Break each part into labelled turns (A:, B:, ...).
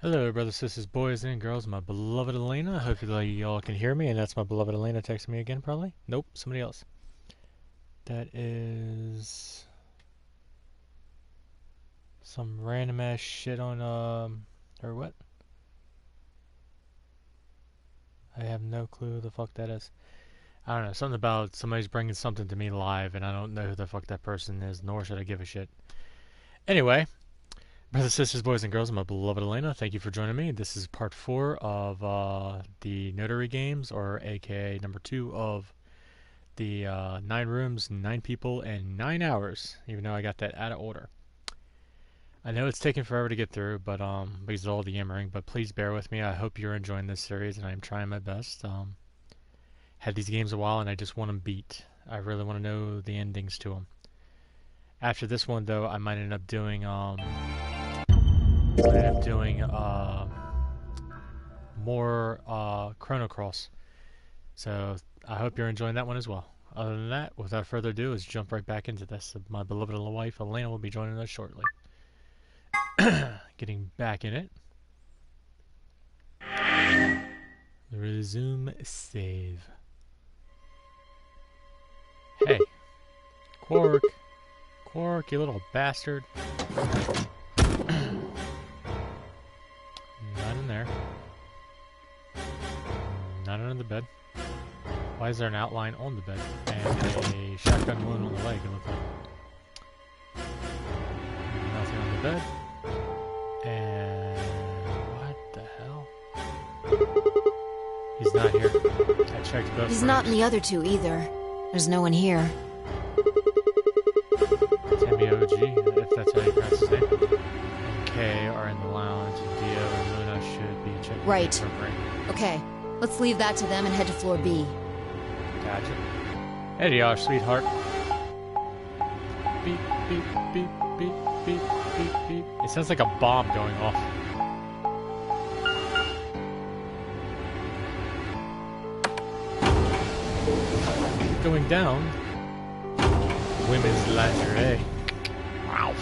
A: Hello, brothers, sisters, boys, and girls, my beloved Elena. Hopefully y'all can hear me, and that's my beloved Elena texting me again, probably. Nope, somebody else. That is some random ass shit on, or what? I have no clue who the fuck that is. I don't know, something about somebody's bringing something to me live, and I don't know who the fuck that person is, nor should I give a shit. Anyway, brothers, sisters, boys, and girls, my beloved Elena, thank you for joining me. This is part 4 of the Notary games, or aka number 2 of the 9 rooms, 9 people, and 9 hours, even though I got that out of order. I know it's taken forever to get through, but because of all the yammering, but please bear with me. I hope you're enjoying this series, and I'm trying my best. Had these games a while, and I just want them beat. I really want to know the endings to them. After this one, though, I might end up doing more Chrono Cross. So I hope you're enjoying that one as well. Other than that, without further ado, let's jump right back into this. My beloved wife Elena will be joining us shortly. Getting back in it. Resume save. Hey, Quark, you little bastard. Not in there. Not under the bed. Why is there an outline on the bed? And a shotgun wound on the leg, it looks like. Nothing on the bed. And what the hell? He's not here. I checked both.
B: He's not in the other two either. There's no one here.
A: Timmy OG, if that's how you pronounce his name. And Kay are in the lounge, and Dio and Luna should be checking
B: Right.
A: for break.
B: Okay, let's leave that to them and head to floor B.
A: Gotcha. There you are, sweetheart. Beep, beep, beep, beep, beep, beep, beep. It sounds like a bomb going off. Going down. Women's lingerie. Wow.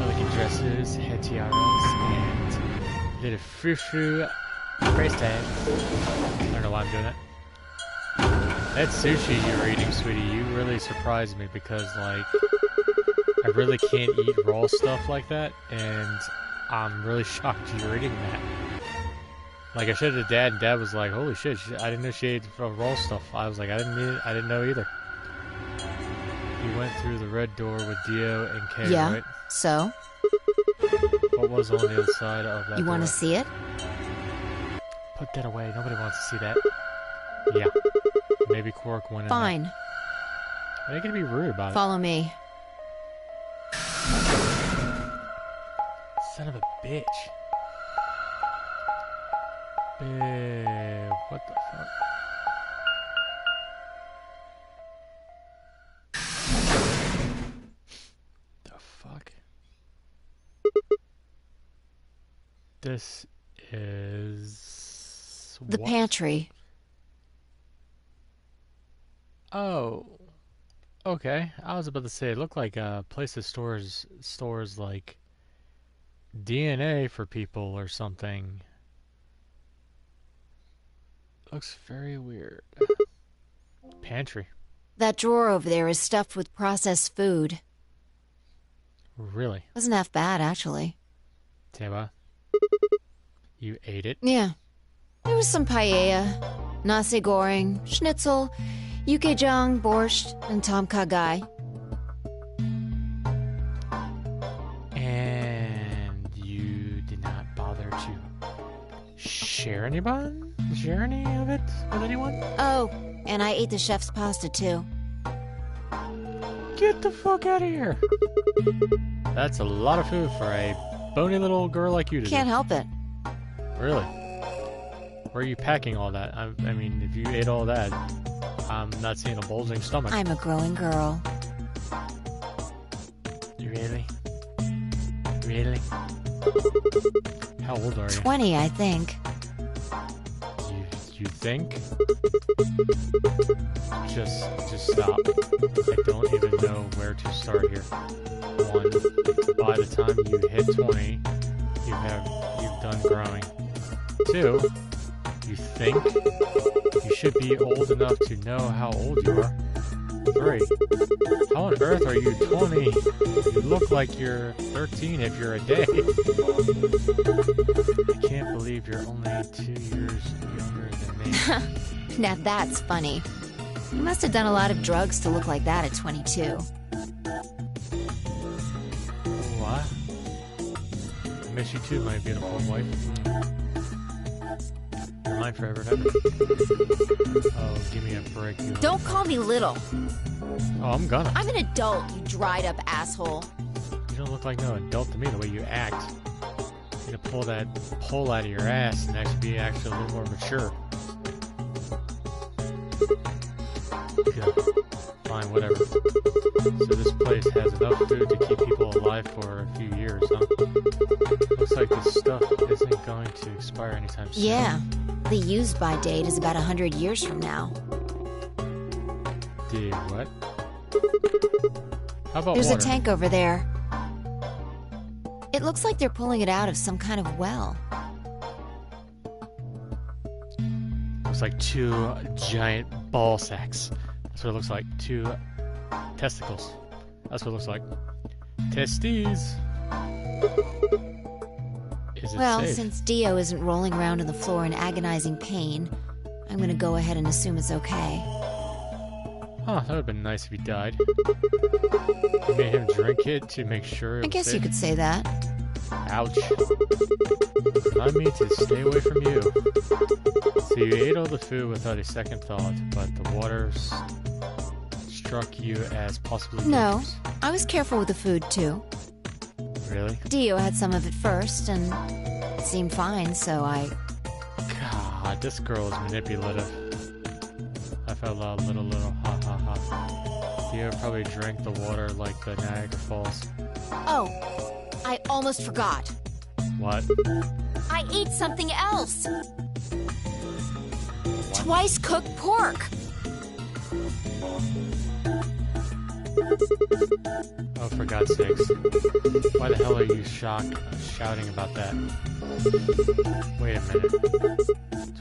A: Elegant dresses, head tiaras, and little frou-frou price tags. I don't know why I'm doing that. That sushi you were eating, sweetie, you really surprised me because, like, I really can't eat raw stuff like that, and I'm really shocked you were eating that. Like, I showed it to Dad, and Dad was like, holy shit, I didn't know she ate raw stuff. I was like, I didn't know either. You went through the red door with Dio and Kay,
B: Yeah,
A: right?
B: so?
A: What was on the other side of that
B: You want
A: door?
B: to see it?
A: Put that away, nobody wants to see that. Yeah. Maybe Quark went in
B: Fine.
A: there. Are they gonna be rude about
B: Follow me.
A: it? Son of a bitch. What the fuck? The fuck? This is...
B: The
A: what?
B: pantry.
A: Oh. Okay. I was about to say, it looked like a place that stores like DNA for people or something. Looks very weird. Pantry.
B: That drawer over there is stuffed with processed food.
A: Really?
B: Wasn't half bad, actually.
A: Teba? You ate it?
B: Yeah. There was some paella, nasi goreng, schnitzel, yukejang, borscht, and tom kha gai.
A: And you did not bother to share any of it with anyone?
B: Oh, and I ate the chef's pasta, too.
A: Get the fuck out of here! That's a lot of food for a bony little girl like you to
B: Can't
A: do.
B: help it.
A: Really? Where are you packing all that? I mean, if you ate all that, I'm not seeing a bulging stomach.
B: I'm a growing girl.
A: Really? Really? How old are you?
B: 20, I think.
A: You think? Just stop. I don't even know where to start here. One, by the time you hit 20, you've done growing. 2, you think you should be old enough to know how old you are. 3, how on earth are you 20? You look like you're 13 if you're a day. I can't believe you're only 2 years younger than me.
B: Now that's funny. You must have done a lot of drugs to look like that at 22.
A: What? I miss you too, my beautiful wife. You're mine forever and ever. Oh, give me a break. You
B: Don't call me little.
A: Oh, I'm gonna.
B: I'm an adult, you dried up asshole.
A: You don't look like no adult to me the way you act. You need to pull that pole out of your ass and actually be a little more mature. Yeah. Fine, whatever. So this place has enough food to keep people alive for a few years, huh? Looks like this stuff isn't going to expire anytime soon.
B: Yeah, the use-by date is about 100 years from now.
A: Dude, what? How about
B: There's
A: water?
B: a tank over there. It looks like they're pulling it out of some kind of well.
A: Looks like 2 giant ball sacks. That's what it looks like. 2 testicles. That's what it looks like. Testes. Is it
B: Well,
A: safe?
B: since Dio isn't rolling around on the floor in agonizing pain, I'm gonna go ahead and assume it's okay.
A: Huh, that would have been nice if he died. You made him drink it to make sure it
B: I
A: was
B: guess you
A: safe.
B: could say that.
A: Ouch. Remind me to stay away from you. So you ate all the food without a second thought, but the water struck you as possibly
B: No,
A: dangerous.
B: I was careful with the food too.
A: Really?
B: Dio had some of it first, and it seemed fine, so I...
A: God, this girl is manipulative. I felt a little, ha ha ha. Theo probably drank the water like the Niagara Falls.
B: Oh, I almost forgot.
A: What?
B: I ate something else.
A: What?
B: Twice cooked pork.
A: Oh, for God's sakes. Why the hell are you shouting about that? Wait a minute.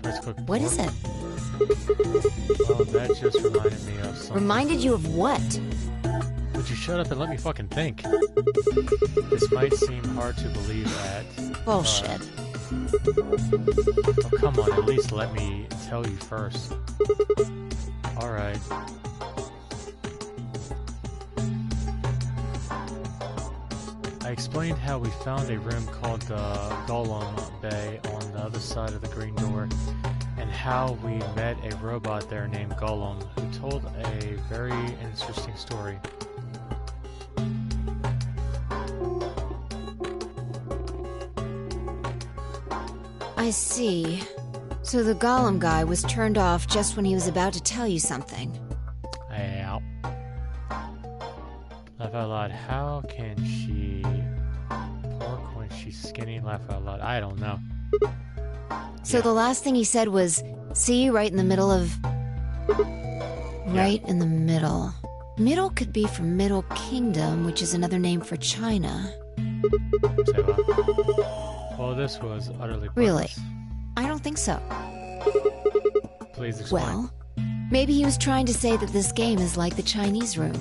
A: Twice cooked pork?
B: What is it?
A: Well, that just reminded me of something.
B: Reminded you of what?
A: Would you shut up and let me fucking think? This might seem hard to believe at...
B: Bullshit.
A: Oh, come on, at least let me tell you first. Alright. I explained how we found a room called the Golem Bay on the other side of the green door, and how we met a robot there named Golem, who told a very interesting story.
B: I see. So the Golem guy was turned off just when he was about to tell you something.
A: Yeah. Laugh out loud. How can she pork when she's skinny? Laugh out loud. I don't know.
B: So
A: Yeah.
B: the last thing he said was, see, right in the middle of... Right in the middle. Middle could be from Middle Kingdom, which is another name for China.
A: Say what? Well, this was utterly
B: Really?
A: pointless.
B: I don't think so.
A: Please explain.
B: Well, maybe he was trying to say that this game is like the Chinese room.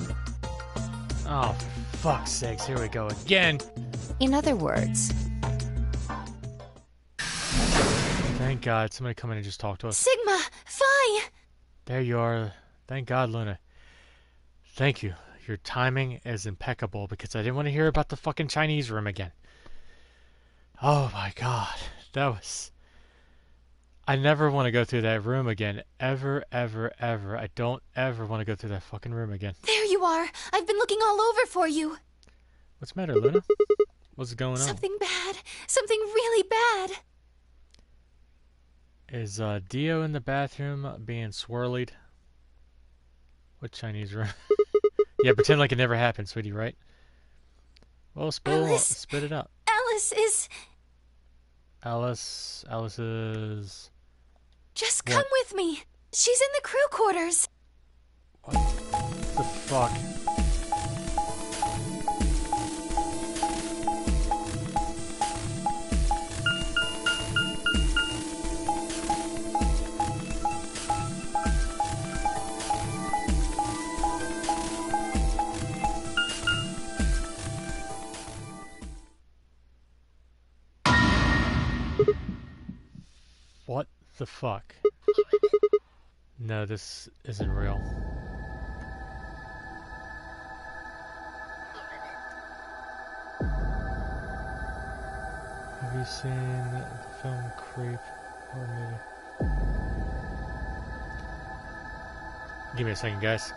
A: Oh, for fuck's sakes, here we go again.
B: In other words,
A: Thank God, somebody come in and just talk to us.
B: Sigma, Phi!
A: There you are. Thank God, Luna. Thank you. Your timing is impeccable because I didn't want to hear about the fucking Chinese room again. Oh my God. That was... I never want to go through that room again. Ever, ever, ever. I don't ever want to go through that fucking room again.
B: There you are! I've been looking all over for you!
A: What's the matter, Luna? What's going on?
B: Something bad! Something really bad!
A: Is Dio in the bathroom being swirlied? What Chinese room? Yeah, pretend like it never happened, sweetie, right? Well,
B: Alice.
A: spit it out.
B: Alice is...
A: Alice is...
B: Just
A: What?
B: come with me! She's in the crew quarters!
A: What the fuck? the fuck? No, this isn't real. Have you seen the film Creep or movie? Give me a second, guys.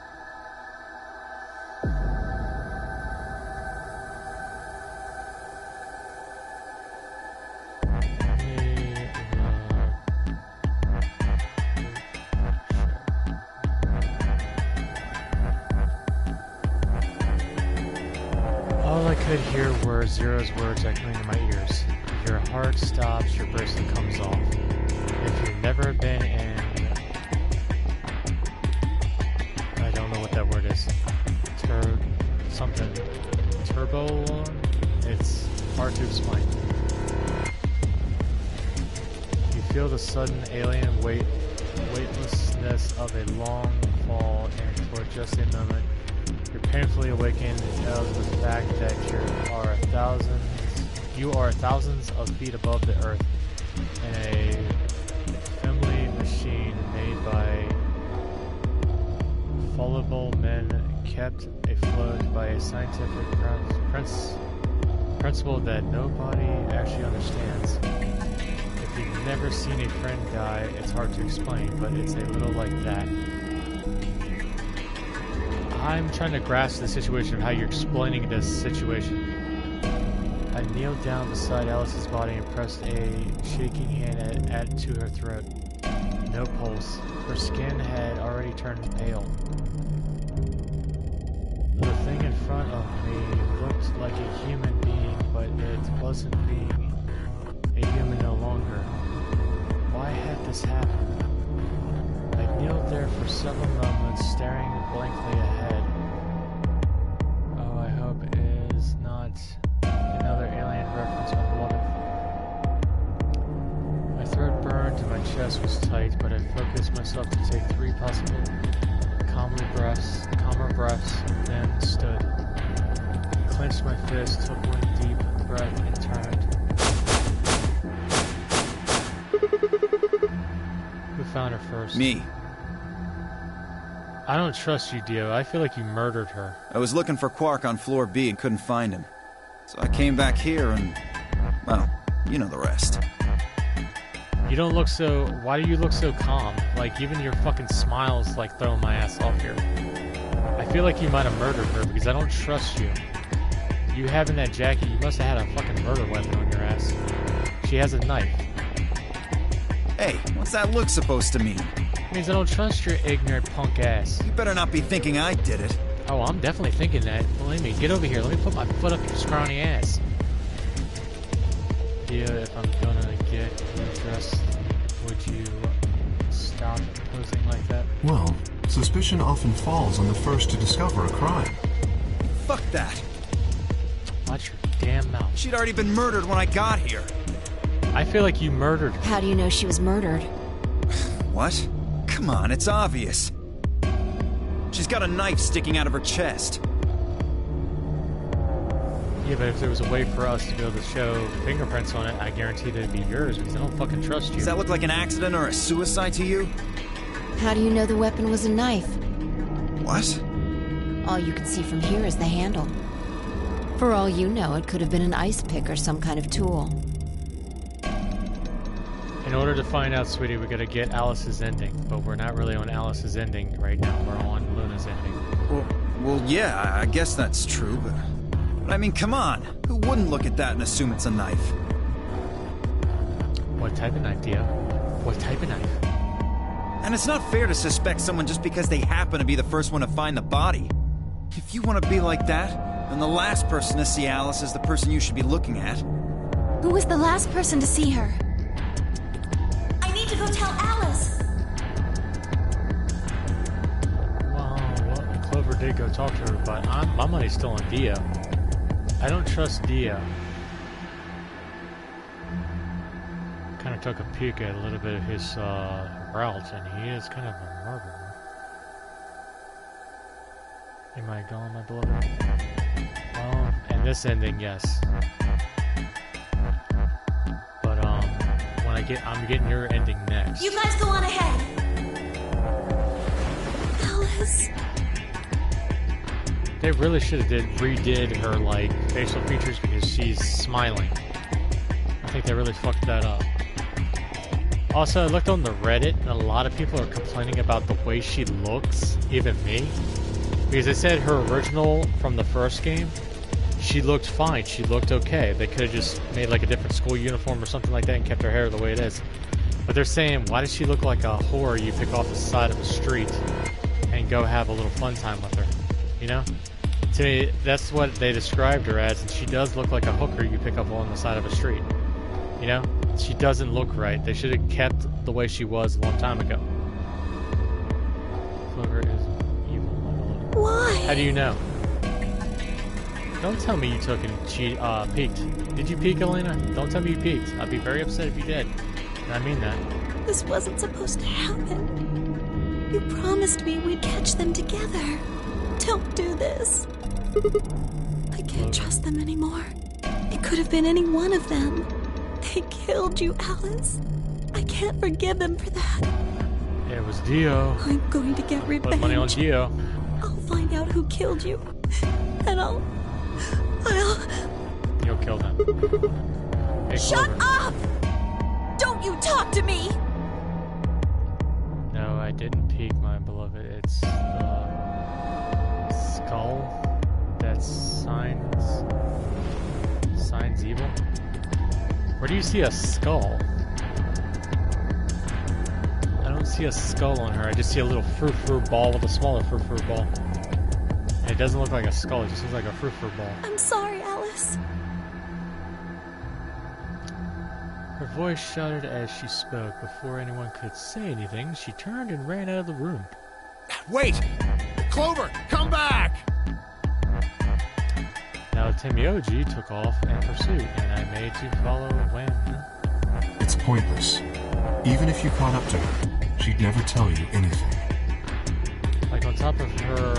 A: All I could hear were Zero's words echoing in my ears. Your heart stops, your bracelet comes off. If you've never been in... I don't know what that word is. Something. Turbo? It's hard to explain. You feel the sudden alien weightlessness of a long fall, and for just a moment, you're painfully awakened out of the fact that you are thousands of feet above the earth in a family machine made by fallible men kept afloat by a scientific principle that nobody actually understands. If you've never seen a friend die, it's hard to explain, but it's a little like that. I'm trying to grasp the situation of how you're explaining this situation. I kneeled down beside Alice's body and pressed a shaking hand to her throat. No pulse. Her skin had already turned pale. The thing in front of me looked like a human being, but it wasn't being a human no longer. Why had this happened? I kneeled there for several moments, staring blankly ahead. Oh, I hope it is not another alien reference of water. My throat burned and my chest was tight, but I focused myself to take 3 possible calmer breaths, then stood. Clenched my fist, took 1 deep breath, and turned. Who found her first?
C: Me.
A: I don't trust you, Dio. I feel like you murdered her.
C: I was looking for Quark on floor B and couldn't find him. So I came back here and... well, you know the rest.
A: You don't look so... Why do you look so calm? Like, even your fucking smile's like throwing my ass off here. I feel like you might have murdered her because I don't trust you. You having that jacket, you must have had a fucking murder weapon on your ass. She has a knife.
C: Hey, what's that look supposed to mean?
A: It means I don't trust your ignorant punk ass.
C: You better not be thinking I did it.
A: Oh, I'm definitely thinking that. Believe me, get over here. Let me put my foot up your scrawny ass. Dio, if I'm gonna get you dressed, would you stop posing like that?
D: Well, suspicion often falls on the first to discover a crime.
C: Fuck that.
A: Watch your damn mouth.
C: She'd already been murdered when I got here.
A: I feel like you murdered her.
B: How do you know she was murdered?
C: What? Come on, it's obvious. She's got a knife sticking out of her chest.
A: Yeah, but if there was a way for us to be able to show fingerprints on it, I guarantee that it'd be yours because I don't fucking trust you.
C: Does that look like an accident or a suicide to you?
B: How do you know the weapon was a knife?
C: What?
B: All you can see from here is the handle. For all you know, it could have been an ice pick or some kind of tool.
A: In order to find out, sweetie, we gotta get Alice's ending. But we're not really on Alice's ending right now. We're on Luna's ending.
C: Well, yeah, I guess that's true, but I mean, come on. Who wouldn't look at that and assume it's a knife?
A: What type of knife, Dio? What type of knife?
C: And it's not fair to suspect someone just because they happen to be the first one to find the body. If you want to be like that, then the last person to see Alice is the person you should be looking at.
E: Who was the last person to see her? I need to go tell Alice!
A: Well, Clover did go talk to her, but my money's still on Dio. I don't trust Dio. Kind of took a peek at a little bit of his route, and he is kind of a murderer. Am I going, my beloved? Well, and this ending, yes. But when I I'm getting your ending next.
E: You guys go on ahead. Alice.
A: They really should have redid her like facial features because she's smiling. I think they really fucked that up. Also, I looked on the Reddit and a lot of people are complaining about the way she looks, even me. Because they said her original from the first game, she looked fine, she looked okay. They could have just made like a different school uniform or something like that and kept her hair the way it is. But they're saying, why does she look like a whore you pick off the side of a street and go have a little fun time with her? You know? To me, that's what they described her as, and she does look like a hooker you pick up on the side of a street. You know? She doesn't look right. They should have kept the way she was a long time ago. Clover is evil, my beloved.
E: Why?
A: How do you know? Don't tell me you took and peeked. Did you peek, Elena? Don't tell me you peeked. I'd be very upset if you did. And I mean that.
E: This wasn't supposed to happen. You promised me we'd catch them together. Don't do this. I can't trust them anymore. It could have been any one of them. They killed you, Alice. I can't forgive them for that.
A: It was Dio.
E: I'm going to get revenge.
A: Put money on Dio.
E: I'll find out who killed you. And I'll...
A: You'll kill them. Hey,
E: Shut
A: Clover.
E: up! Don't you talk to me!
A: No, I didn't peek, my beloved. It's the skull. That's Signs evil. Where do you see a skull? I don't see a skull on her. I just see a little frou-frou ball with a smaller frou-frou ball. And it doesn't look like a skull. It just looks like a frou-frou ball.
E: I'm sorry, Alice.
A: Her voice shuddered as she spoke. Before anyone could say anything, she turned and ran out of the room.
F: Wait! Clover, come back!
A: Now Temioji took off in pursuit, and I made to follow Wham.
D: It's pointless. Even if you caught up to her, she'd never tell you anything.
A: Like on top of her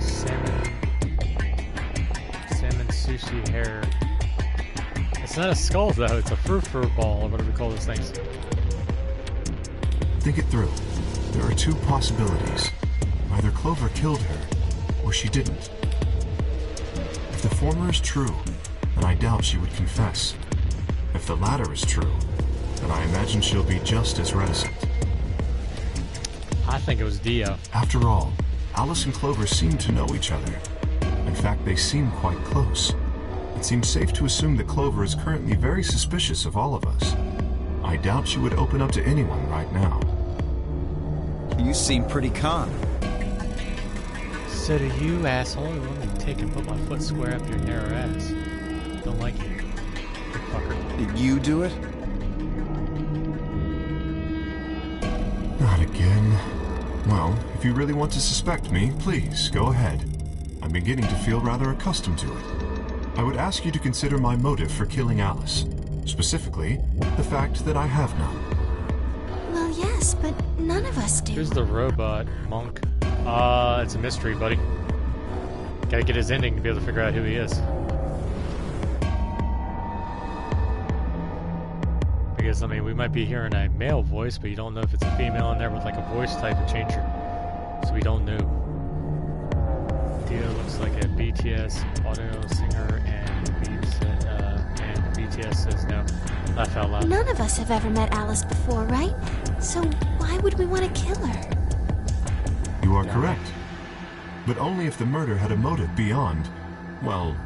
A: salmon sushi hair. It's not a skull though, it's a frou-frou ball, or whatever we call those things.
D: Think it through. There are two possibilities. Either Clover killed her, or she didn't. If the former is true, then I doubt she would confess. If the latter is true, then I imagine she'll be just as reticent.
A: I think it was Dio.
D: After all, Alice and Clover seem to know each other. In fact, they seem quite close. It seems safe to assume that Clover is currently very suspicious of all of us. I doubt she would open up to anyone right now.
C: You seem pretty calm.
A: So do you, asshole. Let me take and put my foot square up your narrow ass. Don't like you. You fucker.
C: Did you do it?
D: Not again. Well, if you really want to suspect me, please, go ahead. I'm beginning to feel rather accustomed to it. I would ask you to consider my motive for killing Alice. Specifically, the fact that I have none.
E: Well, yes, but none of us do.
A: Who's the robot monk? It's a mystery, buddy. Gotta get his ending to be able to figure out who he is. Because, I mean, we might be hearing a male voice, but you don't know if it's a female in there with like a voice type of changer. So we don't know. Dio looks like a BTS audio singer, and BTS says no. Laugh out loud.
E: None of us have ever met Alice before, right? So why would we want to kill her?
D: You are correct. But only if the murder had a motive beyond, well,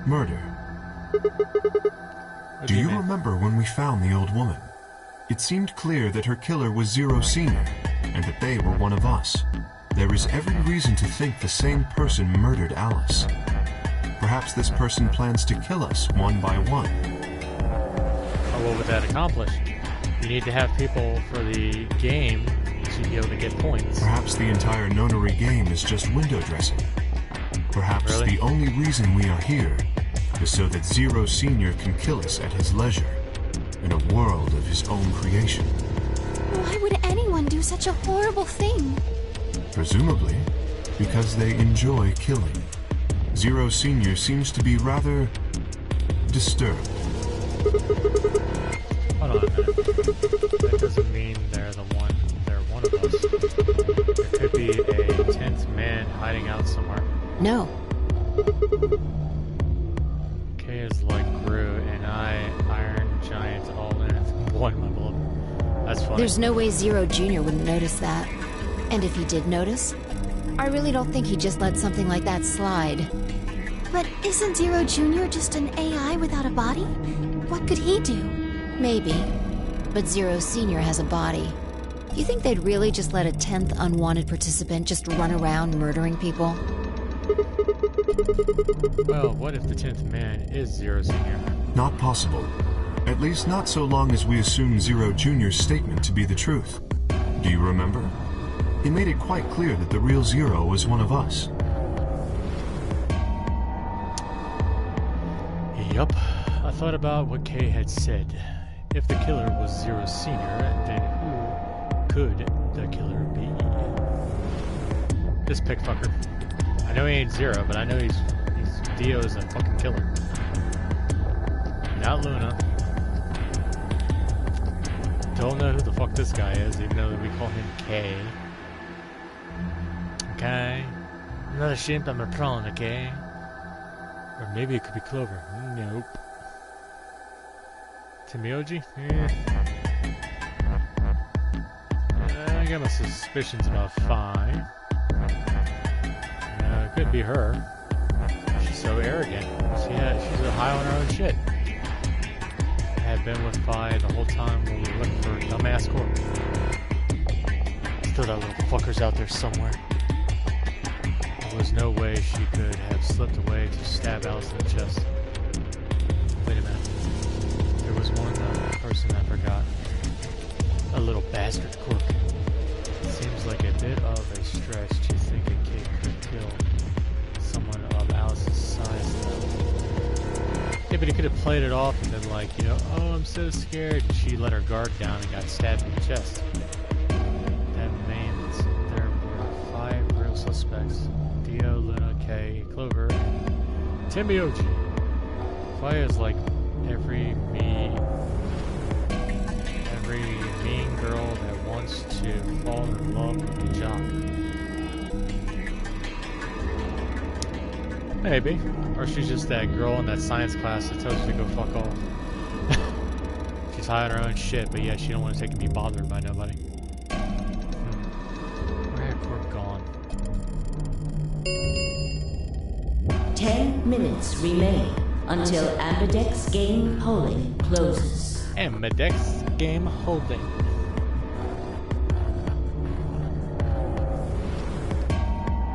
D: murder. Do you remember when we found the old woman? It seemed clear that her killer was Zero Senior, and that they were one of us. There is every reason to think the same person murdered Alice. Perhaps this person plans to kill us one by one.
A: Oh, what would that accomplish? You need to have people for the game to be able to get points.
D: Perhaps the entire Nonary game is just window dressing. Perhaps
A: Really?
D: the only reason we are here is so that Zero Senior can kill us at his leisure, in a world of his own creation.
E: Why would anyone do such a horrible thing?
D: Presumably, because they enjoy killing. Zero Senior seems to be rather disturbed.
A: Hold on a minute. That doesn't mean they're one of us. There could be a 10th man hiding out somewhere.
B: No.
A: K is like Groot, and Iron Giant, all in one, my beloved. That's funny.
B: There's no way Zero Jr. wouldn't notice that. And if he did notice, I really don't think he'd just let something like that slide.
E: But isn't Zero Jr. just an AI without a body? What could he do?
B: Maybe. But Zero Sr. has a body. Do you think they'd really just let a 10th unwanted participant just run around murdering people?
A: Well, what if the 10th man is Zero Sr.?
D: Not possible. At least not so long as we assume Zero Jr.'s statement to be the truth. Do you remember? He made it quite clear that the real Zero was one of us.
A: Yup. I thought about what Kay had said. If the killer was Zero Sr., then who could the killer be? This pickfucker. I know he ain't Zero, but I know he's Dio's a fucking killer. Not Luna. Don't know who the fuck this guy is, even though we call him K. Okay. Another shrimp I'm a prawn, okay? Or maybe it could be Clover. Nope. Timioji? I got my suspicions about Phi. It could be her. She's so arrogant. She's high on her own shit. I have been with Phi the whole time when we looked for dumbass Corp. Still that little fucker's out there somewhere. There was no way she could have slipped away to stab Alice in the chest. Wait a minute. There was one other person I forgot. A little bastard Corp. Seems like a bit of a stretch to think a kid could kill someone of Alice's size though. Yeah, but he could have played it off and been like, you know, oh, I'm so scared. And she let her guard down and got stabbed in the chest. That means there were 5 real suspects. Dio, Luna, K, Clover, and Timioji. Fire is like every mean girl that wants to fall in love with a jock. Maybe. Or she's just that girl in that science class that tells you to go fuck off. She's high on her own shit, but yeah, she don't want to take and be bothered by nobody. Where had Corp gone?
G: 10 minutes remain until Ambidex game polling closes.
A: Ambidex game holding.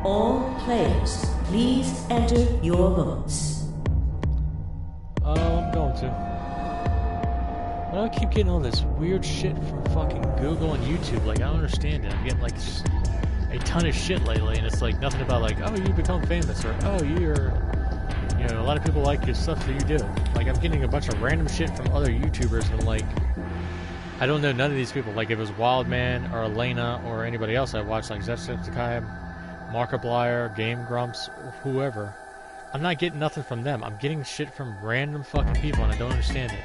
G: All players, please enter your votes.
A: Oh, I'm going to. But I keep getting all this weird shit from fucking Google and YouTube. Like, I don't understand it. I'm getting like a ton of shit lately, and it's like nothing about like, oh, you become famous, or oh, you're, you know, a lot of people like your stuff that you do. Like, I'm getting a bunch of random shit from other YouTubers, and like, I don't know none of these people. Like, if it was Wildman or Elena or anybody else I watched, like Zepsepticeye, Markiplier, Game Grumps, whoever. I'm not getting nothing from them. I'm getting shit from random fucking people, and I don't understand it.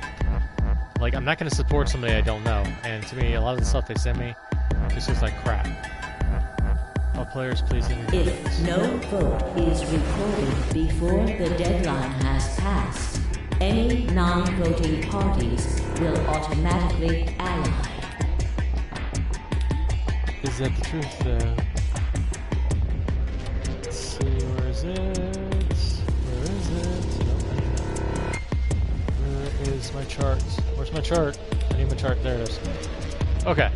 A: Like, I'm not going to support somebody I don't know, and to me, a lot of the stuff they send me just looks like crap. All players, please enter your votes.
G: If no vote is recorded before the deadline has passed, any non-voting parties will automatically ally.
A: Is that the truth, though? Let's see, where is it? Where is it? No, I need that. Where is my chart? Where's my chart? I need my chart. There it is. Okay.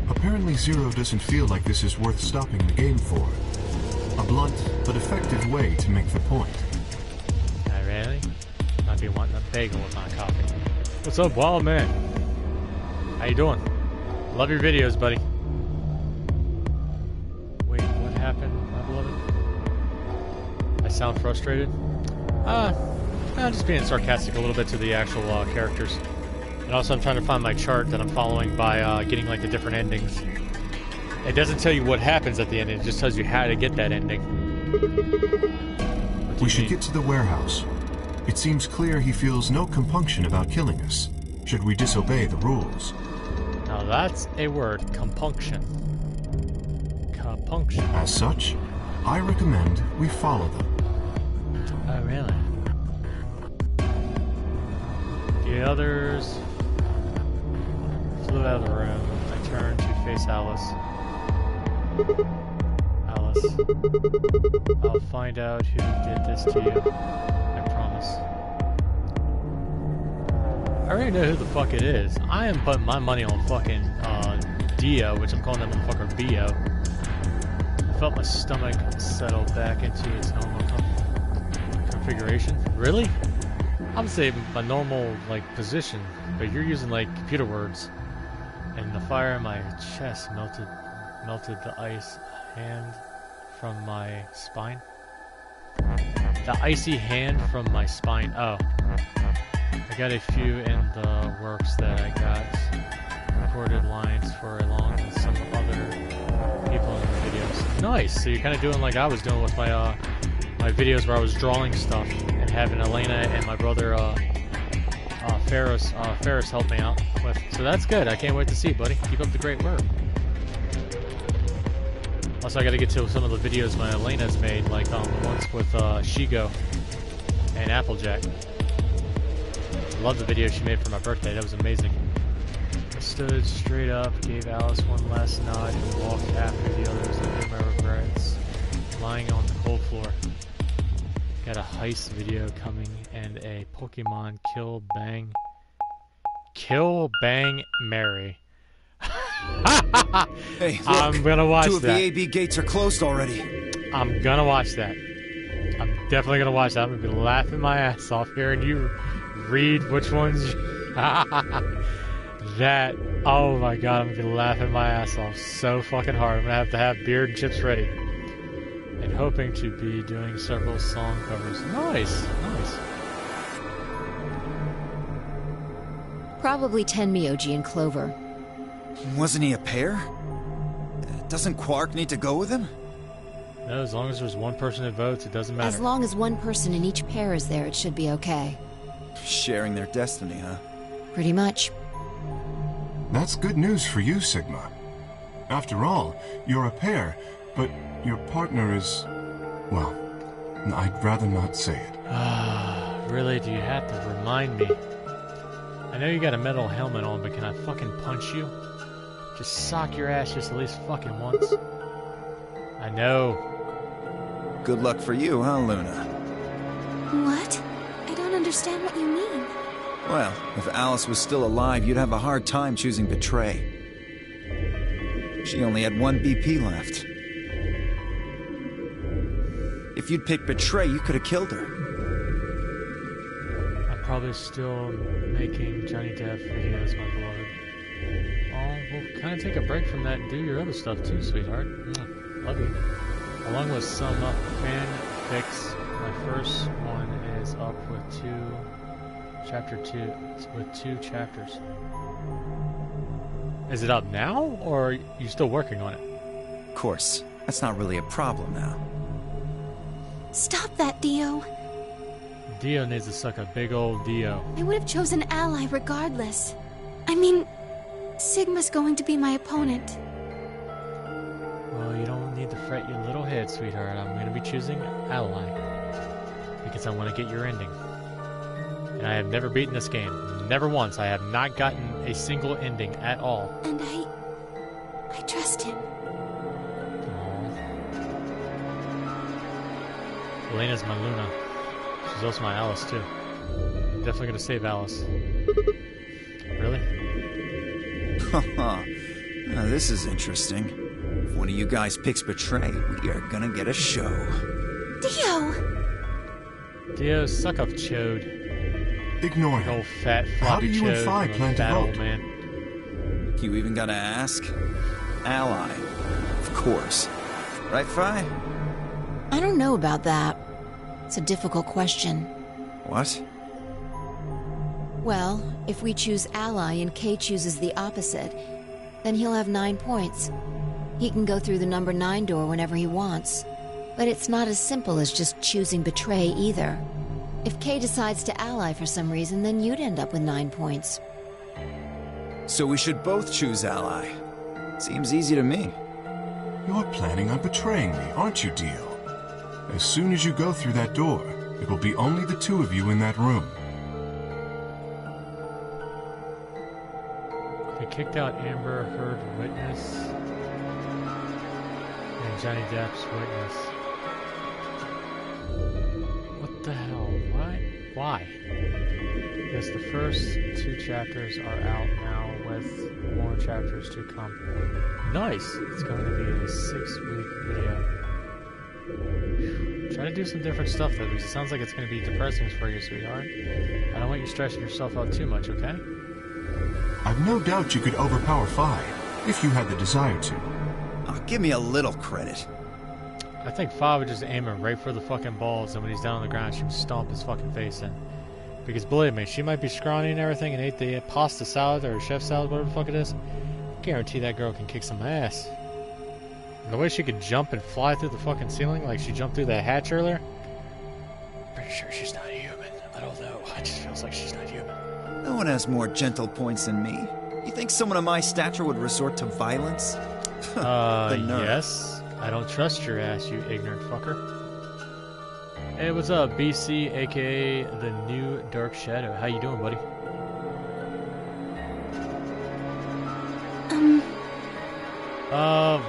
D: Apparently Zero doesn't feel like this is worth stopping the game for. A blunt but effective way to make the point.
A: I really? Might be wanting a bagel with my coffee. What's up, wild man? How you doing? Love your videos, buddy. Wait, what happened, my beloved? I sound frustrated? I'm just being sarcastic a little bit to the actual characters. And also I'm trying to find my chart that I'm following by getting like the different endings. It doesn't tell you what happens at the end, it just tells you how to get that ending.
D: We should get to the warehouse. It seems clear he feels no compunction about killing us. should we disobey the rules.
A: Now that's a word, compunction. Compunction.
D: As such, I recommend we follow them.
A: Oh, really? The others flew out of the room. I turned to face Alice. Alice, I'll find out who did this to you. I promise. I already know who the fuck it is. I am putting my money on fucking Dio, which I'm calling that motherfucker Bio. I felt my stomach settle back into its normal configuration. Really? I would say my normal position, but you're using computer words. And the fire in my chest melted the ice hand from my spine. The icy hand from my spine. Oh. I got a few in the works that I got recorded lines for along with some other people in the videos. Nice! So you're kind of doing like I was doing with my my videos where I was drawing stuff and having Elena and my brother Ferris help me out with. So that's good. I can't wait to see, buddy. Keep up the great work. Also, I got to get to some of the videos my Elena's made, like the ones with Shigo and Applejack. I love the video she made for my birthday. That was amazing. I stood straight up, gave Alice one last nod, and walked after the others under my regrets, lying on the cold floor. Got a heist video coming and a Pokemon Kill Bang Mary.
C: Hey, look,
A: I'm gonna watch that.
C: 2 of the AB gates are closed already.
A: I'm gonna watch that. I'm definitely gonna watch that. I'm gonna be laughing my ass off hearing you read which ones. That. Oh my god, I'm gonna be laughing my ass off so fucking hard. I'm gonna have to have beard and chips ready. And hoping to be doing several song covers. Nice, nice.
B: Probably Tenmyoji and Clover.
C: Wasn't he a pair? Doesn't Quark need to go with him?
A: No, as long as there's one person that votes, it doesn't matter.
B: As long as one person in each pair is there, it should be okay.
C: Sharing their destiny, huh?
B: Pretty much.
D: That's good news for you, Sigma. After all, you're a pair, but your partner is... well, I'd rather not say it.
A: Really, do you have to remind me? I know you got a metal helmet on, but can I fucking punch you? Just sock your ass just at least fucking once. I know.
C: Good luck for you, huh, Luna?
E: What? I don't understand what you mean.
C: Well, if Alice was still alive, you'd have a hard time choosing Betray. She only had 1 BP left. If you'd picked Betray, you could have killed her.
A: I'm probably still making Johnny Depp videos, my beloved. Oh, we'll kind of take a break from that and do your other stuff too, sweetheart. Love you. Along with some fan fics, my first one is up with chapter 2, with 2 chapters. Is it up now, or are you still working on it?
C: Of course, that's not really a problem now.
E: Stop that, Dio.
A: Dio needs to suck a big old Dio.
E: I would have chosen Ally regardless. I mean, Sigma's going to be my opponent.
A: Well, you don't need to fret your little head, sweetheart. I'm going to be choosing Ally. Because I want to get your ending. And I have never beaten this game. Never once. I have not gotten a single ending at all.
E: And I trust him.
A: Aww. Elena's my Luna. She's also my Alice, too. I'm definitely going to save Alice. Really?
C: Haha. Now, this is interesting. If one of you guys picks Betray, we are gonna get a show.
E: Dio!
A: Dio, suck up chode.
D: Ignore
A: Big
D: him.
A: old fat floppy
D: How do you and
A: chode
D: Phi
A: from a
D: plan to
A: fat old
D: vote?
A: man.
C: You even gotta ask? Ally. Of course. Right, Phi?
B: I don't know about that. It's a difficult question.
C: What?
B: Well, if we choose Ally and Kay chooses the opposite, then he'll have 9 points. He can go through the number 9 door whenever he wants. But it's not as simple as just choosing Betray either. If Kay decides to ally for some reason, then you'd end up with 9 points.
C: So we should both choose ally. Seems easy to me.
D: You're planning on betraying me, aren't you, Dio? As soon as you go through that door, it will be only the two of you in that room.
A: They kicked out Amber Heard witness and Johnny Depp's witness. What the hell? Why? Yes, the first 2 chapters are out now with more chapters to come. Nice! It's going to be a 6-week video. Try to do some different stuff though, because it sounds like it's going to be depressing for you, sweetheart. I don't want you stressing yourself out too much, okay?
D: I've no doubt you could overpower Fi, if you had the desire to.
C: Oh, give me a little credit.
A: I think Fi would just aim him right for the fucking balls, and when he's down on the ground, she would stomp his fucking face in. Because believe me, she might be scrawny and everything and ate the pasta salad or chef salad, whatever the fuck it is. I guarantee that girl can kick some ass. And the way she could jump and fly through the fucking ceiling like she jumped through that hatch earlier. Pretty sure she's not human. I don't know. It just feels like she's not human.
C: No one has more gentle points than me. You think someone of my stature would resort to violence? The nerve.
A: Yes. I don't trust your ass, you ignorant fucker. Hey, what's up, BC, aka the New Dark Shadow? How you doing, buddy?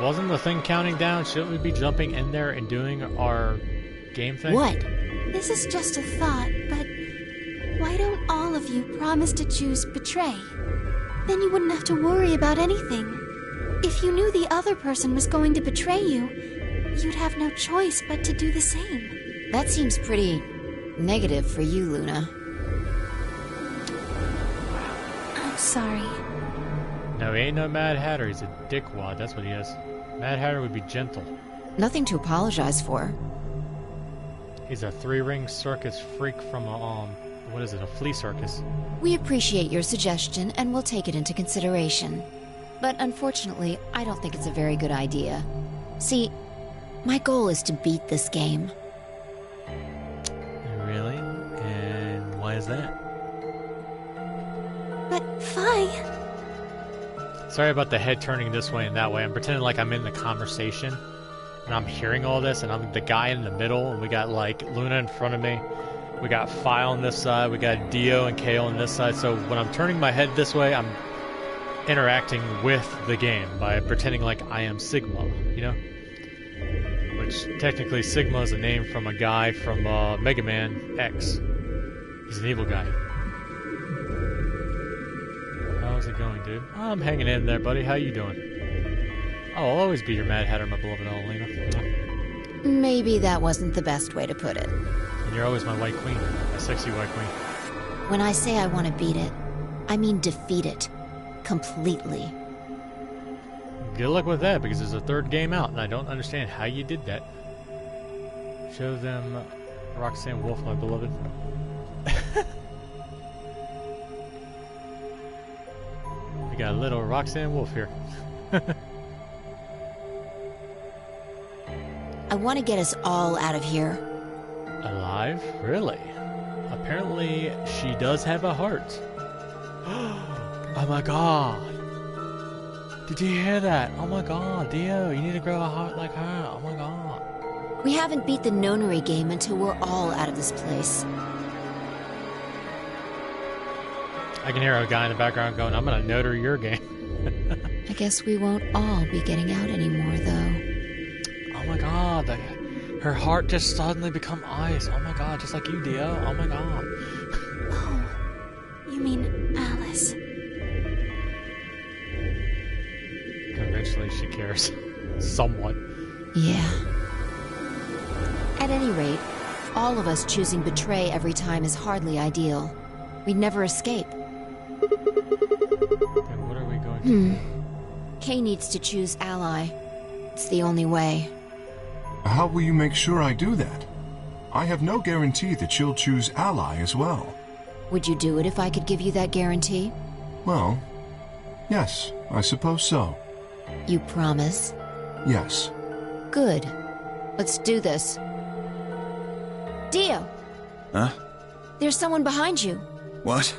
A: Wasn't the thing counting down? Shouldn't we be jumping in there and doing our game thing?
B: What?
E: This is just a thought, but why don't all of you promise to choose betray? Then you wouldn't have to worry about anything. If you knew the other person was going to betray you, you'd have no choice but to do the same.
B: That seems pretty negative for you, Luna.
E: I'm sorry.
A: No, he ain't no Mad Hatter. He's a dickwad. That's what he is. Mad Hatter would be gentle.
B: Nothing to apologize for.
A: He's a 3-ring circus freak from a, what is it, a flea circus.
B: We appreciate your suggestion and we'll take it into consideration. But unfortunately, I don't think it's a very good idea. See, my goal is to beat this game.
A: Really? And why is that?
E: But Fi...
A: Sorry about the head turning this way and that way. I'm pretending like I'm in the conversation and I'm hearing all this and I'm the guy in the middle and we got like Luna in front of me. We got Fi on this side, we got Dio and Kale on this side. So when I'm turning my head this way, I'm interacting with the game by pretending like I am Sigma, you know? Which technically Sigma is a name from a guy from Mega Man X. He's an evil guy. How's it going, dude? I'm hanging in there, buddy. How you doing? Oh, I'll always be your Mad Hatter, my beloved Alina.
B: Maybe that wasn't the best way to put it.
A: And you're always my white queen. My sexy white queen.
B: When I say I want to beat it, I mean defeat it. Completely.
A: Good luck with that, because there's a 3rd game out, and I don't understand how you did that. Show them Roxanne Wolf, my beloved. We got a little Roxanne Wolf here.
B: I want to get us all out of here.
A: Alive? Really? Apparently, she does have a heart. Oh my god. Did you hear that? Oh my god, Dio, you need to grow a heart like her. Oh my god.
B: We haven't beat the nonary game until we're all out of this place.
A: I can hear a guy in the background going, I'm gonna notary your game.
B: I guess we won't all be getting out anymore, though.
A: Oh my god, her heart just suddenly become ice. Oh my god, just like you, Dio. Oh my god.
E: Oh, you mean Alice?
A: Conventionally, she cares. Somewhat.
B: Yeah. At any rate, all of us choosing betray every time is hardly ideal. We'd never escape.
A: Then what are we going to do?
B: Kay needs to choose ally. It's the only way.
D: How will you make sure I do that? I have no guarantee that she'll choose ally as well.
B: Would you do it if I could give you that guarantee?
D: Well, yes, I suppose so.
B: You promise?
D: Yes.
B: Good. Let's do this. Dio!
C: Huh?
B: There's someone behind you.
C: What?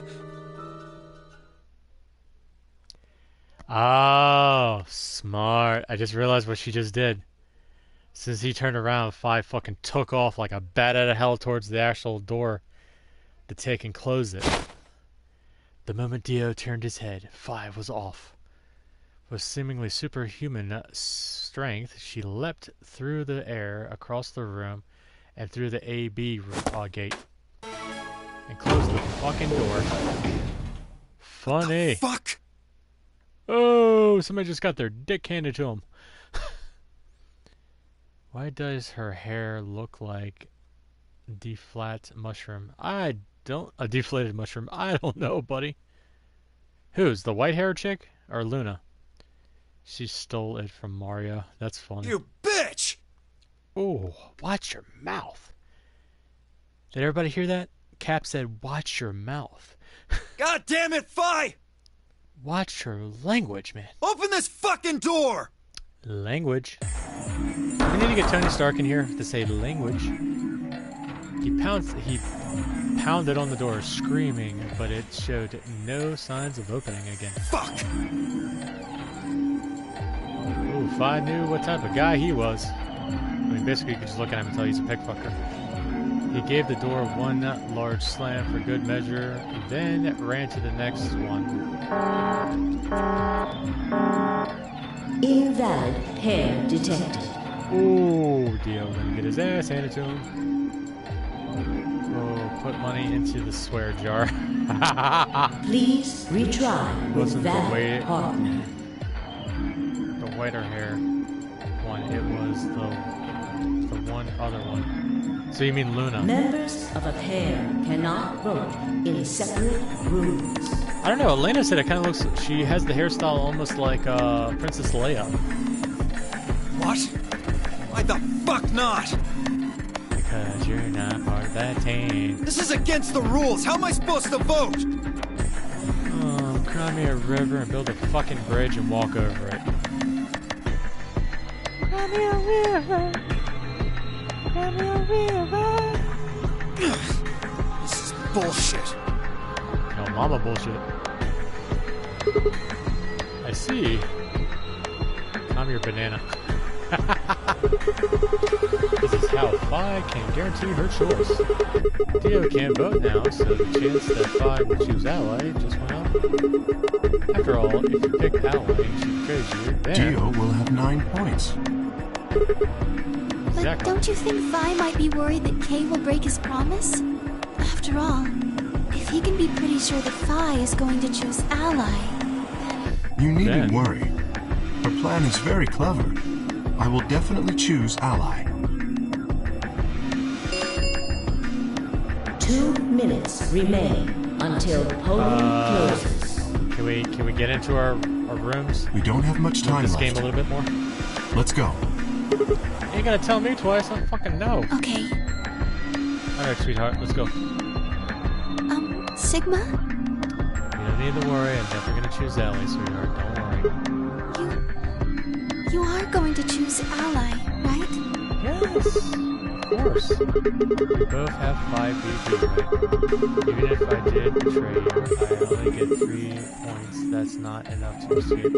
A: Oh, smart. I just realized what she just did. Since he turned around, Fi fucking took off like a bat out of hell towards the actual door to take and close it. The moment Dio turned his head, Fi was off. With seemingly superhuman strength, she leapt through the air, across the room, and through the AB gate. And closed the fucking door. Funny.
C: Fuck!
A: Oh, somebody just got their dick handed to them. Why does her hair look like a deflated mushroom? A deflated mushroom. I don't know, buddy. Who's the white hair chick or Luna? She stole it from Mario. That's funny.
C: You bitch!
A: Oh, watch your mouth. Did everybody hear that? Cap said, watch your mouth.
C: God damn it, Fi!
A: Watch your language, man.
C: Open this fucking door!
A: Language. We need to get Tony Stark in here to say language. He pounded on the door, screaming, but it showed no signs of opening again.
C: Fuck!
A: Ooh, if I knew what type of guy he was. I mean, basically, you could just look at him and tell he's a pickfucker. He gave the door one large slam for good measure, then ran to the next one.
G: Invalid hair detected.
A: Ooh, Dio gonna get his ass handed to him. Oh, put money into the swear jar.
G: Please retry with
A: Wasn't the way
G: valid partner.
A: The whiter hair one, it was the one other one. So you mean Luna?
G: Members of a pair cannot vote in separate rooms.
A: I don't know. Elena said it kind of looks. She has the hairstyle almost like Princess Leia.
C: What? Why the fuck not?
A: Because you're not part of that team.
C: This is against the rules. How am I supposed to vote?
A: Oh, cry me a river and build a fucking bridge and walk over it. Cry me a river. Cry me a river.
C: This is bullshit.
A: No, mama bullshit. I see. I'm your banana. This is how Fi can guarantee her choice. Dio can't vote now, so the chance that Fi will choose Ally just went up. After all, if you pick Ally and she betrays you, then...
D: Dio will have 9 points.
E: But
A: Exactly.
E: don't you think Vi might be worried that Kay will break his promise? After all, if he can be pretty sure that Vi is going to choose Ally,
D: You needn't
A: Then-
D: worry. Her plan is very clever. I will definitely choose Ally.
G: 2 minutes remain until polling closes.
A: Can we get into our rooms?
D: We don't have much
A: Move
D: time
A: this
D: left.
A: game a little bit more?
D: Let's go.
A: You ain't gotta tell me twice, I don't fucking know.
E: okay.
A: Alright, sweetheart, let's go.
E: Sigma?
A: You don't need to worry, I'm definitely gonna choose Ally, sweetheart, don't worry.
E: You are going to choose Ally, right?
A: Yes, of course. We both have 5 BP, right? Even if I did betray you, I only get 3 points. That's not enough to escape.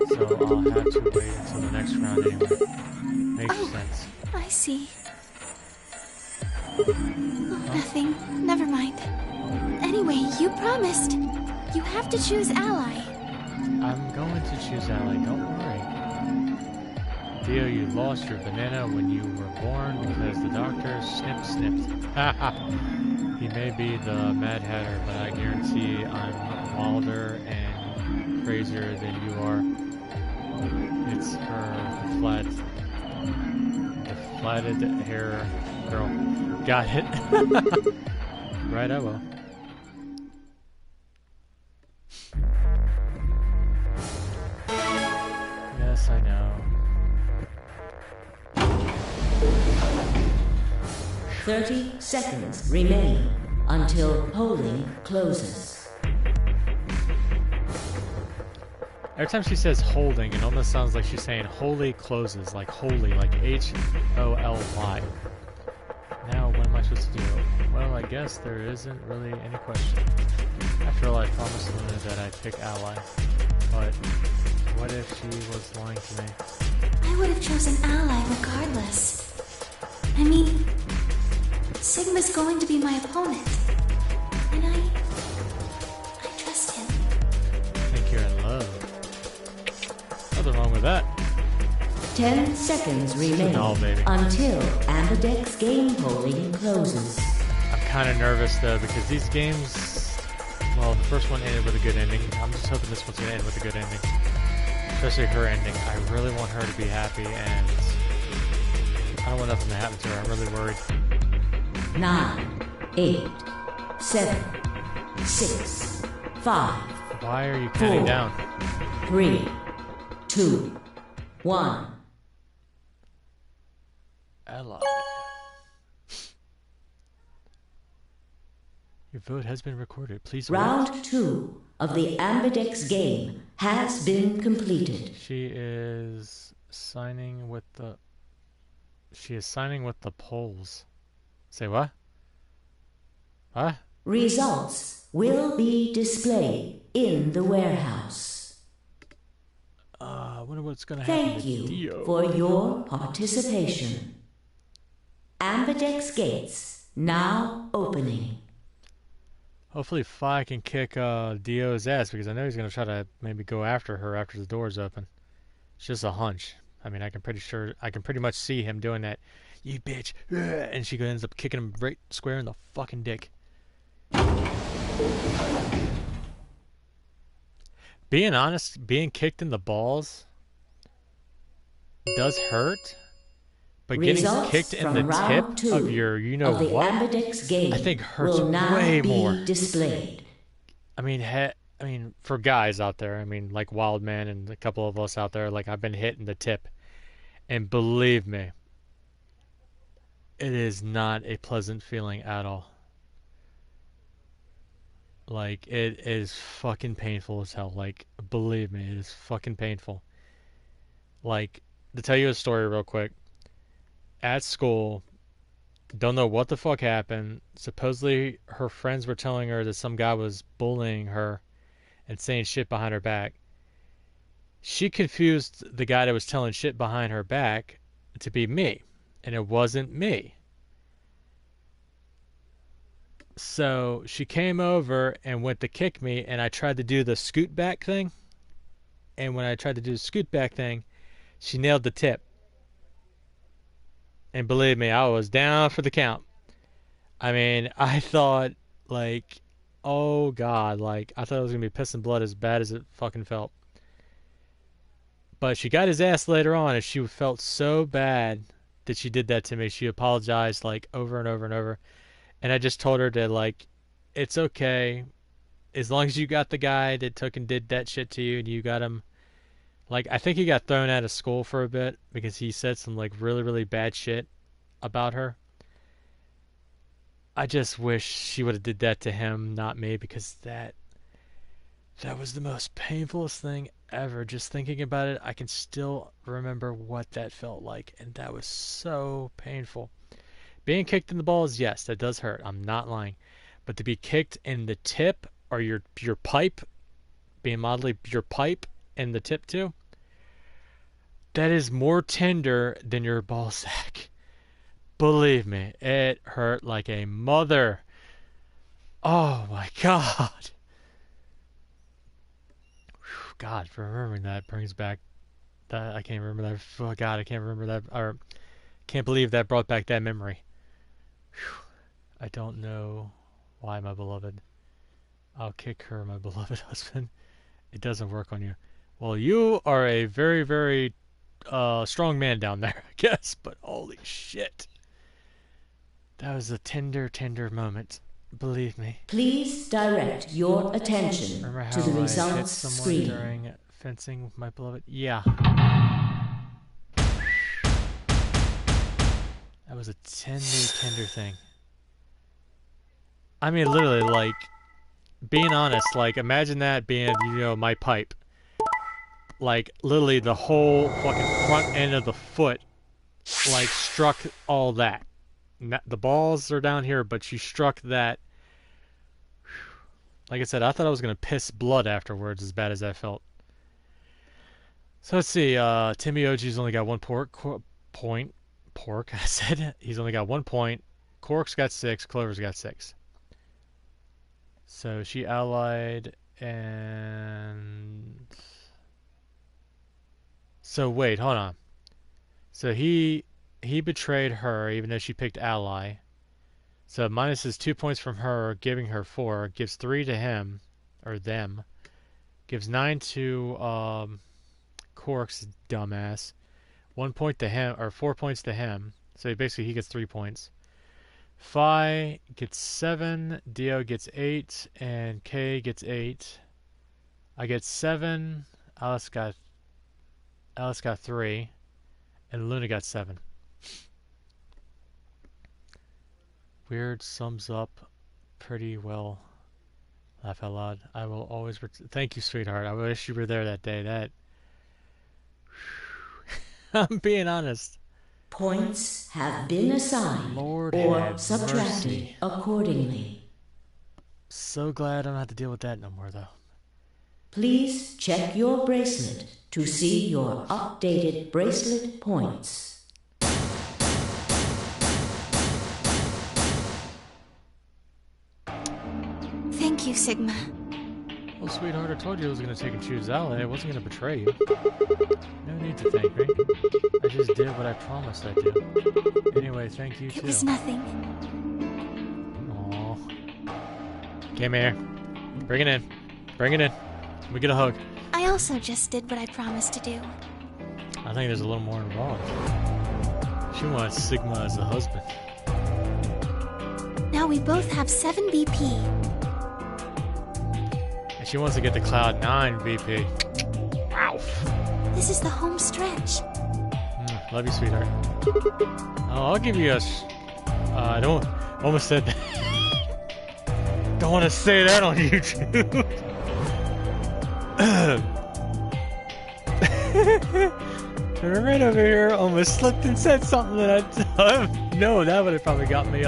A: So I'll have to wait until the next round anyway. Makes sense.
E: I see. Oh, nothing. Never mind. Anyway, you promised. You have to choose Ally.
A: I'm going to choose Ally, don't worry. Dio, you lost your banana when you were born because the doctor snipped. Haha. He may be the Mad Hatter, but I guarantee I'm wilder and crazier than you are. It's her, the flatted hair girl. Got it. Right, I will. Yes, I know.
G: 30 seconds remain until polling closes.
A: Every time she says holding, it almost sounds like she's saying holy closes, like holy, like H-O-L-Y. Now, what am I supposed to do? Well, I guess there isn't really any question. After all, I promised Luna that I'd pick Ally. But what if she was lying to me?
E: I would have chosen Ally regardless. I mean, Sigma's going to be my opponent. And I trust him.
A: I think you're in love. Nothing wrong with that.
G: 10 seconds remain
A: No, baby.
G: until Ambidex game polling closes.
A: I'm kind of nervous though because these games, well, the first one ended with a good ending. I'm just hoping this one's gonna end with a good ending, especially her ending. I really want her to be happy, and I don't want nothing to happen to her. I'm really worried.
G: 9, 8, 7, 6, 5,
A: Why are you counting
G: 4,
A: down?
G: 3, 2, 1.
A: Ally. Your vote has been recorded. Please wait.
G: Round 2 of the Ambidex game has been completed.
A: She is signing with the. She is signing with the polls. Say what? What?
G: Results will be displayed in the warehouse.
A: I wonder what's gonna happen
G: Thank
A: to
G: you
A: Dio.
G: for your participation. Ambidex gates now opening.
A: Hopefully, Fi can kick Dio's ass because I know he's gonna try to maybe go after her after the doors open. It's just a hunch. I mean, I can pretty much see him doing that. You bitch, and she ends up kicking him right square in the fucking dick. Being honest, being kicked in the balls does hurt, but getting
G: Results
A: kicked in
G: from
A: the
G: round
A: tip
G: 2
A: of your
G: of the
A: what,
G: Ambidex game
A: I think hurts
G: will now
A: way
G: be
A: more.
G: displayed.
A: I mean, for guys out there, I mean, like Wildman and a couple of us out there, like I've been hit in the tip, and believe me, it is not a pleasant feeling at all. Like, it is fucking painful as hell. Like, believe me, it is fucking painful. Like, to tell you a story real quick. At school, don't know what the fuck happened. Supposedly, her friends were telling her that some guy was bullying her and saying shit behind her back. She confused the guy that was telling shit behind her back to be me, and it wasn't me. So she came over and went to kick me, and I tried to do the scoot back thing. And when I tried to do the scoot back thing, she nailed the tip. And believe me, I was down for the count. I mean, I thought, like, oh God, like, I thought it was going to be pissing blood as bad as it fucking felt. But she got his ass later on, and she felt so bad that she did that to me. She apologized, like, over and over and over. And I just told her that, like, it's okay. As long as you got the guy that took and did that shit to you, and you got him. Like, I think he got thrown out of school for a bit because he said some, like, really, really bad shit about her. I just wish she would have did that to him, not me, because that was the most painfulest thing ever. Just thinking about it, I can still remember what that felt like, and that was so painful. Being kicked in the balls, yes, that does hurt. I'm not lying. But to be kicked in the tip or your pipe, being mildly your pipe and the tip too, that is more tender than your ball sack. Believe me, it hurt like a mother. Oh my God. God, remembering that brings back that. I can't remember that. Oh God, I can't remember that. Or can't believe that brought back that memory. I don't know why, my beloved. I'll kick her, my beloved husband. It doesn't work on you. Well, you are a very, very strong man down there, I guess. But holy shit. That was a tender, tender moment. Believe me.
G: Please direct your attention
A: Remember
G: to
A: how
G: the
A: I hit
G: results
A: someone
G: screen.
A: during fencing with my beloved? Yeah. That was a tender, tender thing. I mean, literally, like, being honest, like, imagine that being, my pipe. Like, literally, the whole fucking front end of the foot, like, struck all that. The balls are down here, but she struck that. Like I said, I thought I was going to piss blood afterwards, as bad as that felt. So let's see. Timmy Oji's only got 1 point. Pork, I said. He's only got 1 point. Quark's got 6. Clover's got 6. So she allied and... So wait, hold on. So he betrayed her even though she picked ally. So minus his 2 points from her, giving her 4, gives 3 to him, or them. Gives 9 to Quark's dumbass. 1 point to him, or 4 points to him. So basically he gets 3 points. Phi gets 7, Dio gets 8, and K gets 8. I get 7, Alice got 3, and Luna got 7. Weird sums up pretty well. Laugh out loud. I will always... Thank you, sweetheart. I wish you were there that day. That... I'm being honest.
G: Points have been assigned
A: Lord
G: or subtracted
A: mercy.
G: accordingly.
A: So glad I don't have to deal with that no more, though.
G: Please check your bracelet to see your updated bracelet points.
E: Thank you, Sigma.
A: Well, sweetheart, I told you I was going to take and choose ally. I wasn't going to betray you. No need to thank me. I just did what I promised I'd do. Anyway, thank you, too.
E: It was nothing.
A: Aww. Came here. Bring it in. Bring it in. Let me get a hug.
E: I also just did what I promised to do.
A: I think there's a little more involved. She wants Sigma as a husband.
E: Now we both have 7 BP.
A: And she wants to get the Cloud 9 VP. Wow.
E: This is the home stretch.
A: Love you, sweetheart. Oh, I'll give you a... I don't... Almost said that. Don't want to say that on YouTube. Turn right over here. Almost slipped and said something that I... No, that would have probably got me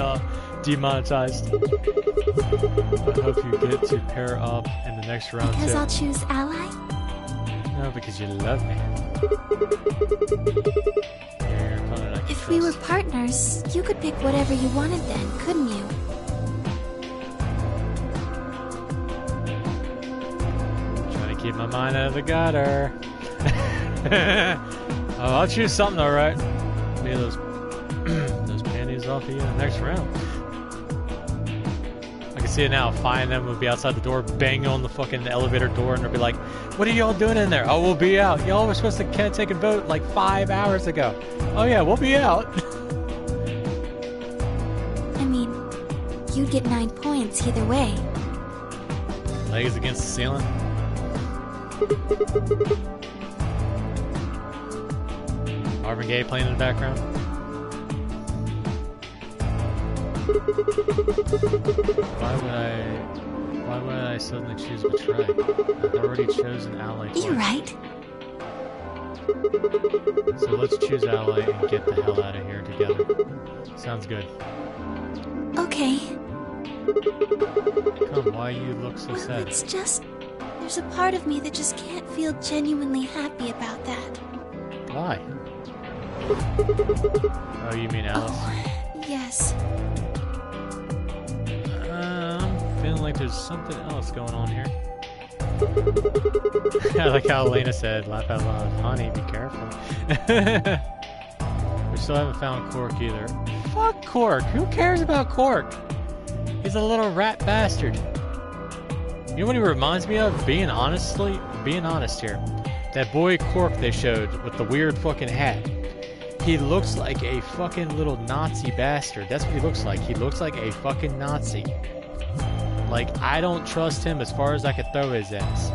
A: demonetized. I hope you get to pair up in the next round
E: Because
A: too.
E: I'll choose ally?
A: No, because you love me.
E: If we were partners, you could pick whatever you wanted then, couldn't you?
A: Trying to keep my mind out of the gutter. Oh, I'll choose something, alright. Be those those panties off of you in the next round. I can see it now. Phi and them would be outside the door, banging on the fucking elevator door, and they'll be like, "What are y'all doing in there?" "Oh, we'll be out. Y'all were supposed to take a vote like 5 hours ago." "Oh yeah, we'll be out."
E: I mean, you'd get 9 points either way.
A: Legs against the ceiling. Marvin Gaye playing in the background. Why would I suddenly choose betray? I've already chosen ally twice.
E: You're right.
A: So let's choose ally and get the hell out of here together. Sounds good.
E: Okay.
A: Come, why you look so sad?
E: It's just... there's a part of me that just can't feel genuinely happy about that.
A: Why? Oh, you mean Alice?
E: Oh, yes.
A: I'm feeling like there's something else going on here. I like how Elena said, laugh out loud, "Honey, be careful." We still haven't found Quark either. Fuck Quark! Who cares about Quark? He's a little rat bastard. You know what he reminds me of? Being honest here. That boy Quark they showed with the weird fucking hat. He looks like a fucking little Nazi bastard. That's what he looks like. He looks like a fucking Nazi. Like, I don't trust him as far as I could throw his ass.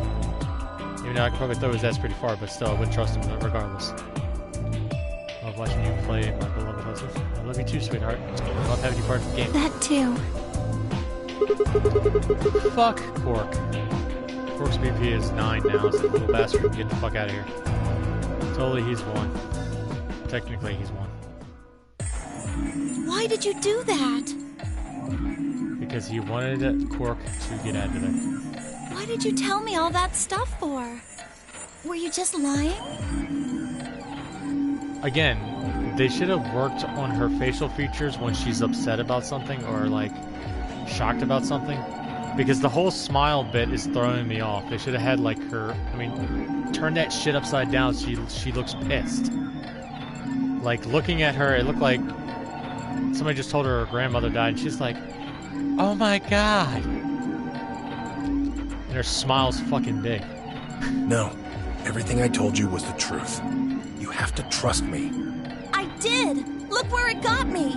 A: Even though I could probably throw his ass pretty far, but still, I wouldn't trust him regardless. I love watching you play, my beloved husband. I love you too, sweetheart. I love having you part of the game.
E: That too.
A: Fuck Quark. Quark's BP is 9 now, so the little bastard can get the fuck out of here. Totally, he's won. Technically, he's won.
E: Why did you do that?
A: Because he wanted Quark to get out of there.
E: Why did you tell me all that stuff for? Were you just lying?
A: Again, they should have worked on her facial features when she's upset about something or like shocked about something, because the whole smile bit is throwing me off. They should have had like her, I mean, turn that shit upside down so she looks pissed. Like looking at her, it looked like somebody just told her grandmother died and she's like, oh my god. And her smile's fucking big.
F: No. Everything I told you was the truth. You have to trust me.
E: I did! Look where it got me!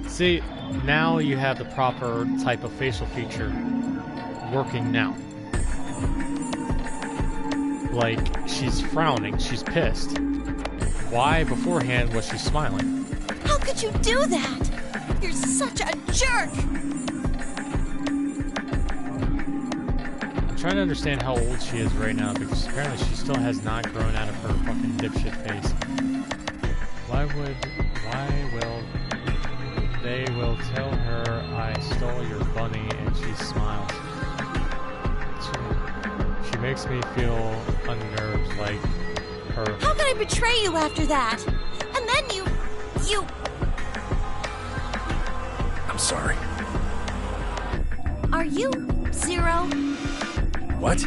A: See, now you have the proper type of facial feature working now. Like, she's frowning, she's pissed. Why beforehand was she smiling?
E: How could you do that? You're such a jerk!
A: I'm trying to understand how old she is right now, because apparently she still has not grown out of her fucking dipshit face. They will tell her I stole your bunny, and she smiles. She makes me feel unnerved, like her.
E: How could I betray you after that? And then you...
F: I'm sorry.
E: Are you Zero?
F: What?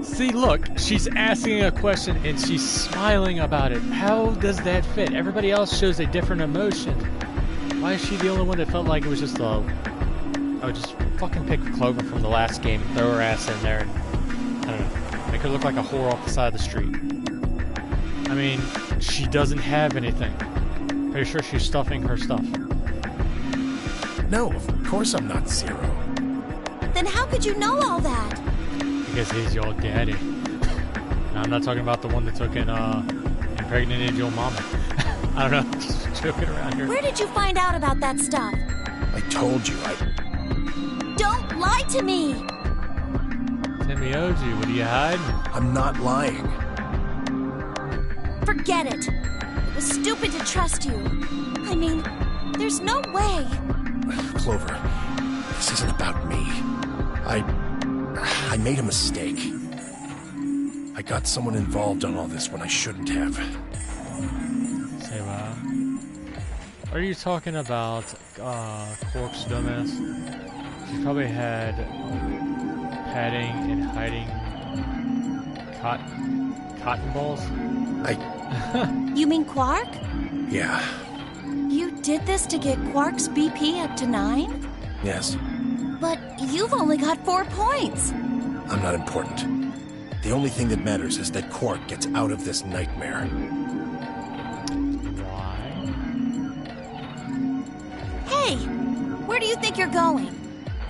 A: See, look, she's asking a question and she's smiling about it. How does that fit? Everybody else shows a different emotion. Why is she the only one that felt like it was just I would just fucking pick Clover from the last game, throw her ass in there, and I don't know, make her look like a whore off the side of the street. I mean, she doesn't have anything. Pretty sure she's stuffing her stuff.
F: No, of course I'm not Zero.
E: Then how could you know all that?
A: Because he's your daddy. And I'm not talking about the one that took and impregnated your mama. I don't know, just joking around here.
E: Where did you find out about that stuff?
F: I told you,
E: Don't lie to me!
A: Timioji, what are you hiding?
F: I'm not lying.
E: Forget it. It was stupid to trust you. I mean, there's no way.
F: Clover, this isn't about me. I made a mistake. I got someone involved on all this when I shouldn't have.
A: Say what? Are you talking about Quark's dumbass? She probably had padding and hiding cotton balls?
E: You mean Quark?
F: Yeah.
E: You did this to get Quark's BP up to 9?
F: Yes.
E: But you've only got 4 points.
F: I'm not important. The only thing that matters is that Quark gets out of this nightmare.
A: Why?
E: Hey, where do you think you're going?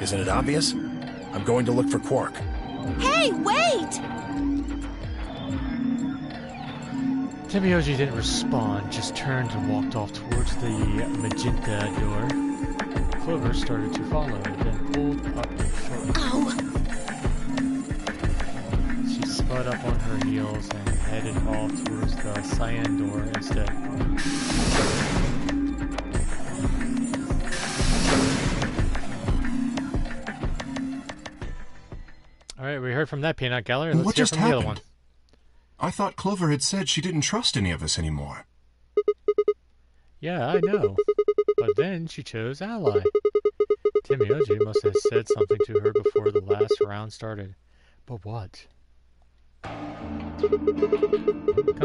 F: Isn't it obvious? I'm going to look for Quark.
E: Hey, wait!
A: Timioji didn't respond, just turned and walked off towards the magenta door. Clover started to follow, then pulled up short.
E: Ow!
A: She sped up on her heels and headed off towards the cyan door instead. Alright, we heard from that peanut gallery. Let's
D: What
A: hear
D: just
A: from the other
D: happened?
A: one.
D: I thought Clover had said she didn't trust any of us anymore.
A: Yeah, I know. But then she chose Ally. Timioji must have said something to her before the last round started. But what? Come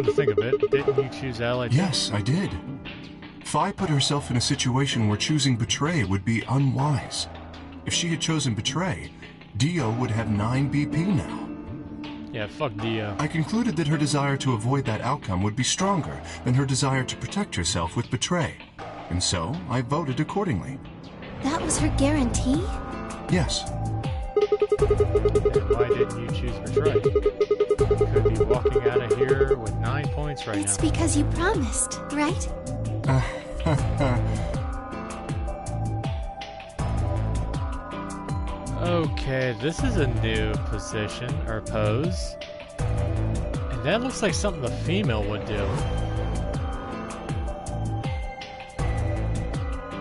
A: to think of it, didn't you choose Ally too?
D: Yes, I did. Fi put herself in a situation where choosing Betray would be unwise. If she had chosen Betray, Dio would have 9 BP now.
A: Yeah, fuck Dio.
D: I concluded that her desire to avoid that outcome would be stronger than her desire to protect herself with Betray. And so, I voted accordingly.
E: That was her guarantee?
D: Yes.
A: Why didn't you choose Betray? You could be walking out of here with 9 points right
E: It's
A: now.
E: because you promised, right?
A: Okay, this is a new position, or pose. And that looks like something a female would do.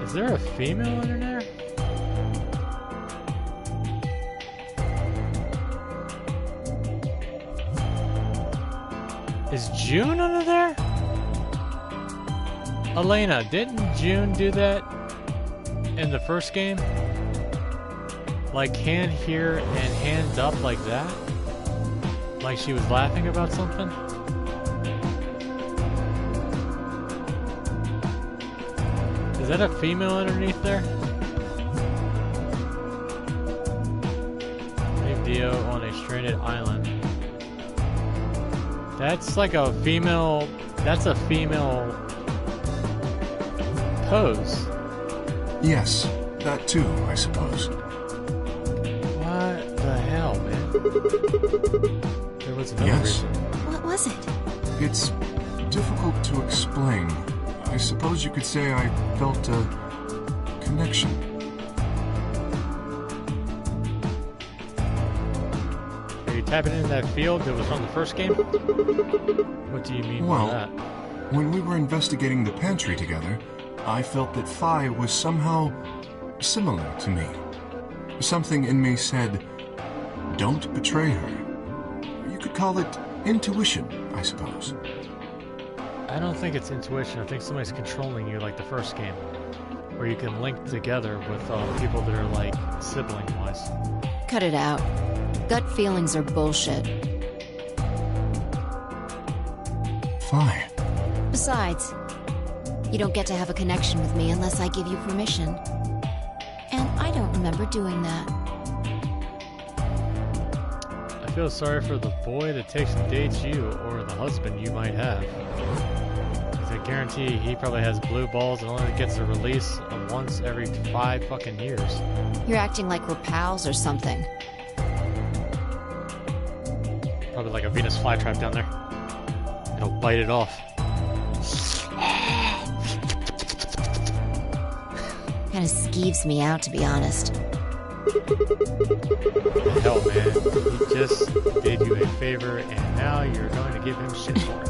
A: Is there a female in there? Is June under there? Elena, didn't June do that in the first game? Like hand here and hand up like that? Like she was laughing about something? Is that a female underneath there? Leave Dio on a stranded island. That's like a female... That's a female pose.
D: Yes, that too, I suppose.
A: What the hell, man? There was another
D: Yes.
A: reason.
E: What was it?
D: It's difficult to explain. I suppose you could say I felt a connection.
A: Are you tapping into that field that was from the first game? What do you mean by
D: Well,
A: that?
D: when we were investigating the pantry together, I felt that Phi was somehow similar to me. Something in me said, don't betray her. You could call it intuition, I suppose.
A: I don't think it's intuition. I think somebody's controlling you like the first game. Where you can link together with people that are like sibling-wise.
B: Cut it out. Gut feelings are bullshit.
D: Phi.
B: Besides, you don't get to have a connection with me unless I give you permission. And I don't remember doing that.
A: I feel sorry for the boy that takes and dates you, or the husband you might have. 'Cause I guarantee he probably has blue balls and only gets a release once every 5 fucking years.
B: You're acting like we're pals or something.
A: Probably like a Venus flytrap down there. It'll bite it off.
B: Kinda skeeves me out, to be honest.
A: Hell, man. He just did you a favor, and now you're going to give him shit for it.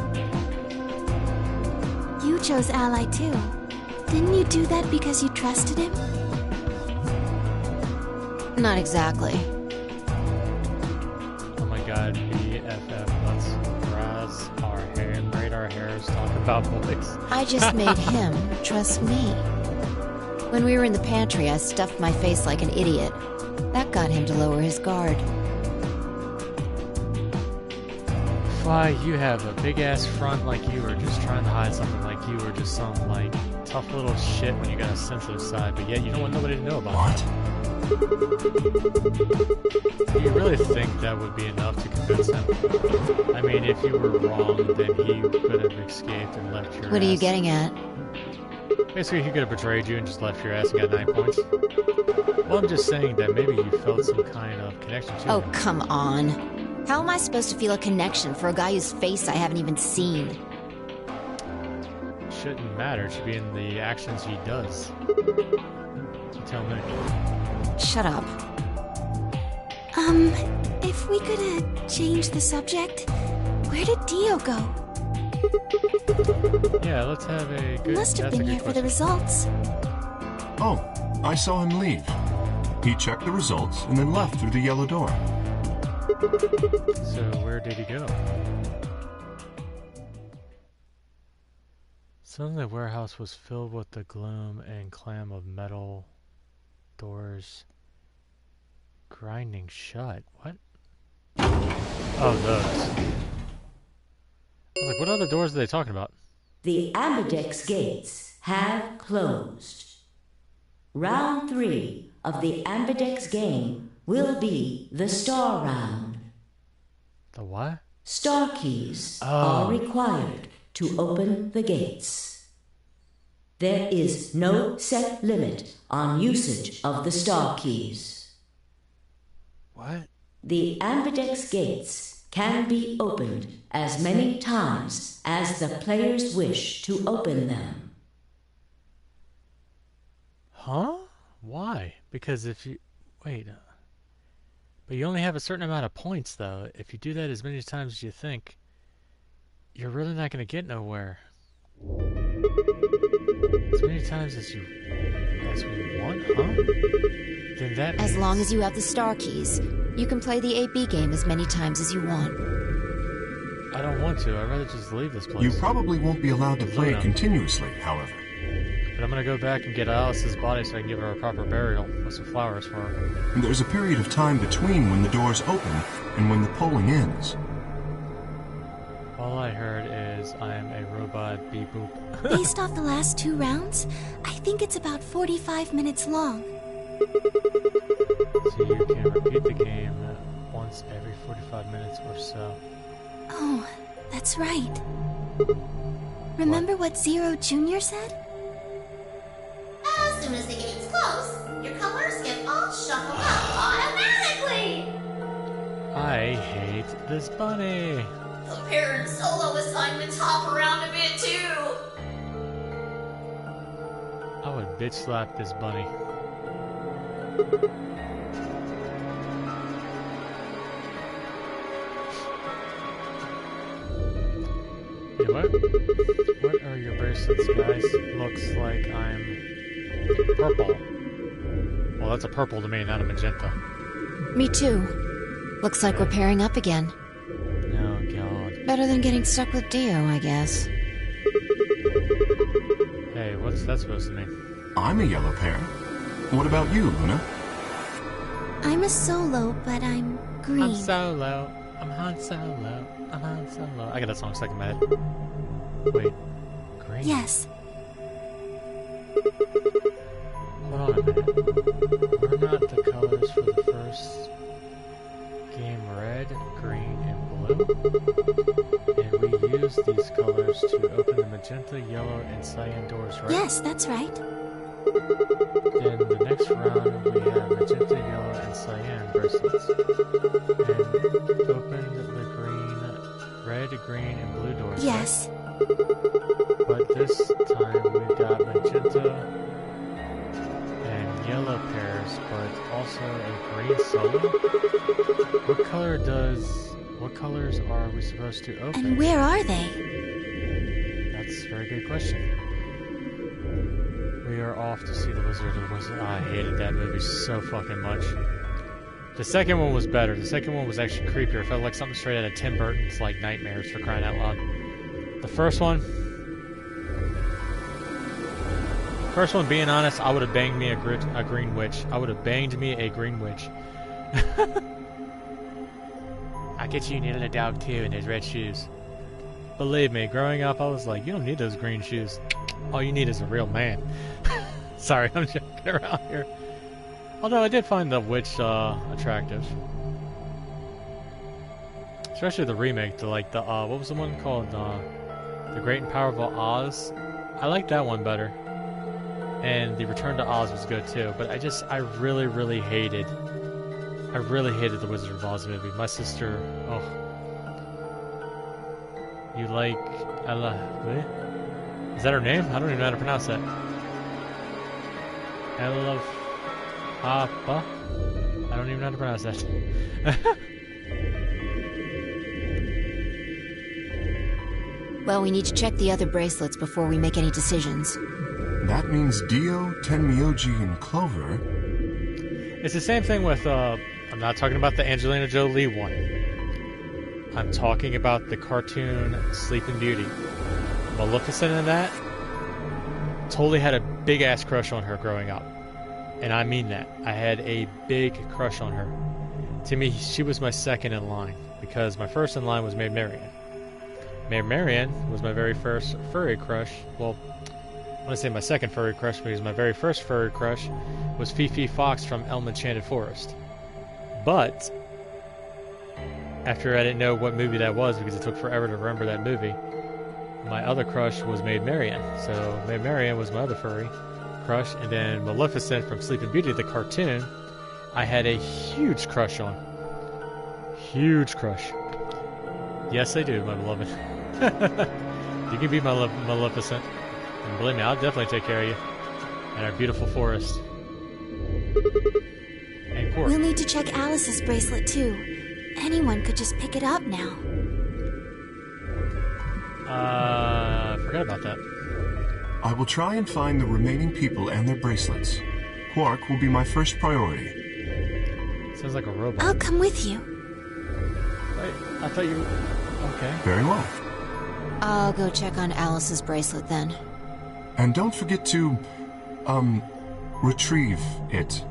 E: You chose Ally too. Didn't you do that because you trusted him?
B: Not exactly.
A: Oh my god, BFF, let's braid our hairs, talk about boys.
B: I just made him trust me. When we were in the pantry, I stuffed my face like an idiot. That got him to lower his guard.
A: Why, you have a big-ass front like you were just trying to hide something, like you were just some, like, tough little shit when you got a sensitive side, but yet you don't want nobody to know about
D: What?
A: it. Do you really think that would be enough to convince him? I mean, if you were wrong, then he could have escaped and left your
B: What are you
A: ass.
B: getting at?
A: Basically, he could have betrayed you and just left your ass and got 9 points. Well, I'm just saying that maybe you felt some kind of connection to
B: Oh,
A: him.
B: come on. How am I supposed to feel a connection for a guy whose face I haven't even seen?
A: Shouldn't matter. It should be in the actions he does. You tell me.
B: Shut up.
E: If we could, change the subject, where did Dio go?
A: Yeah, let's have a good...
E: Must have
A: that's a
E: been
A: good
E: here for the
A: question.
E: results.
D: Oh, I saw him leave. He checked the results and then left through the yellow door.
A: So, where did he go? Suddenly, the warehouse was filled with the gloom and clam of metal doors grinding shut. What? Oh, those. I was like, what other doors are they talking about?
G: The Ambidex gates have closed. Round 3 of the Ambidex game will be the star round.
A: The what?
G: Star keys are required to open the gates. There is no set limit on usage of the star keys.
A: What?
G: The Ambidex gates can be opened as many times as the players wish to open them.
A: Huh? Why? Because if you... Wait. But you only have a certain amount of points, though. If you do that as many times as you think, you're really not going to get nowhere. As many times as we want, huh? Then that
B: As
A: means...
B: long as you have the star keys, you can play the AB game as many times as you want.
A: I don't want to. I'd rather just leave this place.
D: You probably won't be allowed to play
A: Luna.
D: it continuously, however.
A: But I'm gonna go back and get Alice's body so I can give her a proper burial with some flowers for her.
D: There's a period of time between when the doors open and when the polling ends.
A: All I heard is I am a robot beep boop.
E: Based off the last 2 rounds, I think it's about 45 minutes long.
A: So you can repeat the game once every 45 minutes or so.
E: Oh, that's right. Remember what Zero Jr. said?
H: As soon as the game's close, your colors get all shuffled up automatically!
A: I hate this bunny.
H: The parent solo assignments hop around a bit too!
A: I would bitch slap this bunny. Hey, what are your bracelets, guys? Looks like I'm purple. Well, that's a purple to me, not a magenta.
B: Me too. Looks like we're pairing up again.
A: Oh, God.
B: Better than getting stuck with Dio, I guess.
A: Hey, what's that supposed to mean?
D: I'm a yellow pair. What about you, Luna?
E: I'm a solo, but I'm green.
A: I'm Solo. I'm Han Solo. I'm Han Solo. I got that song stuck in my head. Wait. Green?
E: Yes.
A: Hold on a minute. Were not the colors for the first game red, green, and blue? And we used these colors to open the magenta, yellow, and cyan doors, right?
E: Yes, that's right.
A: Then the next round we have magenta, yellow, and cyan bracelets. And opened the red, green, and blue doors.
E: Yes.
A: Right? But this time we got magenta and yellow pairs, but also a green solo. What colors are we supposed to open?
E: And where are they?
A: That's a very good question. We are off to see the Wizard of the Wizard. I hated that movie so fucking much. The second one was better. The second one was actually creepier. It felt like something straight out of Tim Burton's like Nightmares, for crying out loud. The first one, being honest, I would have banged me a green witch. I would have banged me a green witch. I'll get you a little dog too in those red shoes. Believe me, growing up, I was like, you don't need those green shoes. All you need is a real man. Sorry, I'm joking around here. Although I did find the witch attractive. Especially the remake, what was the one called? The Great and Powerful Oz. I liked that one better. And the Return to Oz was good too, but I really, really hated the Wizard of Oz movie. My sister, you like Ella? Is that her name? I don't even know how to pronounce that. Ella Papa? I don't even know how to pronounce that.
B: Well, we need to check the other bracelets before we make any decisions.
D: That means Dio, Tenmyoji, and Clover.
A: It's the same thing with, I'm not talking about the Angelina Jolie one. I'm talking about the cartoon Sleeping Beauty. Maleficent in that, totally had a big-ass crush on her growing up. And I mean that. I had a big crush on her. To me, she was my second in line, because my first in line was Maid Marian. Maid Marian was my very first furry crush. Well, I want to say my second furry crush, because my very first furry crush was Fifi Fox from Elm Enchanted Forest. But after I didn't know what movie that was, because it took forever to remember that movie, my other crush was Maid Marian. So Maid Marian was my other furry crush, and then Maleficent from Sleeping Beauty, the cartoon, I had a huge crush on. Huge crush. Yes, I do, my beloved. You can be my Maleficent. And believe me, I'll definitely take care of you. And our beautiful forest. And Quark.
E: We'll need to check Alice's bracelet too. Anyone could just pick it up now.
A: Forgot about that.
D: I will try and find the remaining people and their bracelets. Quark will be my first priority.
A: Sounds like a robot.
E: I'll come with you.
A: Wait, I thought you... Okay.
D: Very well.
B: I'll go check on Alice's bracelet then.
D: And don't forget to, retrieve it.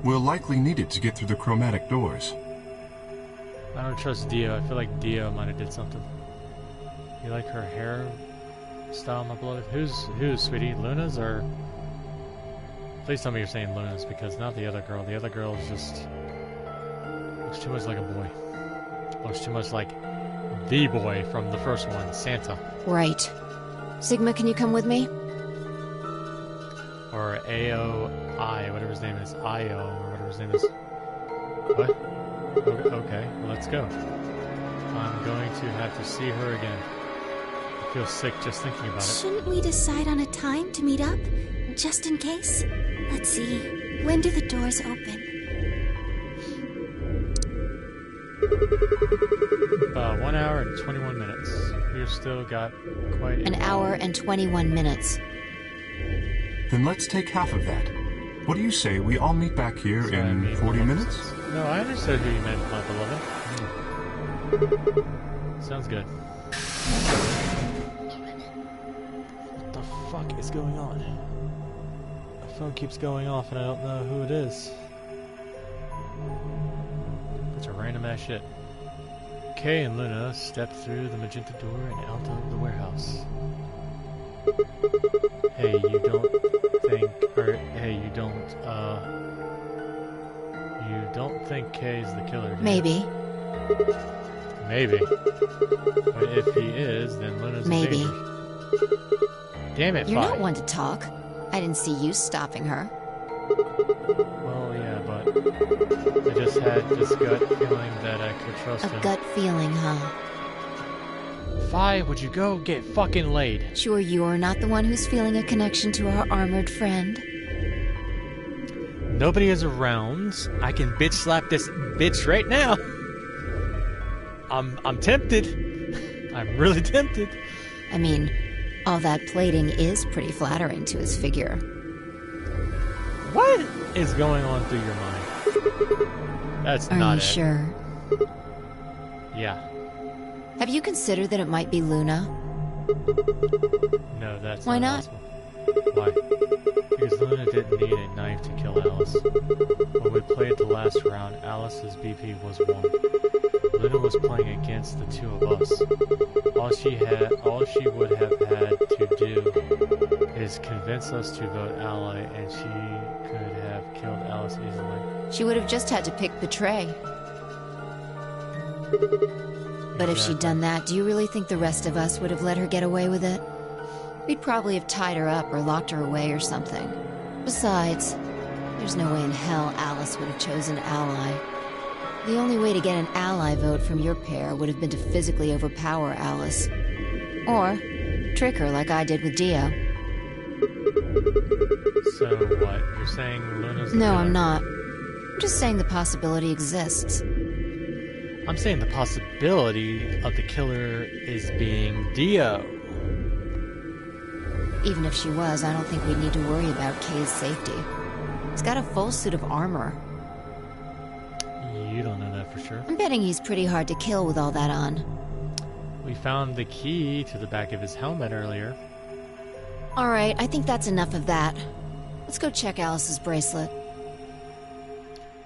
D: We'll likely need it to get through the chromatic doors.
A: I don't trust Dio. I feel like Dio might have did something. You like her hair style, my beloved? Who's, sweetie? Luna's or... Please tell me you're saying Luna's, because not the other girl. The other girl is just... looks too much like a boy. Looks too much like the boy from the first one, Santa.
B: Right. Sigma, can you come with me?
A: Or AOI, whatever his name is. IO, or whatever his name is. What? Okay, well, let's go. I'm going to have to see her again. I feel sick just thinking about it.
E: Shouldn't we decide on a time to meet up? Just in case? Let's see. When do the doors open?
A: About 1 hour and 21 minutes. We've still got quite
B: An hour and 21 minutes.
D: Then let's take half of that. What do you say we all meet back here
A: Sorry, I
D: in
A: mean,
D: 40 minutes?
A: No, I understood who you meant, my beloved. Sounds good. What the fuck is going on? My phone keeps going off and I don't know who it is. It's a random ass shit. Kay and Luna step through the magenta door and out of the warehouse. Hey, you don't think, or hey, you don't think Kay's the killer, do you?
B: Maybe.
A: Maybe. But if he is, then Luna's
B: Maybe.
A: in danger. Damn it,
B: You're
A: Fi.
B: not one to talk. I didn't see you stopping her.
A: Well, yeah, but I just had this gut feeling that I could trust
B: A
A: him.
B: gut feeling, huh?
A: Fi, would you go get fucking laid?
B: Sure you're not the one who's feeling a connection to our armored friend?
A: Nobody is around. I can bitch slap this bitch right now. I'm tempted. I'm really tempted.
B: I mean, all that plating is pretty flattering to his figure.
A: What is going on through your mind? That's
B: Are
A: not
B: you
A: it.
B: sure?
A: Yeah.
B: Have you considered that it might be Luna?
A: No, that's
B: Why
A: not
B: not?
A: possible. Why? Because Luna didn't need a knife to kill Alice. When we played the last round, Alice's BP was 1. Luna was playing against the two of us. All she would have had to do is convince us to vote ally, and she could have killed Alice easily.
B: She would have just had to pick betray. But if she'd done that, do you really think the rest of us would have let her get away with it? We'd probably have tied her up or locked her away or something. Besides, there's no way in hell Alice would have chosen ally. The only way to get an ally vote from your pair would have been to physically overpower Alice. Or trick her like I did with Dio.
A: So what? You're saying Luna's the
B: No,
A: killer?
B: I'm not. I'm just saying the possibility exists.
A: I'm saying the possibility of the killer is being Dio.
B: Even if she was, I don't think we'd need to worry about Kay's safety. He's got a full suit of armor.
A: You don't know that for sure.
B: I'm betting he's pretty hard to kill with all that on.
A: We found the key to the back of his helmet earlier.
B: Alright, I think that's enough of that. Let's go check Alice's bracelet.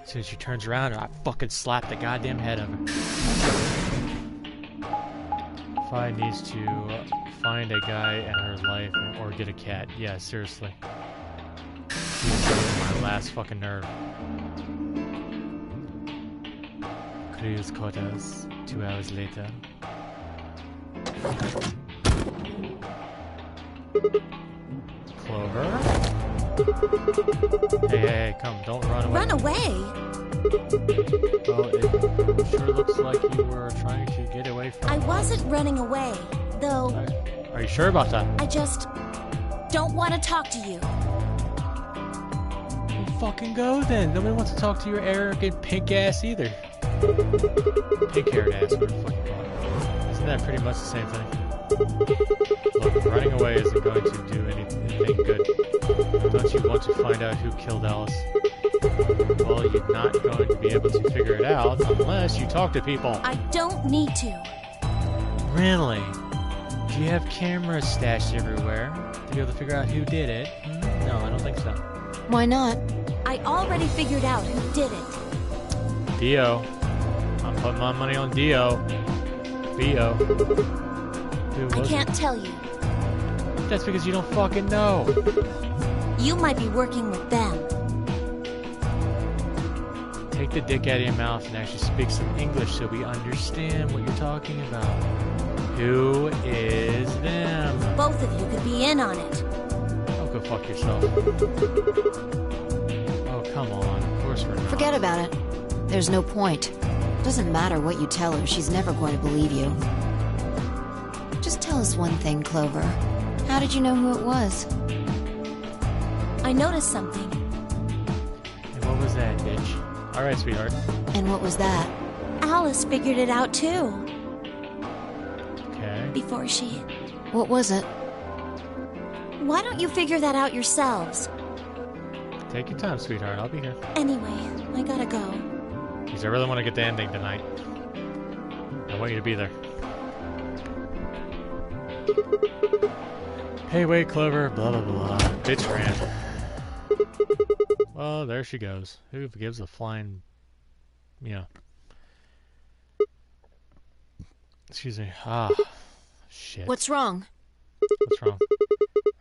A: As soon as she turns around, I fucking slap the goddamn head of her. Fi needs to find a guy in her life or get a cat. Yeah, seriously. She's getting my last fucking nerve. Cruz quarters, 2 hours later. Clover? Hey, come, don't run away.
E: Run away?
A: Well, it sure looks like you were trying to get away from
E: I
A: us.
E: wasn't running away, though.
A: Are you sure about that?
E: I just don't want to talk to you.
A: Well, fucking go then. Nobody wants to talk to your arrogant pink ass either. Pink-haired ass, whatever the fuck you call it. Isn't that pretty much the same thing? Look, running away isn't going to do anything good. Don't you want to find out who killed Alice? Well, you're not going to be able to figure it out unless you talk to people.
E: I don't need to.
A: Really? Do you have cameras stashed everywhere to be able to figure out who did it? No, I don't think so.
B: Why not?
E: I already figured out who did it.
A: Dio. I'm putting my money on Dio. Bio.
E: I can't tell you.
A: That's because you don't fucking know.
E: You might be working with them.
A: Take the dick out of your mouth and actually speak some English so we understand what you're talking about. Who is them?
E: Both of you could be in on it.
A: Oh, go fuck yourself. Oh, come on. Of course we're not.
B: Forget about it. There's no point. Doesn't matter what you tell her, she's never going to believe you. Just tell us one thing, Clover. How did you know who it was?
E: I noticed something.
A: And what was that, bitch? Alright, sweetheart.
B: And what was that?
E: Alice figured it out too.
A: Okay.
E: Before she...
B: What was it?
E: Why don't you figure that out yourselves?
A: Take your time, sweetheart. I'll be here.
E: Anyway, I gotta go.
A: Because I really want to get the ending tonight. I want you to be there. Hey, wait, Clover. Blah, blah, blah. Bitch ran. Well, there she goes. Who gives a flying... Yeah. Excuse me. Ah. Shit.
B: What's wrong?
A: What's wrong?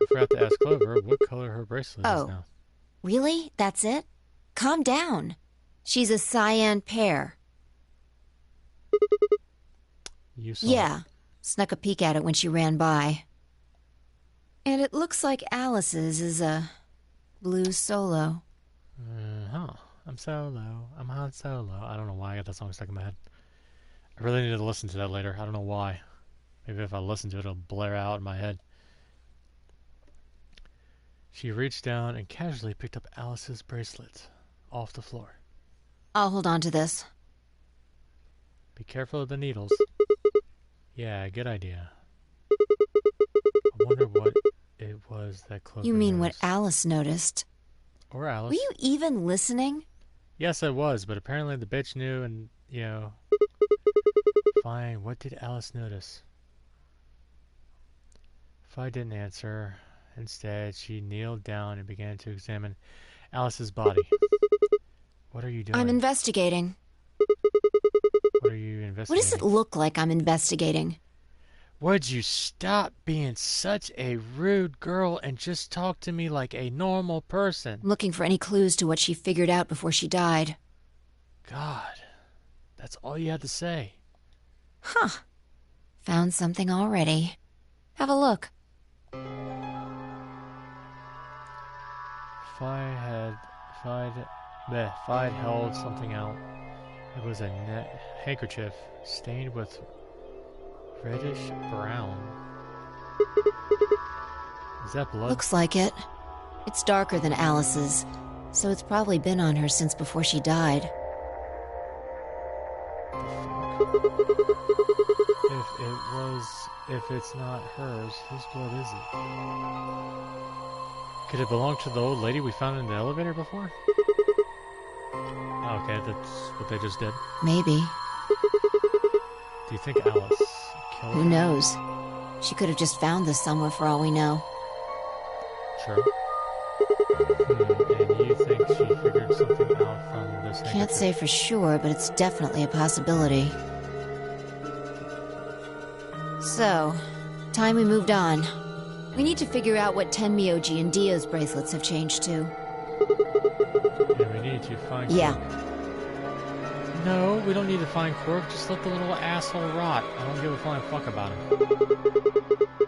A: I forgot to ask Clover what color her bracelet is now.
B: Really? That's it? Calm down. She's a cyan pear.
A: You saw
B: Yeah. Snuck a peek at it when she ran by. And it looks like Alice's is a blue solo.
A: Huh. I'm solo. I'm Han Solo. I don't know why I got that song stuck in my head. I really need to listen to that later. I don't know why. Maybe if I listen to it, it'll blare out in my head. She reached down and casually picked up Alice's bracelet off the floor.
B: I'll hold on to this.
A: Be careful of the needles. Yeah, good idea. I wonder what it was that Clover
B: You mean what
A: noticed.
B: Alice noticed?
A: Or Alice.
B: Were you even listening?
A: Yes, I was, but apparently the bitch knew and, you know... Fine, what did Alice notice? Fi didn't answer. Instead, she kneeled down and began to examine Alice's body. What are you doing?
B: I'm investigating.
A: What are you investigating?
B: What does it look like I'm investigating?
A: Would you stop being such a rude girl and just talk to me like a normal person?
B: I'm looking for any clues to what she figured out before she died.
A: God, that's all you had to say.
B: Huh. Found something already. Have a look.
A: Fi held something out. It was a handkerchief stained with reddish brown. Is that blood?
B: Looks like it. It's darker than Alice's, so it's probably been on her since before she died.
A: If it's not hers, whose blood is it? Could it belong to the old lady we found in the elevator before? Oh, okay, that's what they just did.
B: Maybe.
A: Do you think Alice killed her?
B: Who knows? She could have just found this somewhere for all we know.
A: True. And you think she figured something out from this handkerchief?
B: Can't say for sure, but it's definitely a possibility. So, time we moved on. We need to figure out what Tenmyoji and Dio's bracelets have changed to.
A: And we need to find
B: Yeah.
A: Quark. No, we don't need to find Quark. Just let the little asshole rot. I don't give a flying fuck about him.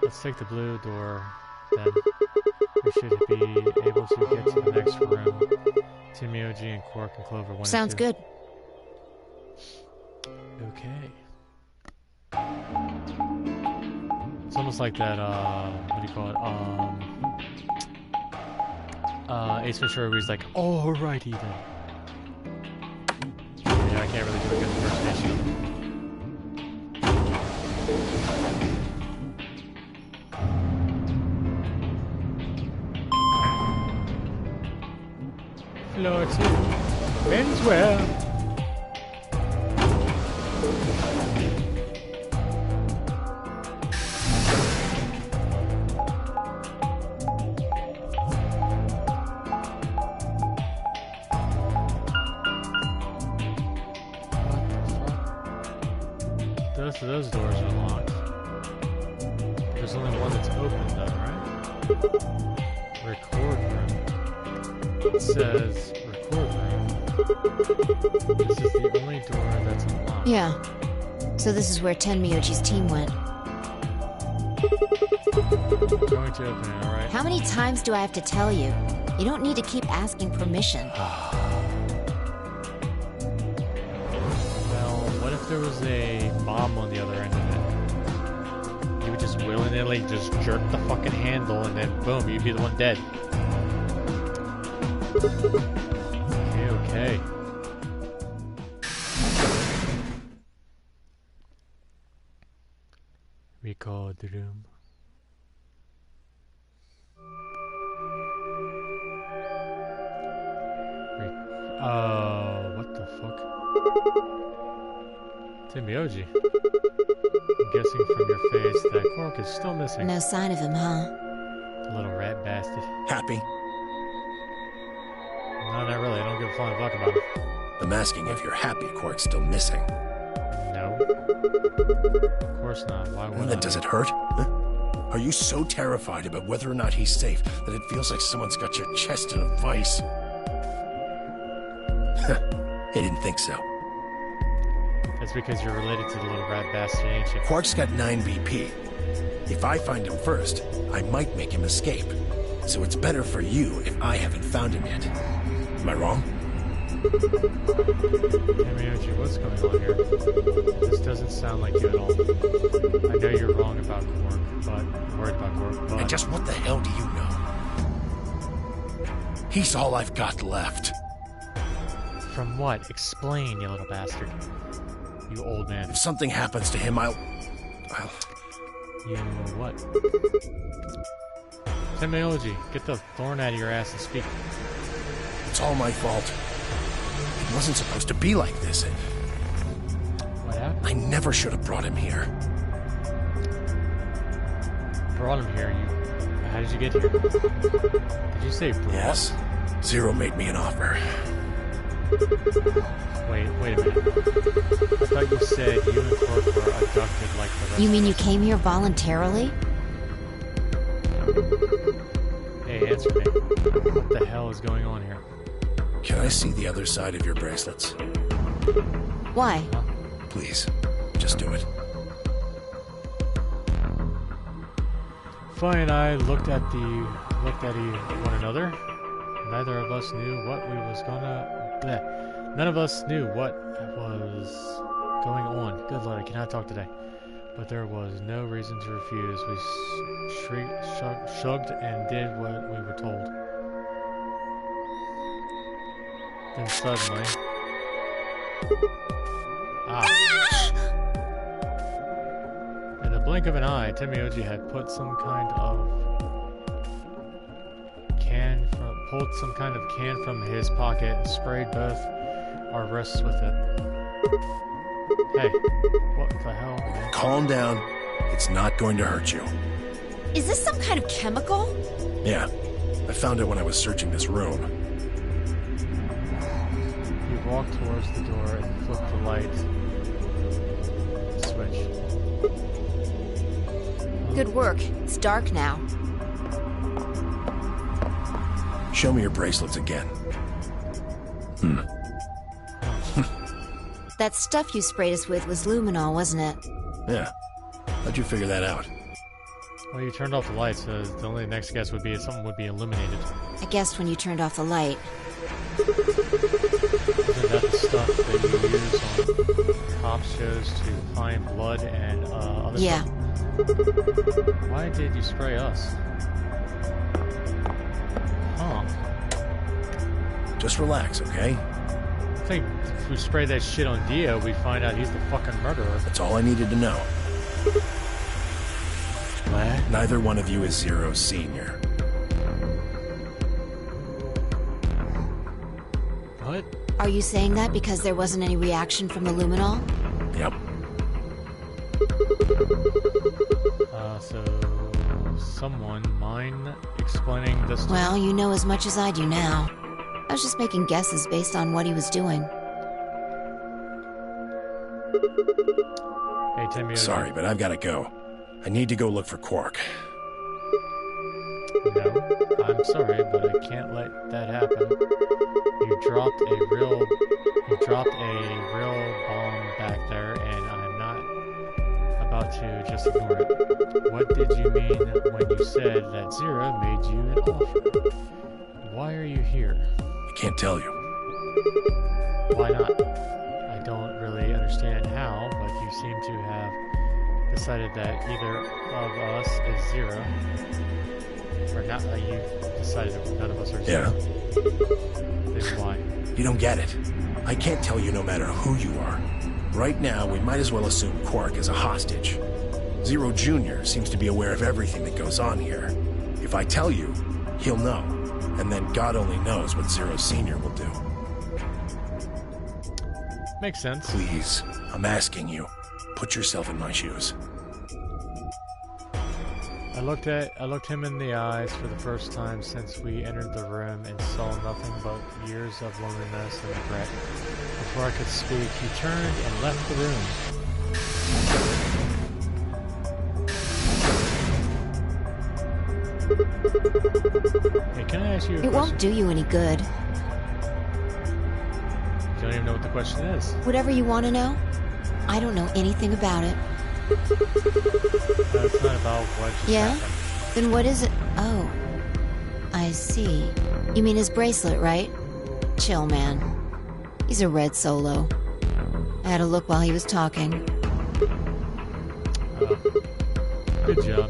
A: Let's take the blue door, then. We should be able to get to the next room. Tenmyoji and Quark and Clover 1
B: Sounds
A: and 2.
B: good.
A: Okay. It's almost like that, what do you call it? Ace Ventura where he's like, alrighty then. Yeah, I can't really do a good impersonation. Floor 2. Menswear. Most of those doors are locked. There's only one that's open though, right? Record room. It says record room. This is the only door that's unlocked.
B: Yeah. So this is where Tenmyoji's team went.
A: I'm going to open it, alright?
B: How many times do I have to tell you? You don't need to keep asking permission.
A: Well, what if there was a bomb on the other end of it? You would just willy-nilly just jerk the fucking handle and then boom, you'd be the one dead. Okay. Record the room. What the fuck? Tenmyoji. I'm guessing from your face that Quark is still missing.
B: No sign of him, huh?
A: The little rat bastard.
F: Happy?
A: No, not really. I don't give a flying fuck about him.
F: I'm asking if you're happy Quark's still missing.
A: No. Of course not. Why would I?
F: Then does it hurt? Huh? Are you so terrified about whether or not he's safe that it feels like someone's got your chest in a vice? I didn't think so.
A: That's because you're related to the little rat bastard, ain't you?
F: Quark's got 9 BP. If I find him first, I might make him escape. So it's better for you if I haven't found him yet. Am I wrong?
A: Tenmyoji, what's going on here? This doesn't sound like you at all. I know you're wrong about Quark, but worried about Quark, but...
F: And just what the hell do you know? He's all I've got left.
A: From what? Explain, you little bastard. You old man.
F: If something happens to him, I'll...
A: You know what? Tenmyoji, get the thorn out of your ass and speak.
F: It's all my fault. It wasn't supposed to be like this.
A: What happened?
F: I never should have brought him here.
A: Brought him here, How did you get here? Did you say brought?
F: Yes. Zero made me an offer.
A: Wait a minute. I thought you said you and Quark were abducted like the rest
B: You mean
A: of
B: you
A: us.
B: came here voluntarily?
A: Hey, answer me. What the hell is going on here?
F: Can I see the other side of your bracelets?
B: Why?
F: Please. Just do it.
A: Fine, I looked at one another. Neither of us knew what we was gonna... Bleh. None of us knew what was going on. Good Lord, I cannot talk today. But there was no reason to refuse. We shrugged and did what we were told. Then suddenly... In the blink of an eye, Tenmyoji had put some kind of pulled some kind of can from his pocket and sprayed both our wrists with it. Hey, what the hell, man?
F: Calm down. It's not going to hurt you.
B: Is this some kind of chemical?
F: Yeah. I found it when I was searching this room.
A: He walked towards the door and flipped the light switch.
B: Good work. It's dark now.
F: Show me your bracelets again.
B: That stuff you sprayed us with was luminol, wasn't it?
F: Yeah. How'd you figure that out?
A: Well, you turned off the light, so the only next guess would be if something would be illuminated.
B: I guessed when you turned off the light.
A: Isn't that the stuff that you use on cop shows to find blood and other
B: Yeah.
A: stuff? Why did you spray us? Huh.
F: Just relax, okay?
A: I think if we spray that shit on Dio, we find out he's the fucking murderer.
F: That's all I needed to know.
A: What?
F: Neither one of you is Zero Senior.
A: What?
B: Are you saying that because there wasn't any reaction from the luminol?
F: Yep.
A: So someone mind explaining this to
B: Well, you know as much as I do now. I was just making guesses based on what he was doing.
A: Hey, Timmy.
F: Sorry, but I've got to go. I need to go look for Quark.
A: No, I'm sorry, but I can't let that happen. You dropped a real bomb back there, and I'm not about to just ignore it. What did you mean when you said that Zero made you an offer? Why are you here?
F: I can't tell you.
A: Why not? I don't really understand how, but you seem to have decided that either of us is Zero. Or not, you decided that none of us are Zero.
F: Yeah.
A: Then why?
F: You don't get it. I can't tell you no matter who you are. Right now, we might as well assume Quark is a hostage. Zero Jr. seems to be aware of everything that goes on here. If I tell you, he'll know. And then God only knows what Zero Sr. will do.
A: Makes sense.
F: Please, I'm asking you. Put yourself in my shoes.
A: I looked him in the eyes for the first time since we entered the room and saw nothing but years of loneliness and regret. Before I could speak, he turned and left the room. Hey, can I ask you a question?
B: It won't do you any good.
A: You don't even know what the question is.
B: Whatever you want to know, I don't know anything about it.
A: It's not about what just
B: Yeah?
A: happened.
B: Then what is it? Oh, I see. You mean his bracelet, right? Chill, man. He's a red Solo. I had a look while he was talking.
A: Good job.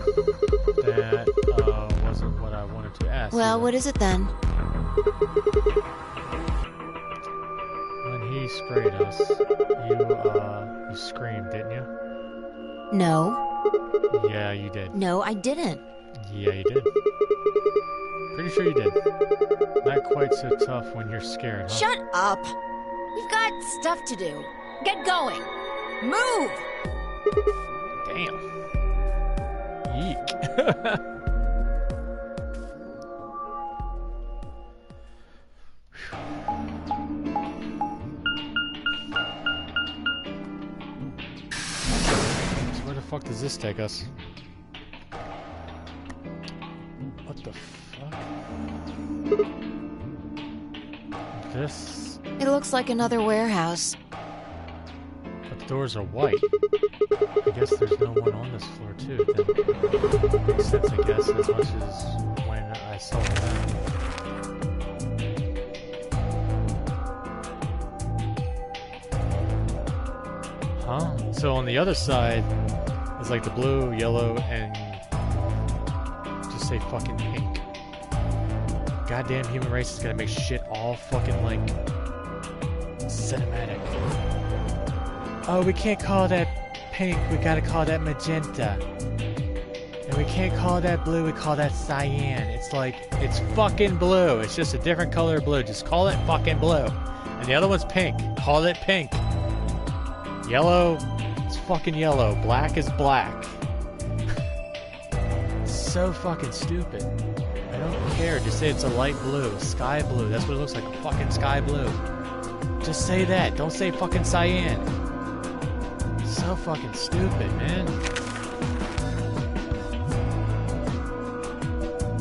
A: That wasn't what I wanted to ask.
B: Well,
A: either.
B: what is it then?
A: When he sprayed us, you screamed, didn't you?
B: No.
A: Yeah, you did.
B: No, I didn't.
A: Yeah, you did. Pretty sure you did. Not quite so tough when you're scared, huh?
B: Shut up! We've got stuff to do. Get going! Move!
A: Damn. Yeek. So where the fuck does this take us? What the fuck? This?
B: It looks like another warehouse.
A: But the doors are white. I guess there's no one on this floor too. Then makes sense, I guess, as much as when I saw that. Huh? So on the other side is like the blue, yellow, and just say fucking pink. Goddamn human race is gonna make shit all fucking like cinematic. Oh, we can't call that pink, we gotta call that magenta. And we can't call that blue, we call that cyan. It's like, it's fucking blue. It's just a different color of blue. Just call it fucking blue. And the other one's pink. Call it pink. Yellow, it's fucking yellow. Black is black. It's so fucking stupid. I don't care. Just say it's a light blue. Sky blue. That's what it looks like. A fucking sky blue. Just say that. Don't say fucking cyan. So fucking stupid, man.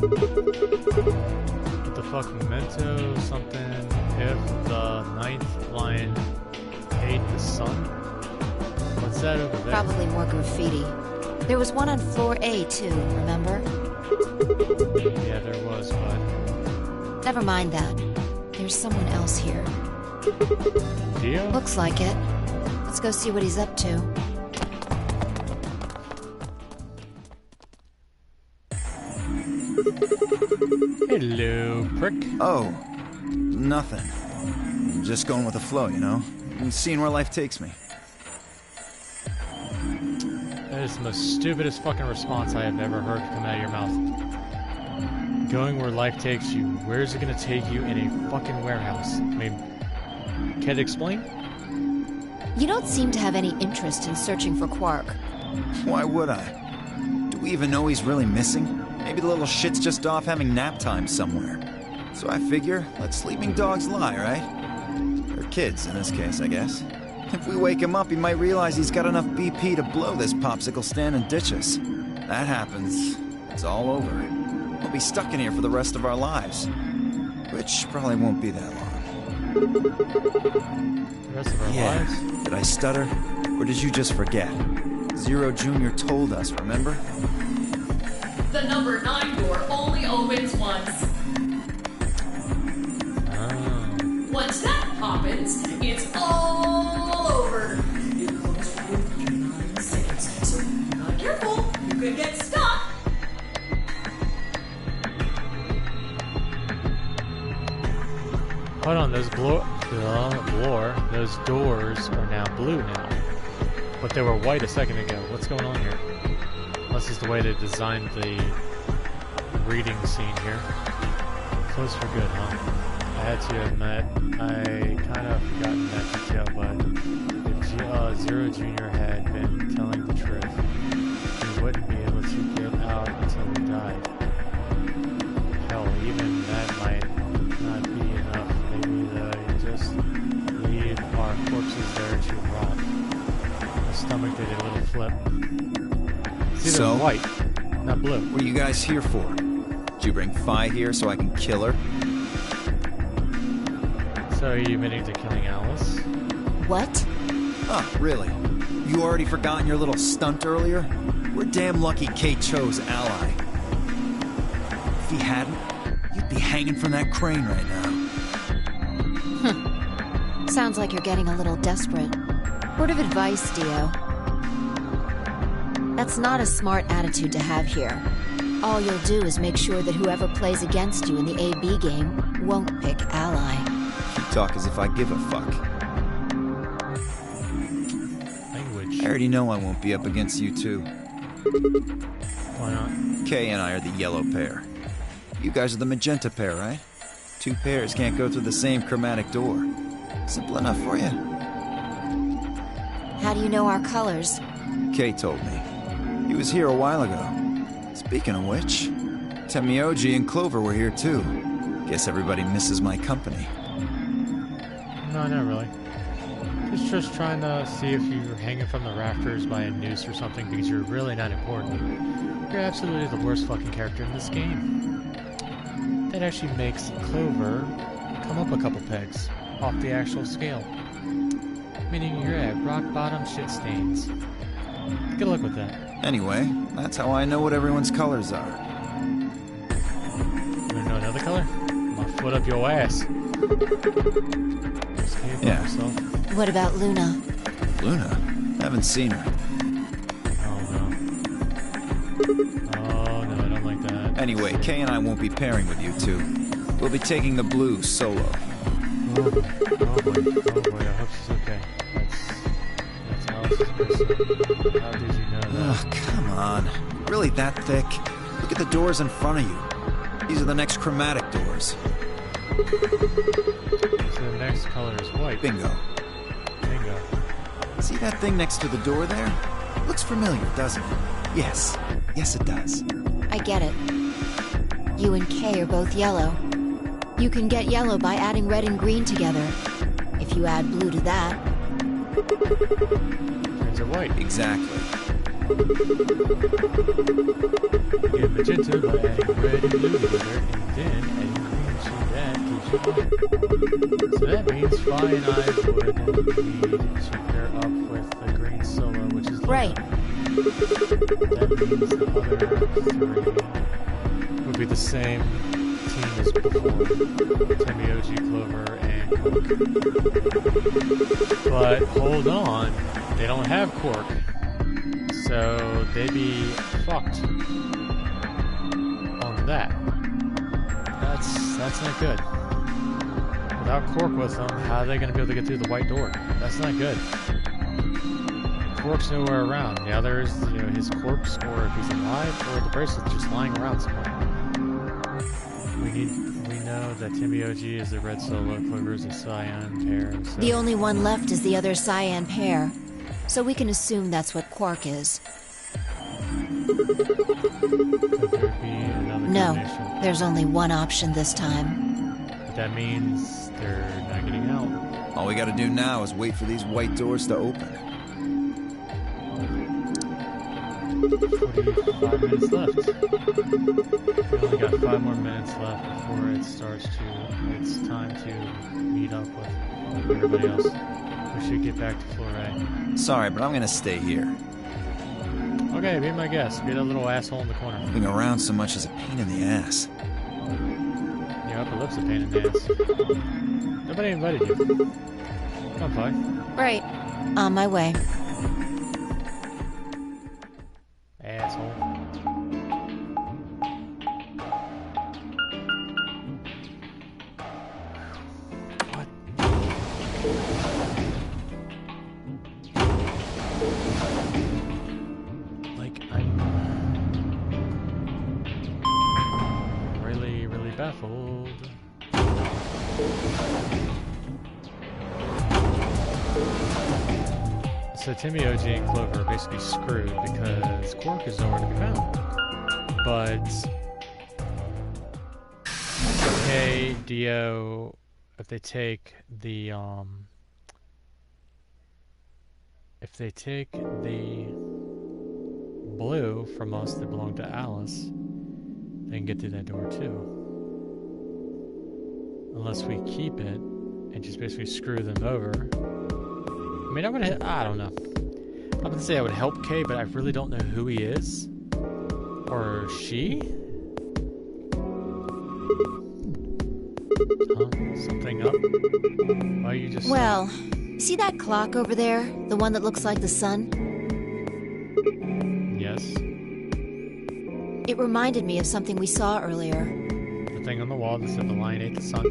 A: What the fuck? Memento something if the ninth line ate the sun? What's that over there?
B: Probably more graffiti. There was one on floor A, too, remember?
A: Yeah, there was, but...
B: Never mind that. There's someone else here.
A: Dio?
B: Looks like it. Let's go see what he's up to.
A: Hello, prick.
C: Oh, nothing. Just going with the flow, you know? And seeing where life takes me.
A: That is the most stupidest fucking response I have ever heard come out of your mouth. Going where life takes you. Where's it gonna take you in a fucking warehouse? I mean, can it explain?
B: You don't seem to have any interest in searching for Quark.
C: Why would I? Do we even know he's really missing? Maybe the little shit's just off having nap time somewhere. So I figure, let sleeping dogs lie, right? Or kids, in this case, I guess. If we wake him up, he might realize he's got enough BP to blow this popsicle stand and ditch us. That happens, it's all over. We'll be stuck in here for the rest of our lives. Which probably won't be that long.
A: The rest of our lives?
C: Did I stutter? Or did you just forget? Zero Jr. told us, remember?
I: The number 9 door only opens once. Once that happens, it's all over. It closes within 9 seconds, so if you're not careful, you could get stuck.
A: Hold on, those doors are now blue now. But they were white a second ago. What's going on here? Unless it's the way they designed the reading scene here. Close for good, huh? I had to admit, I kind of forgotten that detail, but if Zero Jr. had been telling the truth, he wouldn't be able to get out until he died. Hell, even that might not be enough. Maybe they just leave our corpses there to rot. My stomach did a little flip. It's either
C: So?
A: white, not blue.
C: What are you guys here for? Did you bring Fi here so I can kill her?
A: So are you admitting to killing Alice?
B: What?
C: Oh, really? You already forgotten your little stunt earlier? We're damn lucky Kate chose Ally. If he hadn't, you'd be hanging from that crane right now.
B: Sounds like you're getting a little desperate. Word of advice, Dio. That's not a smart attitude to have here. All you'll do is make sure that whoever plays against you in the AB game won't pick Ally.
C: You talk as if I give a fuck.
A: Language.
C: I already know I won't be up against you two.
A: Why not?
C: Kay and I are the yellow pair. You guys are the magenta pair, right? Two pairs can't go through the same chromatic door. Simple enough for you?
B: How do you know our colors?
C: Kay told me. He was here a while ago. Speaking of which, Temioji and Clover were here too. Guess everybody misses my company.
A: No, not really. Just trying to see if you're hanging from the rafters by a noose or something because you're really not important. You're absolutely the worst fucking character in this game. That actually makes Clover come up a couple pegs off the actual scale. Meaning you're at rock bottom shit stains. Good luck with that.
C: Anyway, that's how I know what everyone's colors are.
A: You wanna know another color? My foot up your ass.
C: Yeah.
B: What about Luna?
C: Luna? Haven't seen her.
A: Oh no, I don't like that.
C: Anyway, Kay and I won't be pairing with you two. We'll be taking the blues solo.
A: Oh boy, I hope she's okay. That's Alice's person. How did you know that?
C: Ugh, come on. Really that thick? Look at the doors in front of you. These are the next chromatic doors.
A: So the next color is white.
C: Bingo.
A: Bingo.
C: See that thing next to the door there? Looks familiar, doesn't it? Yes. Yes, it does.
B: I get it. You and Kay are both yellow. You can get yellow by adding red and green together. If you add blue to that...
A: Turns it white.
C: Exactly.
A: You get magenta by adding red and blue together, and then adding green to that gives you white. So that means Fi and I would need to pair up with the green solo, which is Luna.
B: Right.
A: That means the other three would be the same team as before. Temioji, Clover, and Cork. But hold on, they don't have Cork. So they'd be fucked on that. That's not good. Without Cork with them, how are they going to be able to get through the white door? That's not good. Cork's nowhere around. Now there's his corpse, or if he's alive, or the bracelet's just lying around somewhere. We know that Temioji is the red solo, Clover is a cyan pair. So.
B: The only one left is the other cyan pair. So we can assume that's what Quark is.
A: Could there be another
B: No,
A: combination?
B: there's only one option this time.
A: But that means they're not getting out.
C: All we gotta do now is wait for these white doors to open.
A: 45 minutes left. We got 5 more minutes left before it starts to. It's time to meet up with everybody else. We should get back to floor A.
C: Sorry, but I'm gonna stay here.
A: Okay, be my guest. Be that little asshole in the corner.
C: Moving around so much is a pain in the ass.
A: Your upper lip's a pain in the ass. Nobody invited you. Come on,
B: Right. On my way.
A: asshole. What? Like, I'm really, really baffled. So Timmy, OG, and Clover are basically screwed because Quark is nowhere to be found. But okay, Dio, if they take the blue from us that belong to Alice, they can get through that door too. Unless we keep it and just basically screw them over. I mean, I don't know. I would say I would help Kay, but I really don't know who he is. Or she? Something up? Why are you just...
B: Well, see that clock over there? The one that looks like the sun?
A: Yes.
B: It reminded me of something we saw earlier.
A: The thing on the wall that said the lion ate the sun.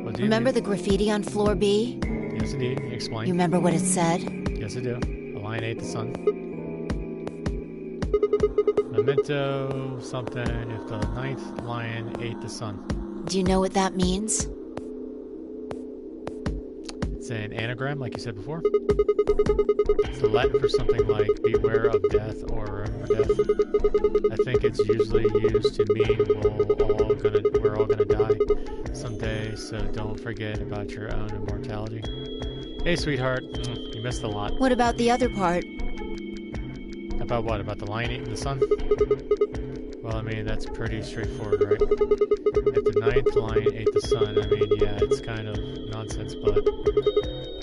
A: What do you
B: Remember
A: mean?
B: the graffiti on floor B?
A: Yes, indeed. Explain.
B: You remember what it said?
A: Yes, I do. The lion ate the sun. Memento something if the 9th lion ate the sun.
B: Do you know what that means?
A: It's an anagram, like you said before. It's Latin for something like beware of death or remember death. I think it's usually used to mean we're all gonna die someday, so don't forget about your own immortality. Hey, sweetheart, you missed a lot.
B: What about the other part?
A: About what? About the lion eating the sun? Well, I mean, that's pretty straightforward, right? If the 9th lion ate the sun, I mean, yeah, it's kind of nonsense, but...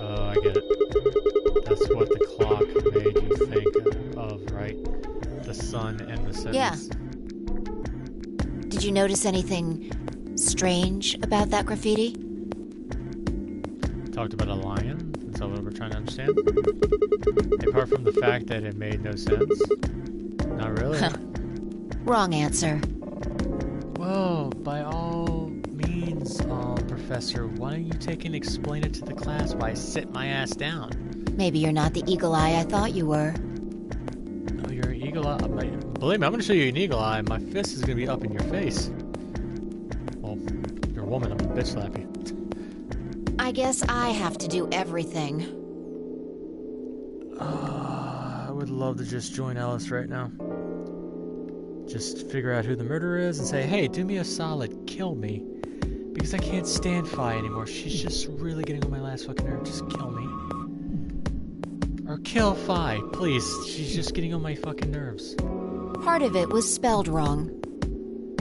A: Oh, I get it. That's what the clock made you think of, right? The sun and the seconds.
B: Yeah. Did you notice anything strange about that graffiti?
A: Talked about a lion. That's all we're trying to understand. Apart from the fact that it made no sense. Not really.
B: Wrong answer.
A: Well, by all means, Professor, why don't you take and explain it to the class while I sit my ass down?
B: Maybe you're not the eagle eye I thought you were.
A: Oh, you're an eagle eye? Believe me, I'm going to show you an eagle eye. My fist is going to be up in your face. Well, you're a woman. I'm going to bitch slap you.
B: I guess I have to do everything.
A: I would love to just join Alice right now. Just figure out who the murderer is and say, hey, do me a solid, kill me. Because I can't stand Fi anymore. She's just really getting on my last fucking nerve. Just kill me. Or kill Fi, please. She's just getting on my fucking nerves.
B: Part of it was spelled wrong.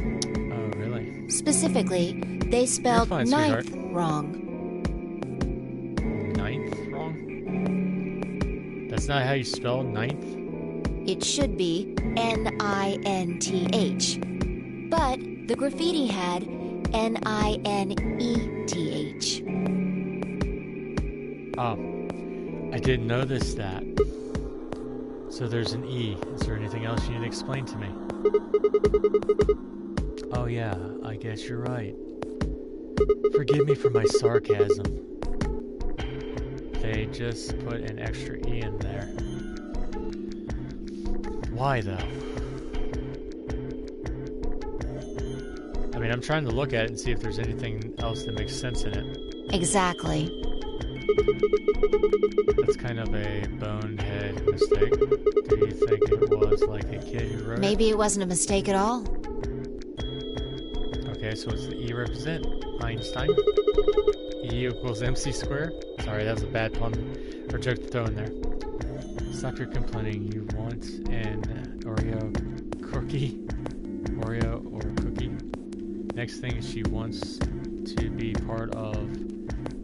A: Oh, really?
B: Specifically, they spelled
A: fine,
B: ninth
A: sweetheart.
B: wrong.
A: 9th wrong? That's not how you spell 9th?
B: It should be N-I-N-T-H. But the graffiti had N-I-N-E-T-H.
A: Oh, I didn't notice that. So there's an E. Is there anything else you need to explain to me? Oh yeah, I guess you're right. Forgive me for my sarcasm. They just put an extra E in there. Why though? I mean, I'm trying to look at it and see if there's anything else that makes sense in it.
B: Exactly.
A: That's kind of a bonehead mistake. Do you think it was like a kid who wrote
B: Maybe it wasn't a mistake at all.
A: it? Okay, so what's the E represent? Einstein? E equals MC squared. Sorry, that was a bad pun or joke to throw in there. Stop your complaining. You want an Oreo cookie? Oreo or cookie? Next thing, she wants to be part of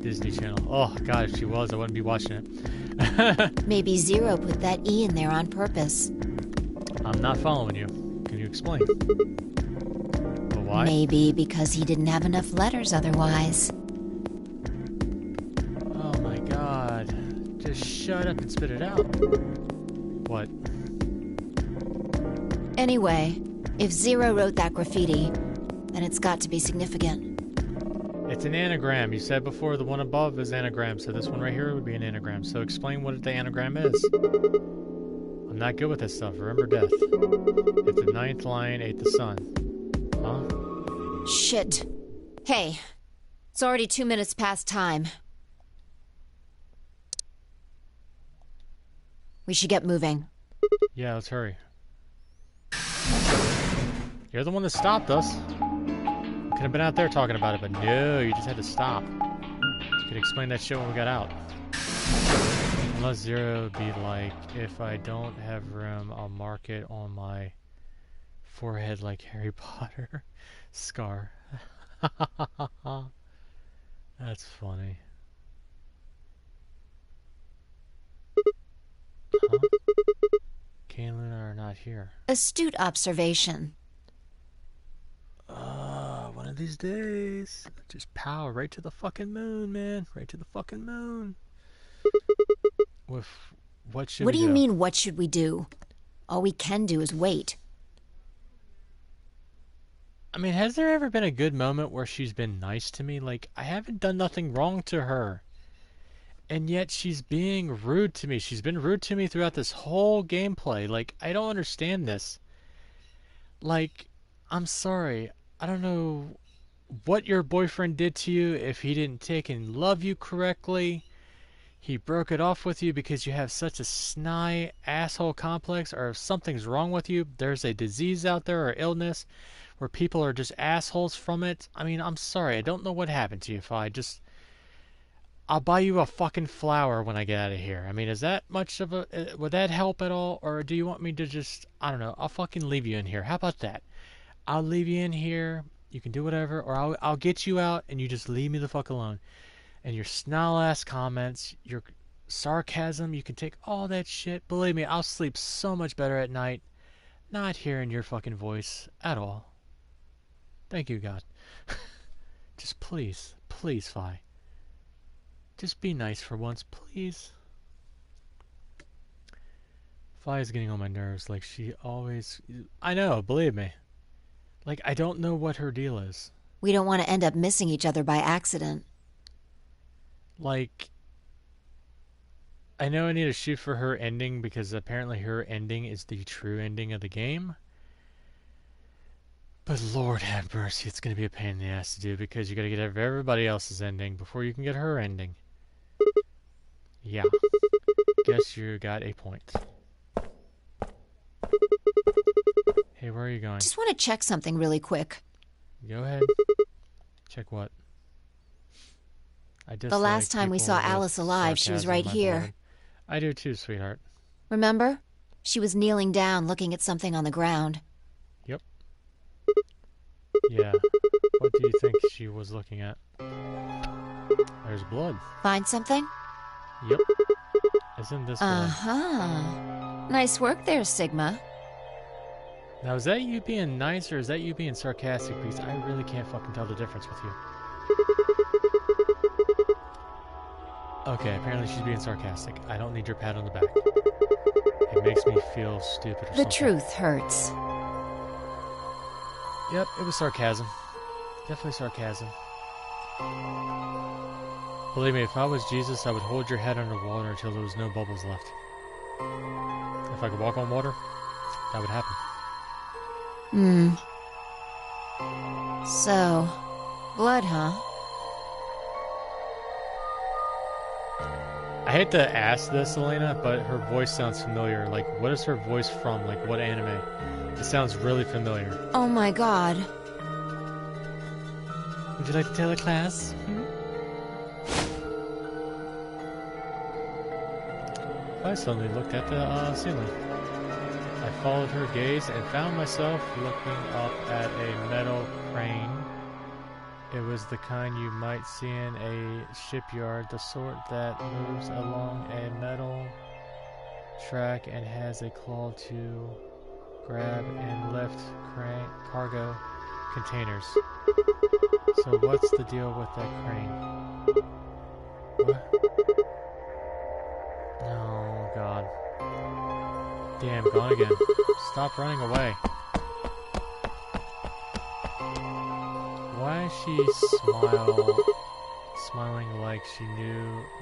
A: Disney Channel. Oh, God, if she was, I wouldn't be watching it.
B: Maybe Zero put that E in there on purpose.
A: I'm not following you. Can you explain? But why?
B: Maybe because he didn't have enough letters otherwise.
A: Oh my God. Just shut up and spit it out. What?
B: Anyway, if Zero wrote that graffiti, then it's got to be significant.
A: It's an anagram. You said before the one above is anagram, so this one right here would be an anagram. So explain what the anagram is. I'm not good with this stuff. Remember death. If the ninth lion ate the sun. Huh?
B: Shit. Hey, it's already 2 minutes past time. We should get moving.
A: Yeah, let's hurry. You're the one that stopped us. Could have been out there talking about it, but no, you just had to stop. You could explain that shit when we got out. Unless Zero would be like, if I don't have room, I'll mark it on my forehead like Harry Potter. Scar. That's funny. Huh? Kay and Luna are not here.
B: Astute observation.
A: One of these days. Just power right to the fucking moon, man. Right to the fucking moon. With what should
B: What
A: we
B: do you
A: do?
B: mean, what should we do? All we can do is wait.
A: I mean, has there ever been a good moment where she's been nice to me? Like, I haven't done nothing wrong to her. And yet she's being rude to me. She's been rude to me throughout this whole gameplay. Like, I don't understand this. Like, I'm sorry. I don't know what your boyfriend did to you, if he didn't take and love you correctly. He broke it off with you because you have such a snide asshole complex, or if something's wrong with you, there's a disease out there or illness where people are just assholes from it. I mean, I'm sorry. I don't know what happened to you. I'll buy you a fucking flower when I get out of here. I mean, is that much of a... would that help at all? Or do you want me to just... I don't know. I'll fucking leave you in here. How about that? I'll leave you in here. You can do whatever. Or I'll get you out and you just leave me the fuck alone. And your snarl-ass comments, your sarcasm, you can take all that shit. Believe me, I'll sleep so much better at night not hearing your fucking voice at all. Thank you, God. Just please, please, Fi. Just be nice for once, please. Fi is getting on my nerves, like she always... I know, believe me. Like, I don't know what her deal is.
B: We don't want to end up missing each other by accident.
A: Like, I know I need to shoot for her ending because apparently her ending is the true ending of the game. But Lord have mercy, it's going to be a pain in the ass to do because you got to get everybody else's ending before you can get her ending. Yeah. Guess you got a point. Hey, where are you going?
B: Just want to check something really quick.
A: Go ahead. Check what?
B: The last time we saw Alice alive, she was right here.
A: I do too, sweetheart.
B: Remember? She was kneeling down looking at something on the ground.
A: Yep. Yeah. What do you think she was looking at? There's blood.
B: Find something?
A: Yep. Isn't this blood?
B: Uh-huh. Nice work there, Sigma.
A: Now, is that you being nice or is that you being sarcastic? Because I really can't fucking tell the difference with you. Okay, apparently she's being sarcastic. I don't need your pat on the back. It makes me feel stupid or something.
B: The truth hurts.
A: Yep, it was sarcasm. Definitely sarcasm. Believe me, if I was Jesus, I would hold your head underwater until there was no bubbles left. If I could walk on water, that would happen.
B: So, blood, huh?
A: I hate to ask this, Elena, but her voice sounds familiar. Like, what is her voice from? Like, what anime? It sounds really familiar.
B: Oh my God.
A: Would you like to tell the class? I suddenly looked at the ceiling. I followed her gaze and found myself looking up at a metal crane. It was the kind you might see in a shipyard, the sort that moves along a metal track and has a claw to grab and lift cargo containers. So what's the deal with that crane? What? Oh god. Damn, gone again. Stop running away. Why is she smiling like she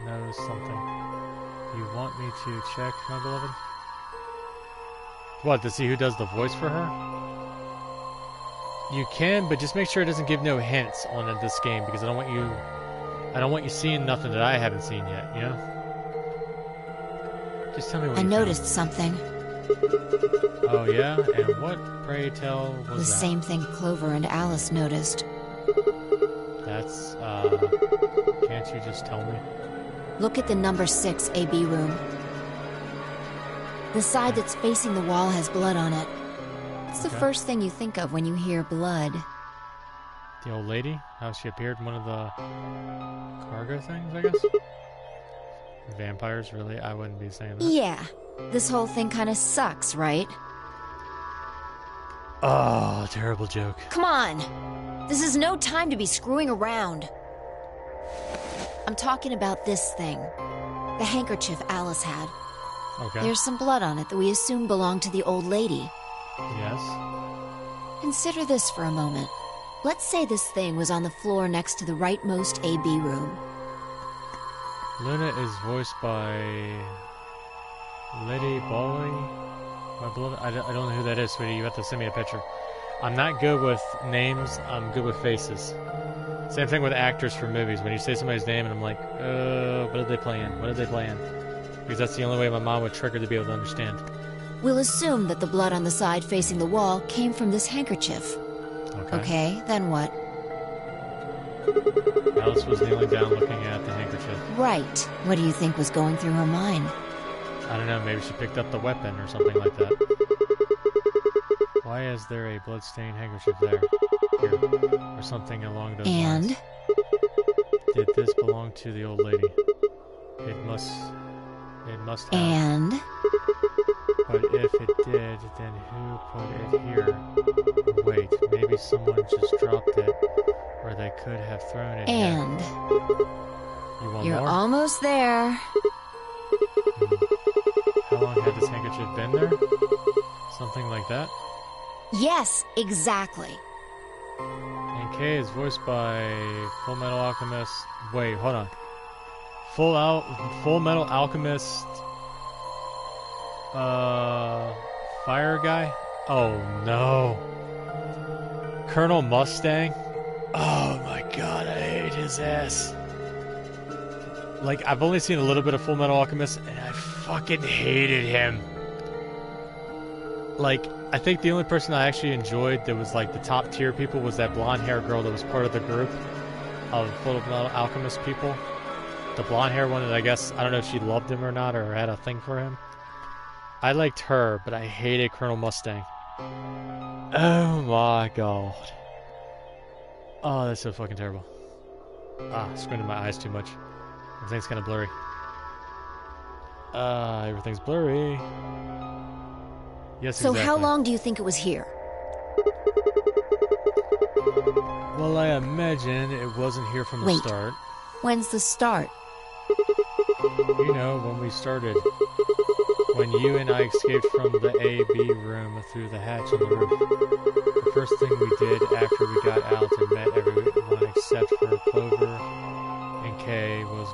A: knows something? You want me to check, my beloved? What, to see who does the voice for her? You can, but just make sure it doesn't give no hints on this game, because I don't want you seeing nothing that I haven't seen yet, you know? Just tell me what
B: I
A: you
B: noticed
A: found.
B: something.
A: Oh yeah? And what, pray tell, was
B: The
A: that?
B: same thing Clover and Alice noticed.
A: That's, can't you just tell me?
B: Look at the number 6 AB room. The side that's facing the wall has blood on it. It's the
A: Okay.
B: first thing you think of when you hear blood.
A: The old lady? How she appeared in one of the cargo things, I guess? Vampires, really? I wouldn't be saying that.
B: Yeah, this whole thing kinda sucks, right?
A: Oh, terrible joke.
B: Come on! This is no time to be screwing around. I'm talking about this thing. The handkerchief Alice had.
A: Okay.
B: There's some blood on it that we assume belonged to the old lady.
A: Yes.
B: Consider this for a moment. Let's say this thing was on the floor next to the rightmost AB room.
A: Luna is voiced by Lady Bowie. My beloved. I don't know who that is, sweetie. You have to send me a picture. I'm not good with names. I'm good with faces. Same thing with actors for movies. When you say somebody's name and I'm like, what are they playing? What are they playing? Because that's the only way my mom would trigger to be able to understand.
B: We'll assume that the blood on the side facing the wall came from this handkerchief. Okay, then what?
A: Alice was kneeling down looking at the handkerchief.
B: Right. What do you think was going through her mind?
A: I don't know, maybe she picked up the weapon or something like that. Why is there a blood-stained handkerchief there? Here. Or something along those lines. Did this belong to the old lady? It must have.
B: And?
A: But if it did, then who put it here? Wait, maybe someone just dropped it. Or they could have thrown it
B: And?
A: here. You want
B: You're
A: more?
B: almost there.
A: How long had this handkerchief been there? Something like that?
B: Yes, exactly.
A: And Kay is voiced by Full Metal Alchemist. Wait, hold on. Full Metal Alchemist. Fire guy? Oh no. Colonel Mustang? Oh my god, I hate his ass. Like, I've only seen a little bit of Full Metal Alchemist, and I fucking hated him. Like, I think the only person I actually enjoyed that was like the top tier people was that blonde hair girl that was part of the group of Full Metal Alchemist people. The blonde hair one that I guess, I don't know if she loved him or not, or had a thing for him. I liked her, but I hated Colonel Mustang. Oh my god. Oh, that's so fucking terrible. Ah, squinted my eyes too much. Everything's kind of blurry. Everything's blurry. Yes,
B: So
A: exactly.
B: how long do you think it was here?
A: Well, I imagine it wasn't here from the
B: Wait.
A: start.
B: When's the start?
A: You know, when we started. When you and I escaped from the A-B room through the hatch on the roof. The first thing we did after we got out and met everyone except for Clover and Kay was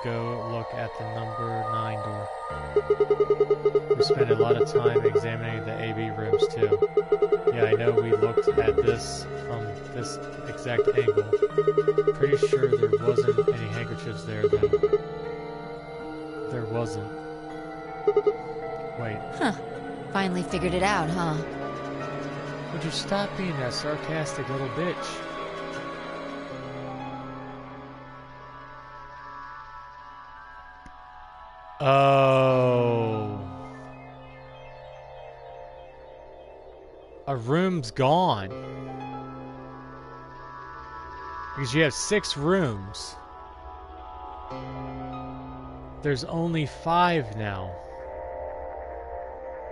A: go look at the number 9 door. We spent a lot of time examining the A-B rooms too. Yeah, I know we looked at this from this exact angle. Pretty sure there wasn't any handkerchiefs there though. There wasn't. Wait.
B: Huh. Finally figured it out, huh?
A: Would you stop being that sarcastic little bitch? Oh. A room's gone. Because you have 6 rooms. There's only 5 now.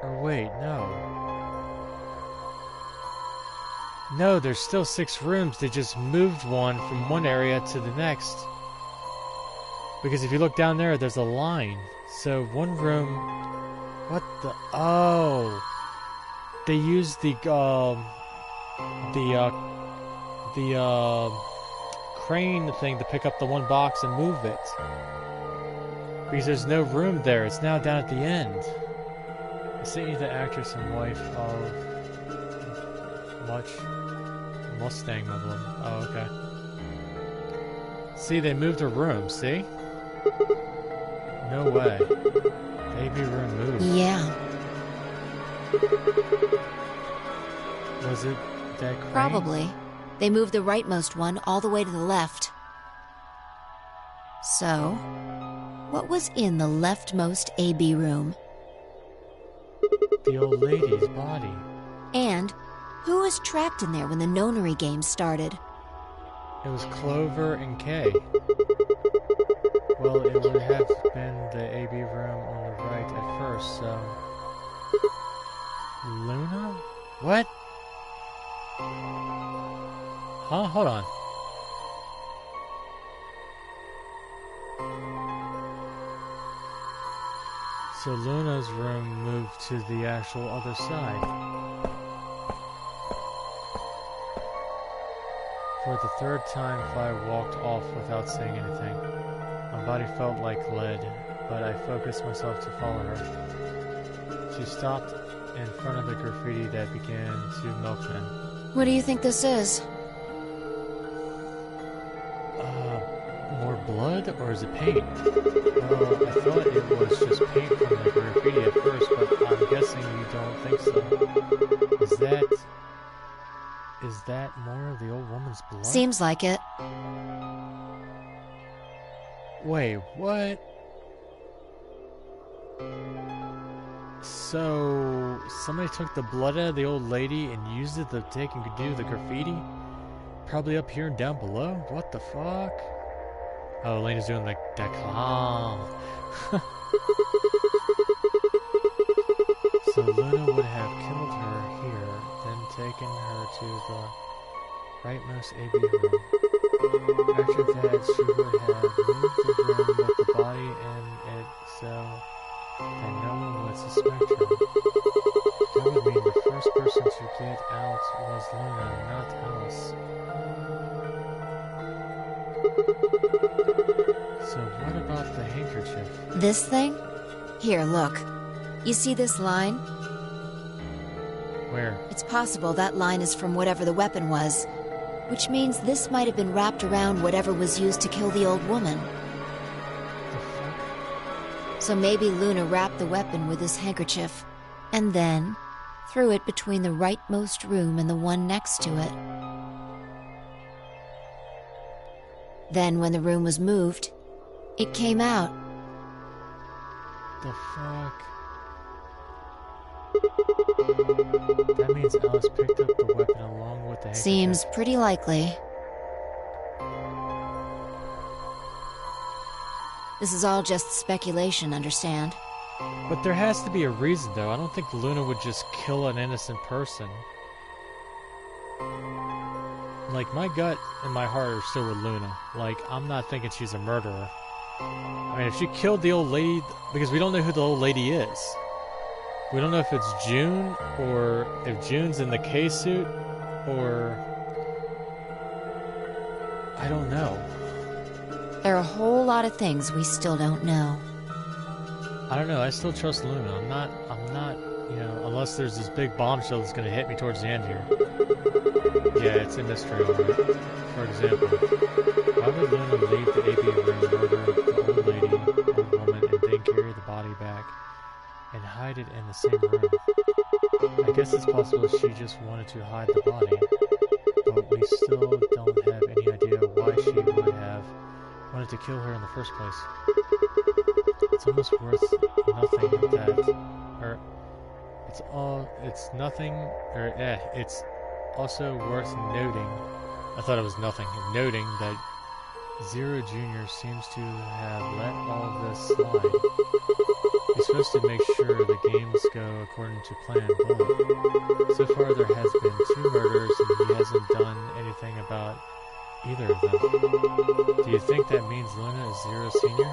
A: Or wait, no. No, there's still 6 rooms. They just moved one from one area to the next. Because if you look down there, there's a line. So one room... What the... Oh... They used the crane thing to pick up the one box and move it. Because there's no room there. It's now down at the end. I sent you the actress and wife of Mustang Muslim. Oh, okay. See, they moved a room, see? No way. Baby room moved.
B: Yeah.
A: Was it that crane?
B: Probably. They moved the rightmost one all the way to the left. So, what was in the leftmost AB room?
A: The old lady's body.
B: And who was trapped in there when the nonary game started?
A: It was Clover and Kay. Well, it would have been the AB room on the right at first, so... Luna? What? Huh? Hold on. So Luna's room moved to the actual other side. For the 3rd time, Fi walked off without saying anything. My body felt like lead, but I focused myself to follow her. She stopped in front of the graffiti that began to milkman.
B: What do you think this is?
A: More blood, or is it paint? Well, I thought it was just paint from the graffiti at first, but I'm guessing you don't think so. Is that more of the old woman's blood?
B: Seems like it.
A: Wait, what? So, somebody took the blood out of the old lady and used it to take and do the graffiti? Probably up here and down below? What the fuck? Oh, Elena's doing like that clown. So Luna would have killed her here, then taken her to the rightmost AB room. After that, she would have moved the room with the body in it so that no one would suspect her. That would mean the first person to get out was Luna, not Alice. So what about the handkerchief?
B: This thing? Here, look. You see this line?
A: Where?
B: It's possible that line is from whatever the weapon was, which means this might have been wrapped around whatever was used to kill the old woman.
A: The fuck?
B: So maybe Luna wrapped the weapon with this handkerchief, and then threw it between the rightmost room and the one next to it. Then when the room was moved, it came out.
A: The fuck? That means Alice picked up the weapon along with the handkerchief.
B: Seems pretty likely. This is all just speculation, understand?
A: But there has to be a reason, though. I don't think Luna would just kill an innocent person. Like, my gut and my heart are still with Luna. Like, I'm not thinking she's a murderer. I mean, if she killed the old lady... Because we don't know who the old lady is. We don't know if it's June, or if June's in the K-suit, or... I don't know.
B: There are a whole lot of things we still don't know.
A: I don't know, I still trust Luna. I'm not, you know, unless there's this big bombshell that's gonna hit me towards the end here. Yeah, it's a mystery, alright. For example, why would Luna leave the AB room, murder the old lady, old woman, and then carry the body back and hide it in the same room? I guess it's possible she just wanted to hide the body, but we still don't have any idea why she would have wanted to kill her in the first place. It's almost worth nothing that, or it's nothing, or it's also worth noting. I thought it was nothing. Noting that Zero Jr. seems to have let all this slide. He's supposed to make sure the games go according to plan, but so far there has been 2 murders and he hasn't done anything about either of them. Do you think that means Luna is Zero Senior?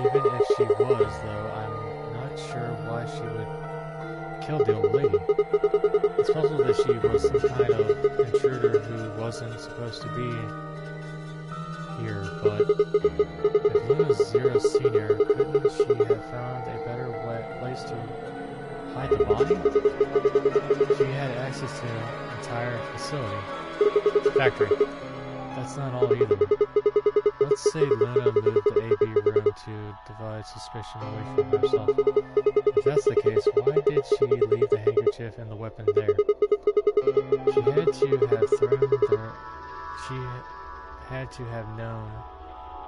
A: Even if she was, though, I'm not sure why she would kill the old lady. It's possible that she was some kind of intruder who wasn't supposed to be here, but if Luna's Zero Senior, couldn't she have found a better place to hide the body? She had access to the entire facility. Factory. That's not all either. Let's say Luna moved the AB room to divide suspicion away from herself. If that's the case, why did she leave the handkerchief and the weapon there? She had to have known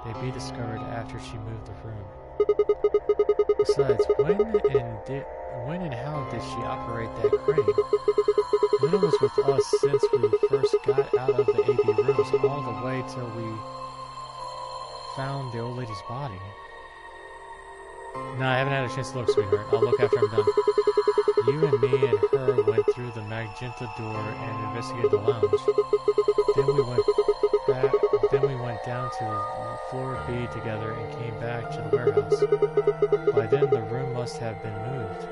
A: they'd be discovered after she moved the room. Besides, when and how did she operate that crane? Luna was with us since we first got out of the AB rooms all the way till we found the old lady's body. No, I haven't had a chance to look, sweetheart. I'll look after I'm done. You and me and her went through the magenta door and investigated the lounge. Then we went down to the floor B together and came back to the warehouse. By then the room must have been moved.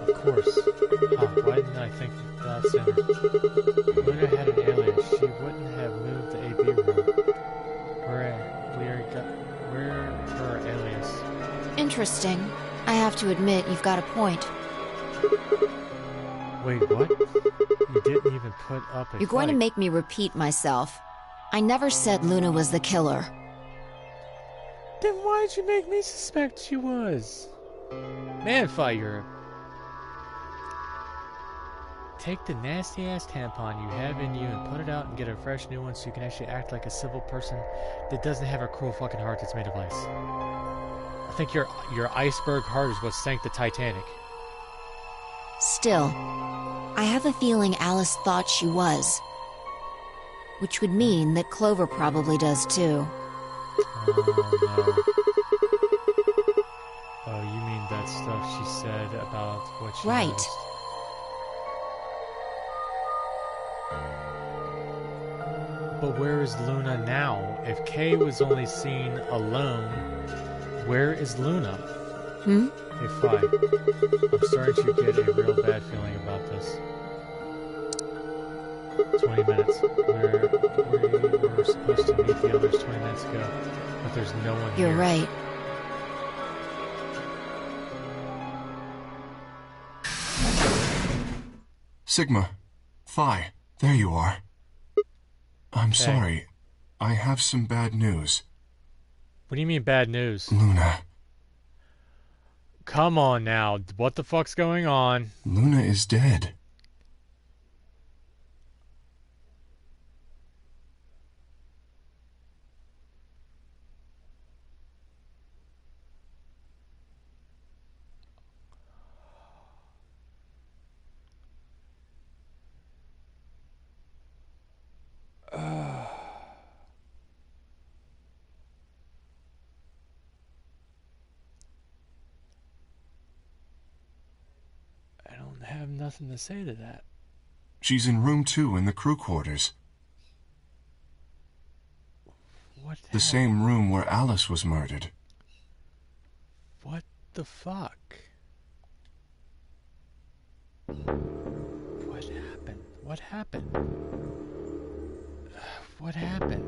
A: Of course. Why didn't I think that sooner? Luna had an alias. She wouldn't have moved the AB room. Where her alias?
B: Interesting. I have to admit, you've got a point.
A: Wait, what? You didn't even put up a
B: You're going to make me repeat myself. I never said Luna was the killer.
A: Then why'd you make me suspect she was? Manfire. Take the nasty-ass tampon you have in you and put it out and get a fresh new one so you can actually act like a civil person that doesn't have a cruel fucking heart that's made of ice. I think your iceberg heart is what sank the Titanic.
B: Still, I have a feeling Alice thought she was. Which would mean that Clover probably does too.
A: Oh, no. Oh, you mean that stuff she said about what she
B: Right.
A: noticed. But where is Luna now? If Kay was only seen alone, where is Luna? Hey, Fi. I'm starting to get a real bad feeling about this. 20 minutes. We were supposed to meet the others 20 minutes ago, but there's no one here.
B: You're right.
D: Sigma. Phi. There you are. I'm sorry. I have some bad news.
A: What do you mean bad news?
D: Luna.
A: Come on now. What the fuck's going on?
D: Luna is dead.
A: I have nothing to say to that.
D: She's in room 2 in the crew quarters.
A: What?
D: The same room where Alice was murdered.
A: What the fuck? What happened? What happened? What happened?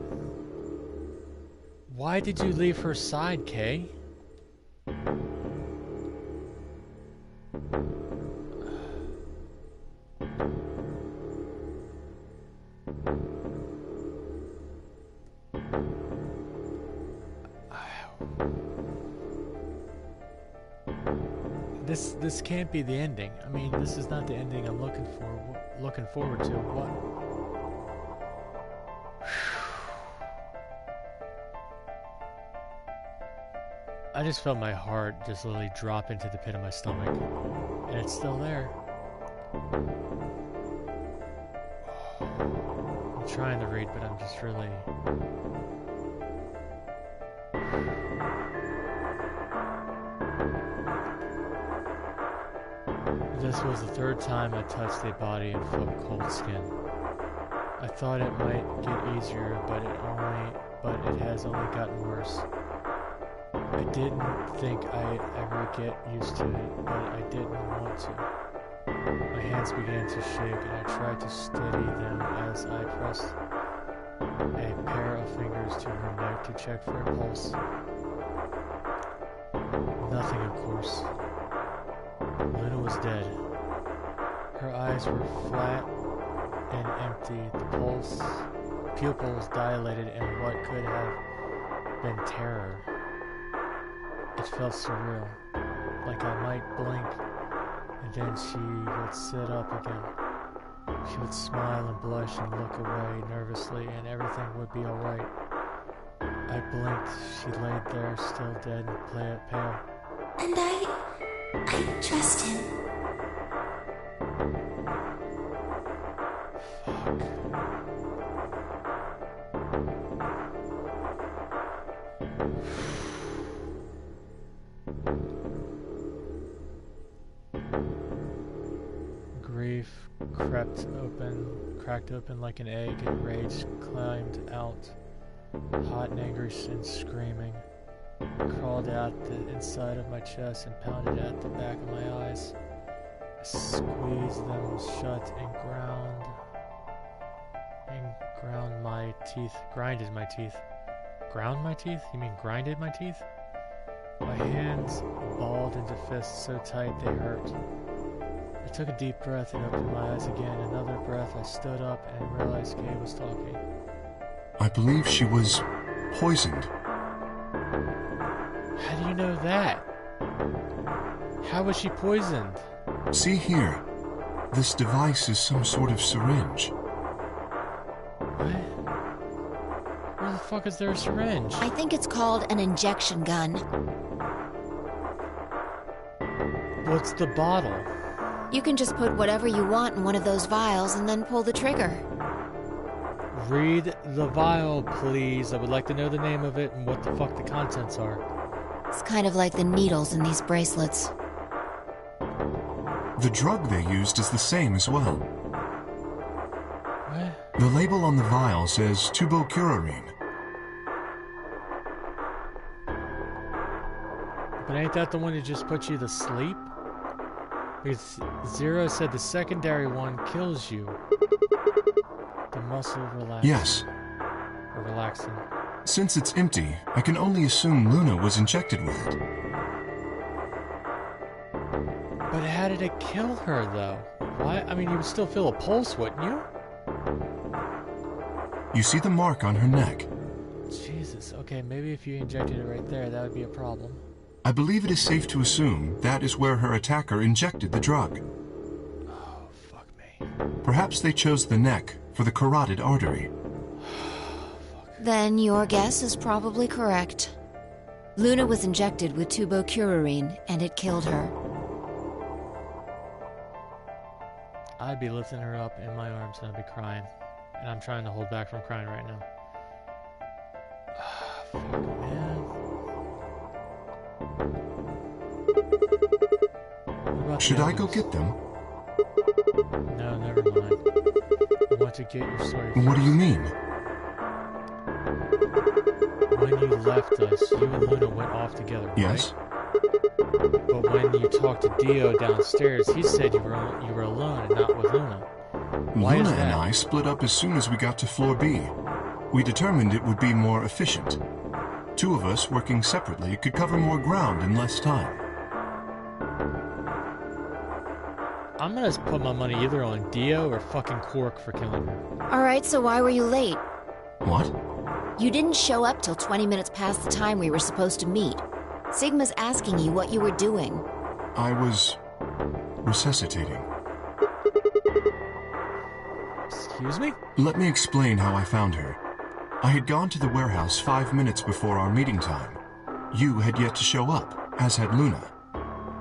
A: Why did you leave her side, Kay? This can't be the ending. I mean, this is not the ending I'm looking forward to. What? I just felt my heart just literally drop into the pit of my stomach. And it's still there. I'm trying to read, but I'm just really... This was the third time I touched a body and felt cold skin. I thought it might get easier, but it has only gotten worse. I didn't think I'd ever get used to it, but I didn't want to. My hands began to shake, and I tried to steady them as I pressed a pair of fingers to her neck to check for a pulse. Nothing, of course. Luna was dead. Her eyes were flat and empty, the pupils dilated in what could have been terror. It felt surreal, like I might blink, and then she would sit up again. She would smile and blush and look away nervously, and everything would be alright. I blinked. She laid there, still dead and pale.
E: And I trust him.
A: Fuck. Grief cracked open like an egg, and rage climbed out, hot and angry and screaming. Crawled out the inside of my chest and pounded at the back of my eyes. I squeezed them shut and ground my teeth. Grinded my teeth. Ground my teeth? You mean grinded my teeth? My hands balled into fists so tight they hurt. I took a deep breath and opened my eyes again. Another breath, I stood up and realized Kay was talking.
D: I believe she was poisoned.
A: How do you know that? How was she poisoned?
D: See here. This device is some sort of syringe.
A: What? Where the fuck is there a syringe?
B: I think it's called an injection gun.
A: What's the bottle?
B: You can just put whatever you want in one of those vials and then pull the trigger.
A: Read the vial, please. I would like to know the name of it and what the fuck the contents are.
B: It's kind of like the needles in these bracelets.
D: The drug they used is the same as well.
A: What?
D: The label on the vial says tubocurarine.
A: But ain't that the one that just puts you to sleep? Because Zero said the secondary one kills you. The muscle relaxing.
D: Yes.
A: Or relaxing.
D: Since it's empty, I can only assume Luna was injected with it.
A: But how did it kill her, though? Why? I mean, you would still feel a pulse, wouldn't you?
D: You see the mark on her neck?
A: Jesus, okay, maybe if you injected it right there, that would be a problem.
D: I believe it is safe to assume that is where her attacker injected the drug.
A: Oh, fuck me.
D: Perhaps they chose the neck for the carotid artery.
B: Then your guess is probably correct. Luna was injected with tubocurarine, and it killed her.
A: I'd be lifting her up in my arms and I'd be crying. And I'm trying to hold back from crying right now. Fuck, man. What about
D: Should
A: the
D: I go
A: others?
D: get them?
A: No, never mind. I want to get your story
D: What do you mean?
A: When you left us, you and Luna went off together, right?
D: Yes.
A: But when you talked to Dio downstairs, he said you were alone and not with Luna. Why
D: Luna
A: is that?
D: and I split up as soon as we got to floor B. We determined it would be more efficient. Two of us working separately could cover more ground in less time.
A: I'm gonna put my money either on Dio or fucking Quark for killing her.
B: Alright, so why were you late?
D: What?
B: You didn't show up till 20 minutes past the time we were supposed to meet. Sigma's asking you what you were doing.
D: I was resuscitating.
A: Excuse me?
D: Let me explain how I found her. I had gone to the warehouse 5 minutes before our meeting time. You had yet to show up, as had Luna.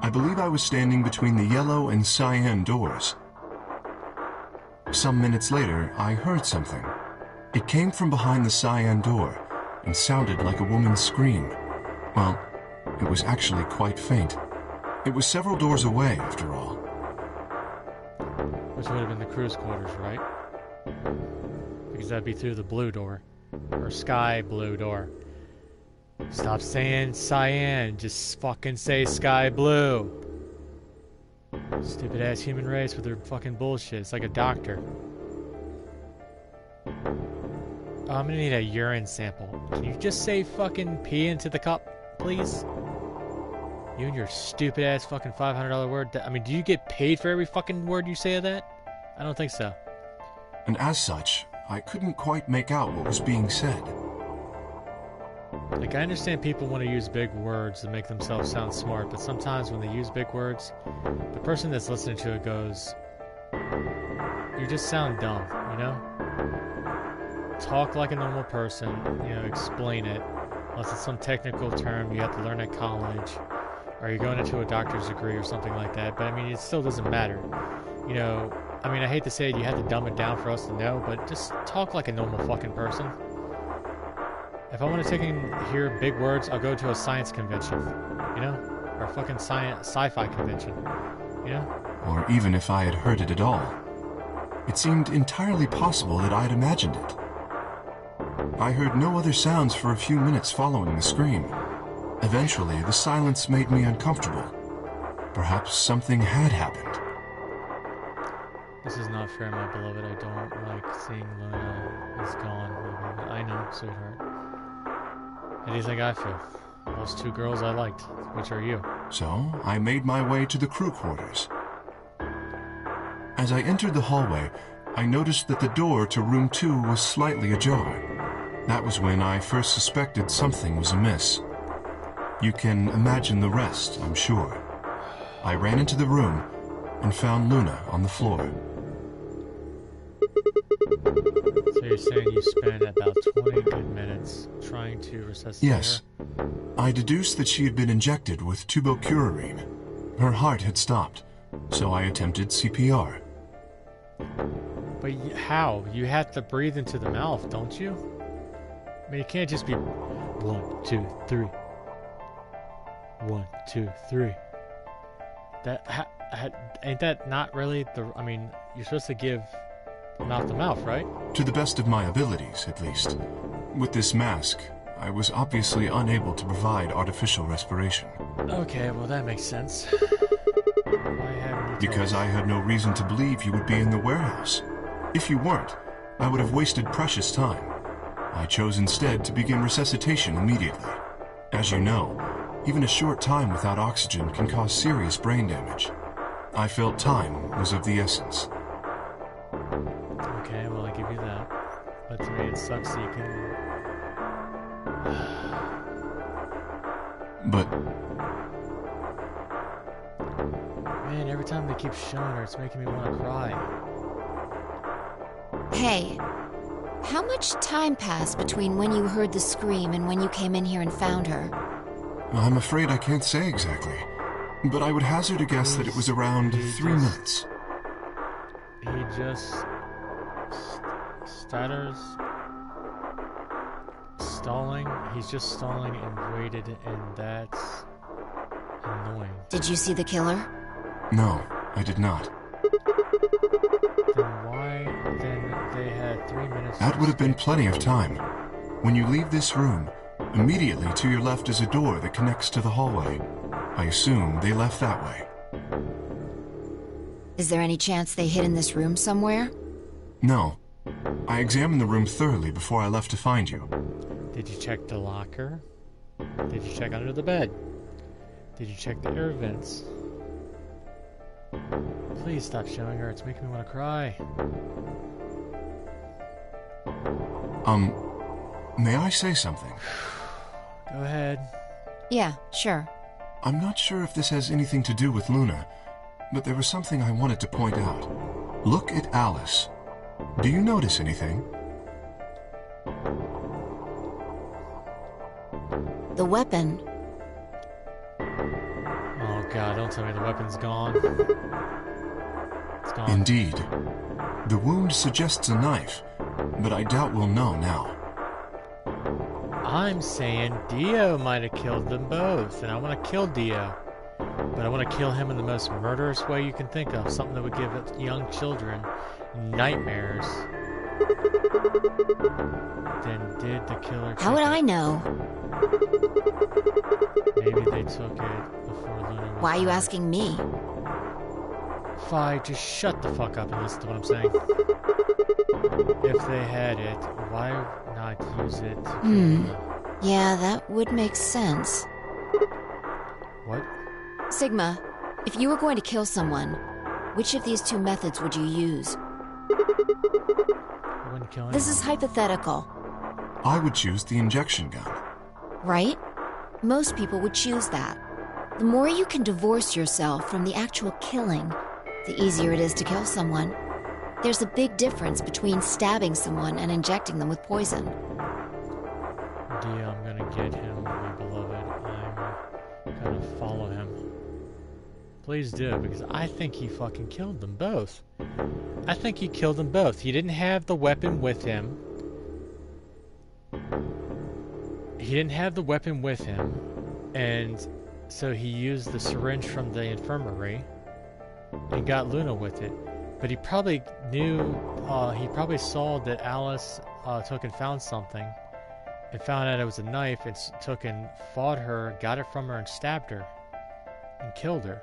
D: I believe I was standing between the yellow and cyan doors. Some minutes later, I heard something. It came from behind the cyan door and sounded like a woman's scream. Well, it was actually quite faint. It was several doors away, after all.
A: Which would have been the crew's quarters, right? Because that'd be through the blue door. Or sky blue door. Stop saying cyan, just fucking say sky blue. Stupid ass human race with their fucking bullshit. It's like a doctor. Oh, I'm gonna need a urine sample. Can you just say fucking pee into the cup, please? You and your stupid ass fucking $500 word. I mean, do you get paid for every fucking word you say of that? I don't think so.
D: And as such, I couldn't quite make out what was being said.
A: Like, I understand people want to use big words to make themselves sound smart, but sometimes when they use big words, the person that's listening to it goes, you just sound dumb, you know? Talk like a normal person, you know, explain it. Unless it's some technical term you have to learn at college, or you're going into a doctor's degree or something like that, but I mean, it still doesn't matter. You know, I mean, I hate to say it, you have to dumb it down for us to know, but just talk like a normal fucking person. If I want to take and hear big words, I'll go to a science convention, you know? Or a fucking sci-fi convention, you know?
D: Or even if I had heard it at all. It seemed entirely possible that I'd imagined it. I heard no other sounds for a few minutes following the scream. Eventually, the silence made me uncomfortable. Perhaps something had happened.
A: This is not fair, my beloved. I don't like seeing Luna is gone. I know, sweetheart. How do you think I feel? Those two girls I liked. Which are you?
D: So, I made my way to the crew quarters. As I entered the hallway, I noticed that the door to room 2 was slightly ajar. That was when I first suspected something was amiss. You can imagine the rest, I'm sure. I ran into the room and found Luna on the floor.
A: So you're saying you spent about 20 good minutes trying to resuscitate
D: Yes.
A: her?
D: I deduced that she had been injected with tubocurarine. Her heart had stopped, so I attempted CPR.
A: But how? You have to breathe into the mouth, don't you? I mean, it can't just be 1, 2, 3. 1, 2, 3. Ain't that not really the... I mean, you're supposed to give mouth to mouth, right?
D: To the best of my abilities, at least. With this mask, I was obviously unable to provide artificial respiration.
A: Okay, well that makes sense. Why haven't you
D: Because I had no reason to believe you would be in the warehouse. If you weren't, I would have wasted precious time. I chose instead to begin resuscitation immediately. As you know, even a short time without oxygen can cause serious brain damage. I felt time was of the essence.
A: Okay, well I give you that. But to me it sucks that you can...
D: But...
A: Man, every time they keep showing her, it's making me want to cry.
B: Hey, how much time passed between when you heard the scream and when you came in here and found her?
D: I'm afraid I can't say exactly, but I would hazard a guess that it was around 3 minutes.
A: He just stutters, stalling. He's just stalling and waited, and that's annoying.
B: Did you see the killer?
D: No, I did not.
A: Then why? Then they had 3 minutes.
D: That would have been plenty of time. When you leave this room, immediately to your left is a door that connects to the hallway. I assume they left that way.
B: Is there any chance they hid in this room somewhere?
D: No. I examined the room thoroughly before I left to find you.
A: Did you check the locker? Did you check under the bed? Did you check the air vents? Please stop showing her. It's making me want to cry.
D: May I say something?
A: Go ahead.
B: Yeah, sure.
D: I'm not sure if this has anything to do with Luna, but there was something I wanted to point out. Look at Alice. Do you notice anything?
B: The weapon.
A: God, don't tell me the weapon's gone. It's gone.
D: Indeed. The wound suggests a knife, but I doubt we'll know now.
A: I'm saying Dio might have killed them both, and I want to kill Dio. But I want to kill him in the most murderous way you can think of. Something that would give young children nightmares. Then did the killer
B: How would I know?
A: Maybe they took it before Luna was
B: Why are you
A: murdered.
B: asking me?
A: Fi, just shut the fuck up and listen to what I'm saying. If they had it, why not use it to kill Luna?
B: Yeah, that would make sense.
A: What?
B: Sigma, if you were going to kill someone, which of these two methods would you use?
A: I wouldn't kill anyone.
B: This is hypothetical,
D: I would choose the injection gun.
B: right? Most people would choose that. The more you can divorce yourself from the actual killing, the easier it is to kill someone. There's a big difference between stabbing someone and injecting them with poison.
A: Dio, I'm gonna get him, my beloved. I'm gonna follow him. Please do, because I think he fucking killed them both. I think he killed them both. He didn't have the weapon with him. And so he used the syringe from the infirmary and got Luna with it. But he probably knew, he probably saw that Alice took and found something and found out it was a knife and took and fought her, got it from her and stabbed her and killed her.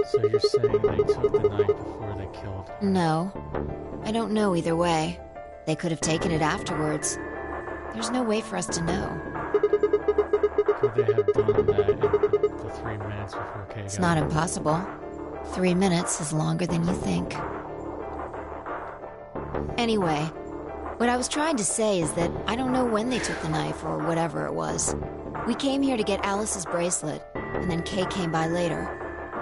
A: So you're saying they took the knife before they killed her?
B: No, I don't know either way. They could have taken it afterwards. There's no way for us to know.
A: Could they have done that in the 3 minutes before Kay
B: It's
A: got
B: not
A: her?
B: impossible. 3 minutes is longer than you think. Anyway, what I was trying to say is that I don't know when they took the knife or whatever it was. We came here to get Alice's bracelet, and then Kay came by later.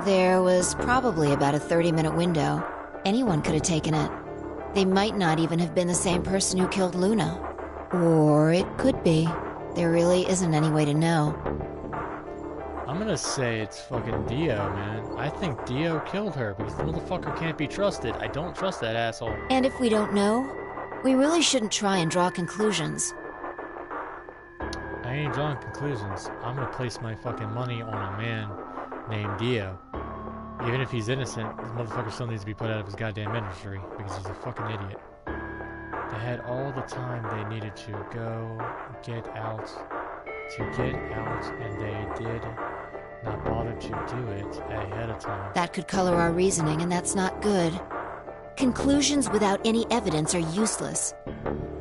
B: There was probably about a 30-minute window. Anyone could have taken it. They might not even have been the same person who killed Luna. Or it could be. There really isn't any way to know.
A: I'm gonna say it's fucking Dio, man. I think Dio killed her because the motherfucker can't be trusted. I don't trust that asshole.
B: And if we don't know, we really shouldn't try and draw conclusions.
A: I ain't drawing conclusions. I'm gonna place my fucking money on a man named Dio. Even if he's innocent, this motherfucker still needs to be put out of his goddamn ministry because he's a fucking idiot. They had all the time they needed to go get out, and they did not bother to do it ahead of time.
B: That could color our reasoning, and that's not good. Conclusions without any evidence are useless.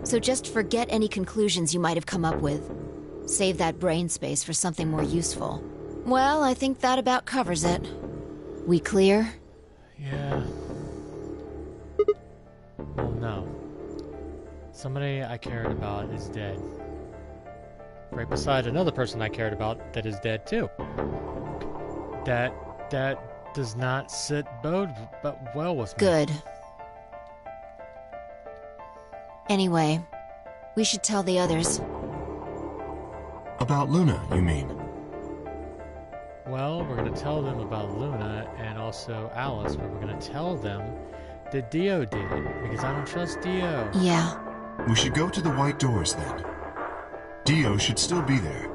B: So just forget any conclusions you might have come up with. Save that brain space for something more useful. Well, I think that about covers it. We clear?
A: Yeah. Well, no. Somebody I cared about is dead. Right beside another person I cared about that is dead too. That does not sit well with me.
B: Good. Anyway, we should tell the others.
D: About Luna, you mean?
A: Well, we're going to tell them about Luna and also Alice, but we're going to tell them that Dio did it, because I don't trust Dio.
B: Yeah.
D: We should go to the white doors then. Dio should still be there.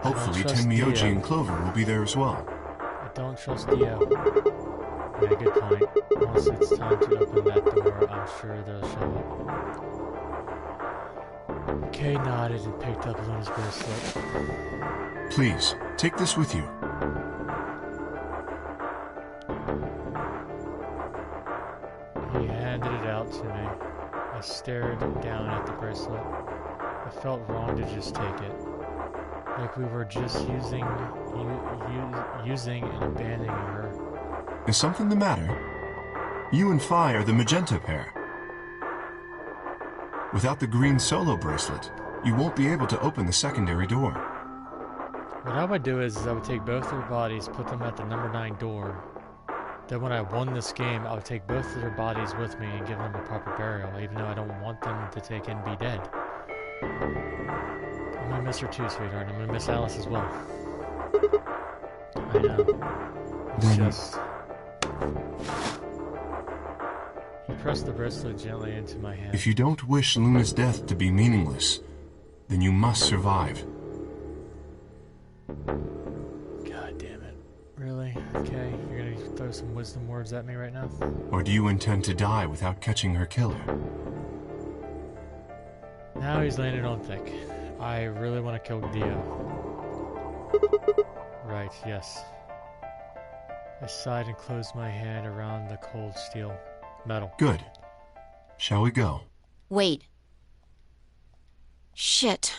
D: Hopefully
A: trust
D: Tenmyoji
A: Dio.
D: and Clover will be there as well.
A: I don't trust Dio. Yeah, good point. Once it's time to open that door, I'm sure they'll show up. Kay nodded and picked up Luna's bracelet.
D: Please, take this with you.
A: He handed it out to me. I stared down at the bracelet. I felt wrong to just take it. Like we were just using and abandoning her.
D: Is something the matter? You and Fi are the magenta pair. Without the green solo bracelet, you won't be able to open the secondary door.
A: What I would do is I would take both their bodies, put them at the number 9 door. Then when I won this game, I would take both of their bodies with me and give them a proper burial, even though I don't want them to take and be dead. I'm gonna miss her too, sweetheart. I'm gonna miss Alice as well. I know. It's
D: Then-
A: just... He pressed the bracelet gently into my hand.
D: If you don't wish Luna's death to be meaningless, then you must survive.
A: God damn it. Really? Okay, you're gonna throw some wisdom words at me right now?
D: Or do you intend to die without catching her killer?
A: Now he's landing on thick. I really want to kill Dio. Right, yes. I sighed and closed my hand around the cold steel metal.
D: Good. Shall we go?
B: Wait. Shit.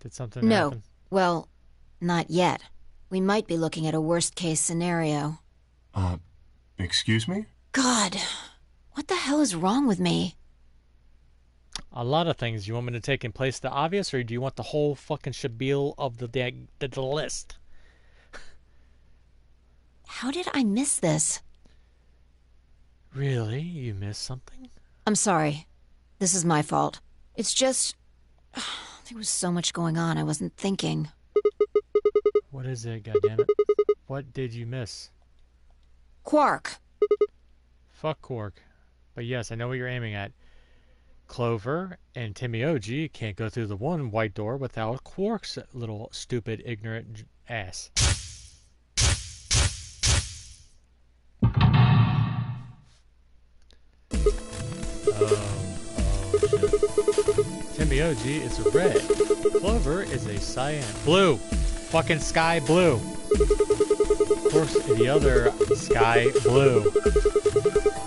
A: Did something
B: No.
A: happen?
B: Well, not yet. We might be looking at a worst-case scenario.
D: Excuse me?
B: God, what the hell is wrong with me?
A: A lot of things. You want me to take in place the obvious, or do you want the whole fucking shabeel of the list?
B: How did I miss this?
A: Really? You missed something?
B: I'm sorry. This is my fault. It's just... there was so much going on, I wasn't thinking.
A: What is it, goddammit? What did you miss?
B: Quark!
A: Fuck Quark. But yes, I know what you're aiming at. Clover and Timmy can't go through the one white door without Quark's little stupid, ignorant ass. Shit. Timmy is red. Clover is a cyan. Blue. Fucking sky blue. Of course, the other sky blue.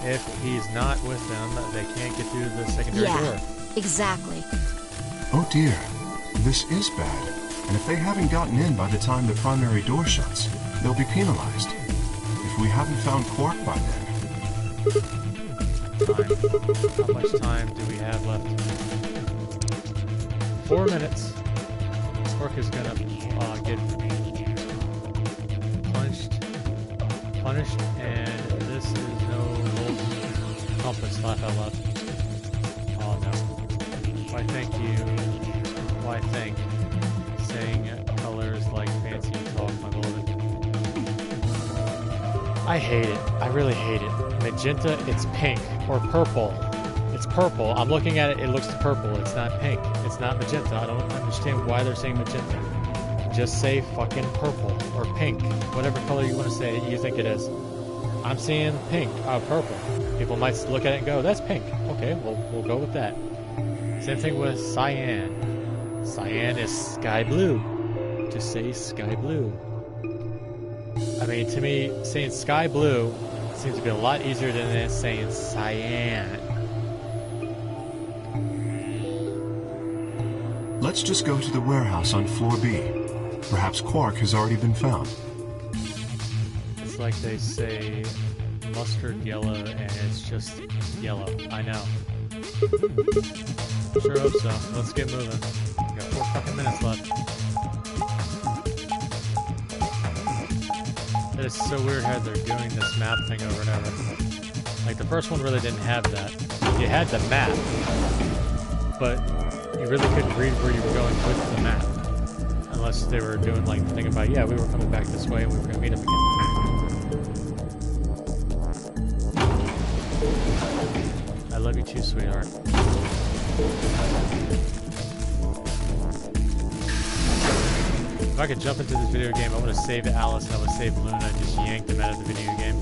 A: If he's not with them, they can't get through the secondary door.
B: Exactly.
D: Oh dear. This is bad. And if they haven't gotten in by the time the primary door shuts, they'll be penalized. If we haven't found Quark by then...
A: Time. How much time do we have left? 4 minutes. Quark is gonna get punished, and this is no golden compass laugh out loud. Oh no. Why thank you. Why thank. Saying colors like fancy talk, my beloved. I hate it. I really hate it. Magenta, it's pink. Or purple. It's purple. I'm looking at it, it looks purple. It's not pink. It's not magenta. I don't understand why they're saying magenta. Just say fucking purple or pink. Whatever color you want to say you think it is. I'm seeing pink, purple. People might look at it and go, that's pink. Okay, we'll go with that. Same thing with cyan. Cyan is sky blue. Just say sky blue. I mean, to me, saying sky blue seems to be a lot easier than saying cyan.
D: Let's just go to the warehouse on floor B. Perhaps Quark has already been found.
A: It's like they say mustard yellow and it's just yellow. I know. Sure hope so. Let's get moving. We got 4 fucking minutes left. It's so weird how they're doing this map thing over and over. Like, the first one really didn't have that. You had the map, but you really couldn't read where you were going with the map. Unless they were doing, like, the thing about, yeah, we were coming back this way and we were going to meet up again. I love you too, sweetheart. If I could jump into this video game, I would have saved Alice and I would have saved Luna and just yanked them out of the video game.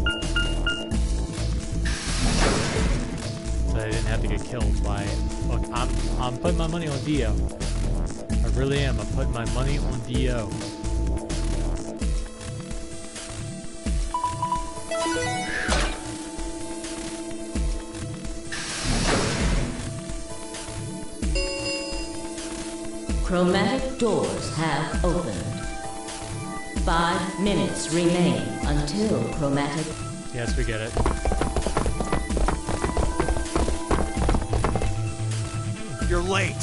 A: So I didn't have to get killed by... Look, I'm putting my money on Dio. I really am. I'm putting my money on Dio.
G: Chromatic doors have opened. 5 minutes remain until chromatic...
A: Yes, we get it.
F: You're late.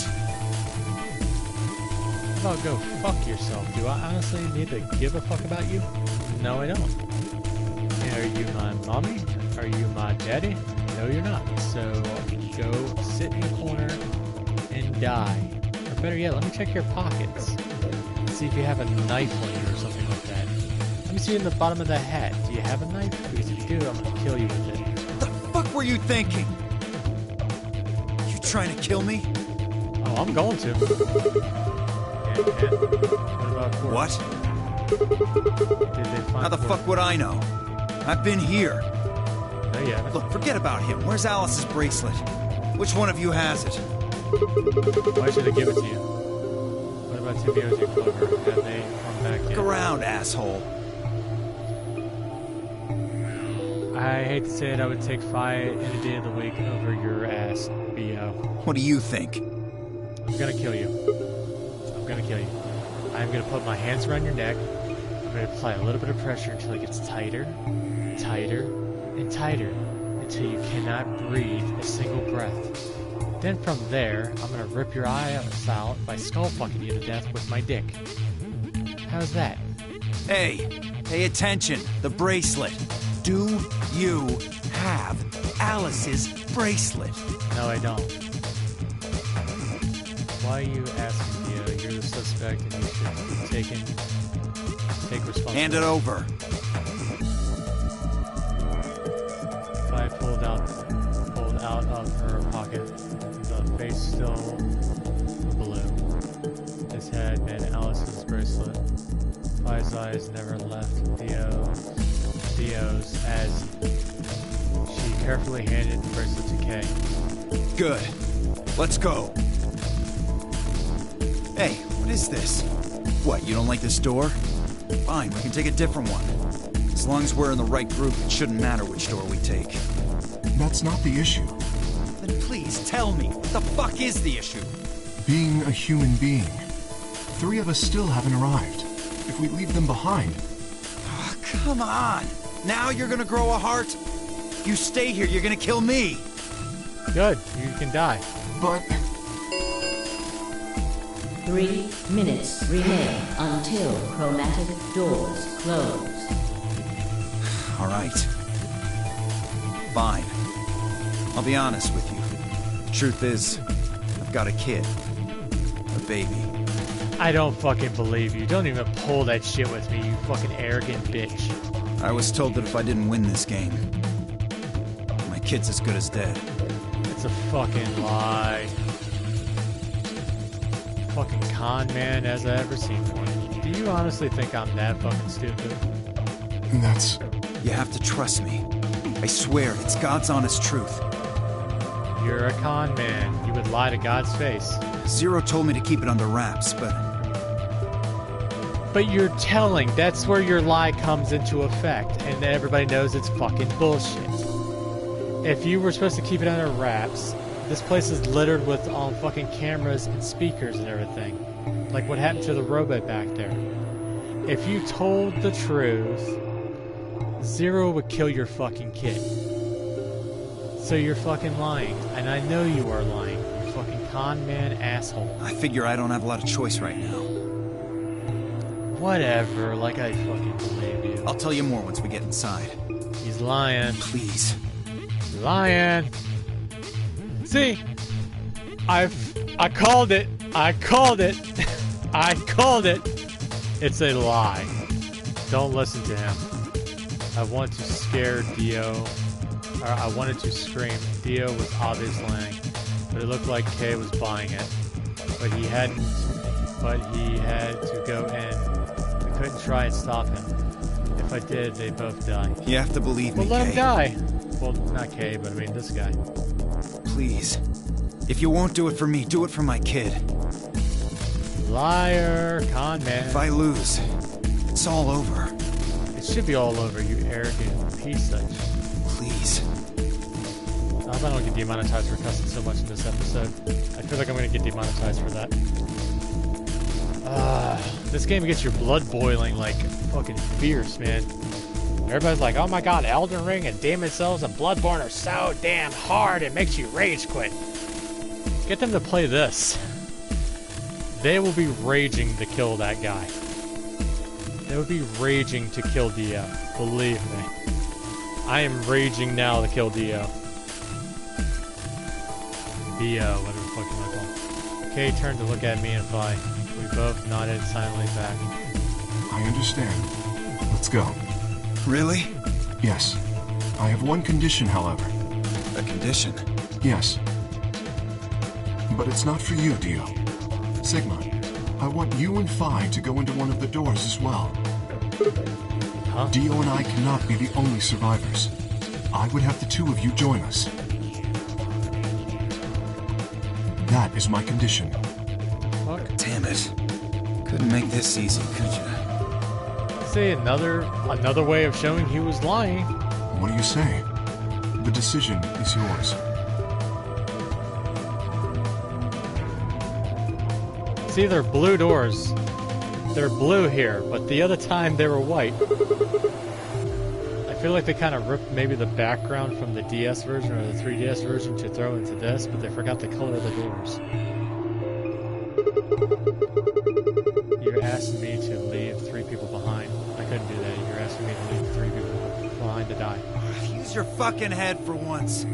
A: Oh, go fuck yourself. Do I honestly need to give a fuck about you? No, I don't. Are you my mommy? Are you my daddy? No, you're not. So go sit in the corner and die. Or better yet, let me check your pockets. See if you have a knife on you or something like that. Let me see in the bottom of the hat. Do you have a knife? Because if you do, I'm gonna kill you with it.
C: What the fuck were you thinking? You trying to kill me?
A: Oh, I'm going to. Yeah. What about Quark?
C: What?
A: Did they find
C: How the
A: Quark?
C: fuck would I know? I've been here.
A: No, you haven't.
C: Look, forget about him. Where's Alice's bracelet? Which one of you has it?
A: Why should I give it to you? What about Tibios and Clover? Have they come back yet?
C: Look around, asshole.
A: I hate to say it, I would take fight any day of the week over your ass, B.O.
C: What do you think?
A: I'm gonna kill you. I'm gonna kill you. I'm gonna put my hands around your neck. I'm gonna apply a little bit of pressure until it gets tighter, tighter, and tighter until you cannot breathe a single breath. Then from there, I'm gonna rip your eyes out by skull fucking you to death with my dick. How's that?
C: Hey, pay attention. The bracelet. Do you have Alice's bracelet?
A: No, I don't. Why are you asking me? You're the suspect and you should take responsibility.
C: Hand it over.
A: If I pulled out of her pocket, the face still blue. This had been Alice's bracelet. Fi's eyes never left Theo's as she carefully handed the bracelet to Kay.
C: Good. Let's go. Hey, what is this? What, you don't like this door? Fine, we can take a different one. As long as we're in the right group, it shouldn't matter which door we take.
D: That's not the issue.
C: Then please tell me, what the fuck is the issue?
D: Being a human being. 3 of us still haven't arrived. If we leave them behind...
C: Oh, come on. Now you're gonna grow a heart? You stay here, you're gonna kill me.
A: Good, you can die.
D: But...
G: 3 minutes remain until chromatic doors close.
C: All right. Fine. I'll be honest with you. The truth is, I've got a kid. A baby.
A: I don't fucking believe you. Don't even pull that shit with me, you fucking arrogant bitch.
C: I was told that if I didn't win this game, my kid's as good as dead.
A: It's a fucking lie. Fucking con man as I ever seen one. Do you honestly think I'm that fucking stupid?
D: That's...
C: You have to trust me. I swear, it's God's honest truth.
A: You're a con man. You would lie to God's face.
C: Zero told me to keep it under wraps, but
A: you're telling. That's where your lie comes into effect, and everybody knows it's fucking bullshit. If you were supposed to keep it under wraps, this place is littered with fucking cameras and speakers and everything. Like what happened to the robot back there. If you told the truth, Zero would kill your fucking kid. So you're fucking lying, and I know you are lying. You fucking con man asshole.
C: I figure I don't have a lot of choice right now.
A: Whatever, like I fucking believe you.
C: I'll tell you more once we get inside.
A: He's lying.
C: Please.
A: Lying. See? I called it. I called it. I called it. It's a lie. Don't listen to him. I want to scare Dio. Or I wanted to scream. Dio was obviously lying. But it looked like Kay was buying it. But he hadn't. But he had to go in. I couldn't try and stop him. If I did, they'd both die.
C: You have to believe me,
A: Well, let him
C: Kay.
A: die. Well, not Kay, but I mean this guy.
C: Please. If you won't do it for me, do it for my kid.
A: Liar, con man.
C: If I lose, it's all over.
A: It should be all over, you arrogant piece of shit.
C: Please.
A: I hope I don't get demonetized for cussing so much in this episode. I feel like I'm gonna get demonetized for that. This game gets your blood boiling like fucking fierce, man. Everybody's like, oh my god, Elden Ring and Demon Souls and Bloodborne are so damn hard it makes you rage quit. Get them to play this. They will be raging to kill that guy. They will be raging to kill Dio. Believe me. I am raging now to kill Dio. Dio, whatever the fuck you want to call him. Kay turned to look at me and Vi. We both nodded silently back.
D: I understand. Let's go.
C: Really?
D: Yes. I have one condition, however.
C: A condition?
D: Yes. But it's not for you, Dio. Sigma, I want you and Phi to go into one of the doors as well.
A: Huh?
D: Dio and I cannot be the only survivors. I would have the two of you join us. That is my condition.
A: Fuck.
C: Damn it. Couldn't make this easy, could you?
A: See, another way of showing he was lying.
D: What do you say? The decision is yours.
A: See, they're blue doors. They're blue here, but the other time they were white. I feel like they kind of ripped maybe the background from the DS version or the 3DS version to throw into this, but they forgot the color of the doors. You're asking me to leave 3 people behind. I couldn't do that. You're asking me to leave 3 people behind to die.
C: Use your fucking head for once.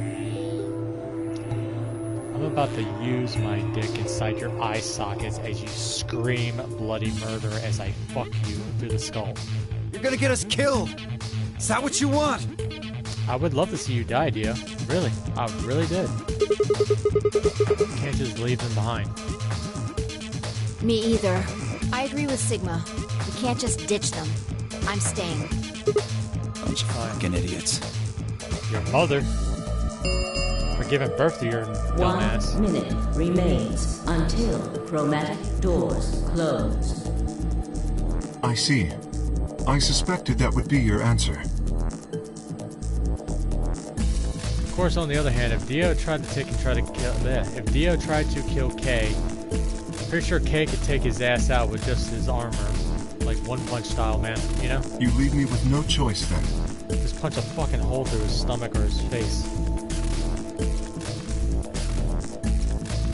A: I'm about to use my dick inside your eye sockets as you scream bloody murder as I fuck you through the skull.
C: You're gonna get us killed. Is that what you want?
A: I would love to see you die, Dio. Really. I really did. You can't just leave them behind.
B: Me either. I agree with Sigma. We can't just ditch them. I'm staying.
C: Bunch of fucking idiots.
A: Your mother. For giving birth to your dumbass.
G: 1 minute remains until chromatic doors close.
D: I see. I suspected that would be your answer.
A: Of course, on the other hand, if Dio tried to kill Kay, pretty sure Kay could take his ass out with just his armor, like One Punch style, man. You know?
D: You leave me with no choice then.
A: Just punch a fucking hole through his stomach or his face.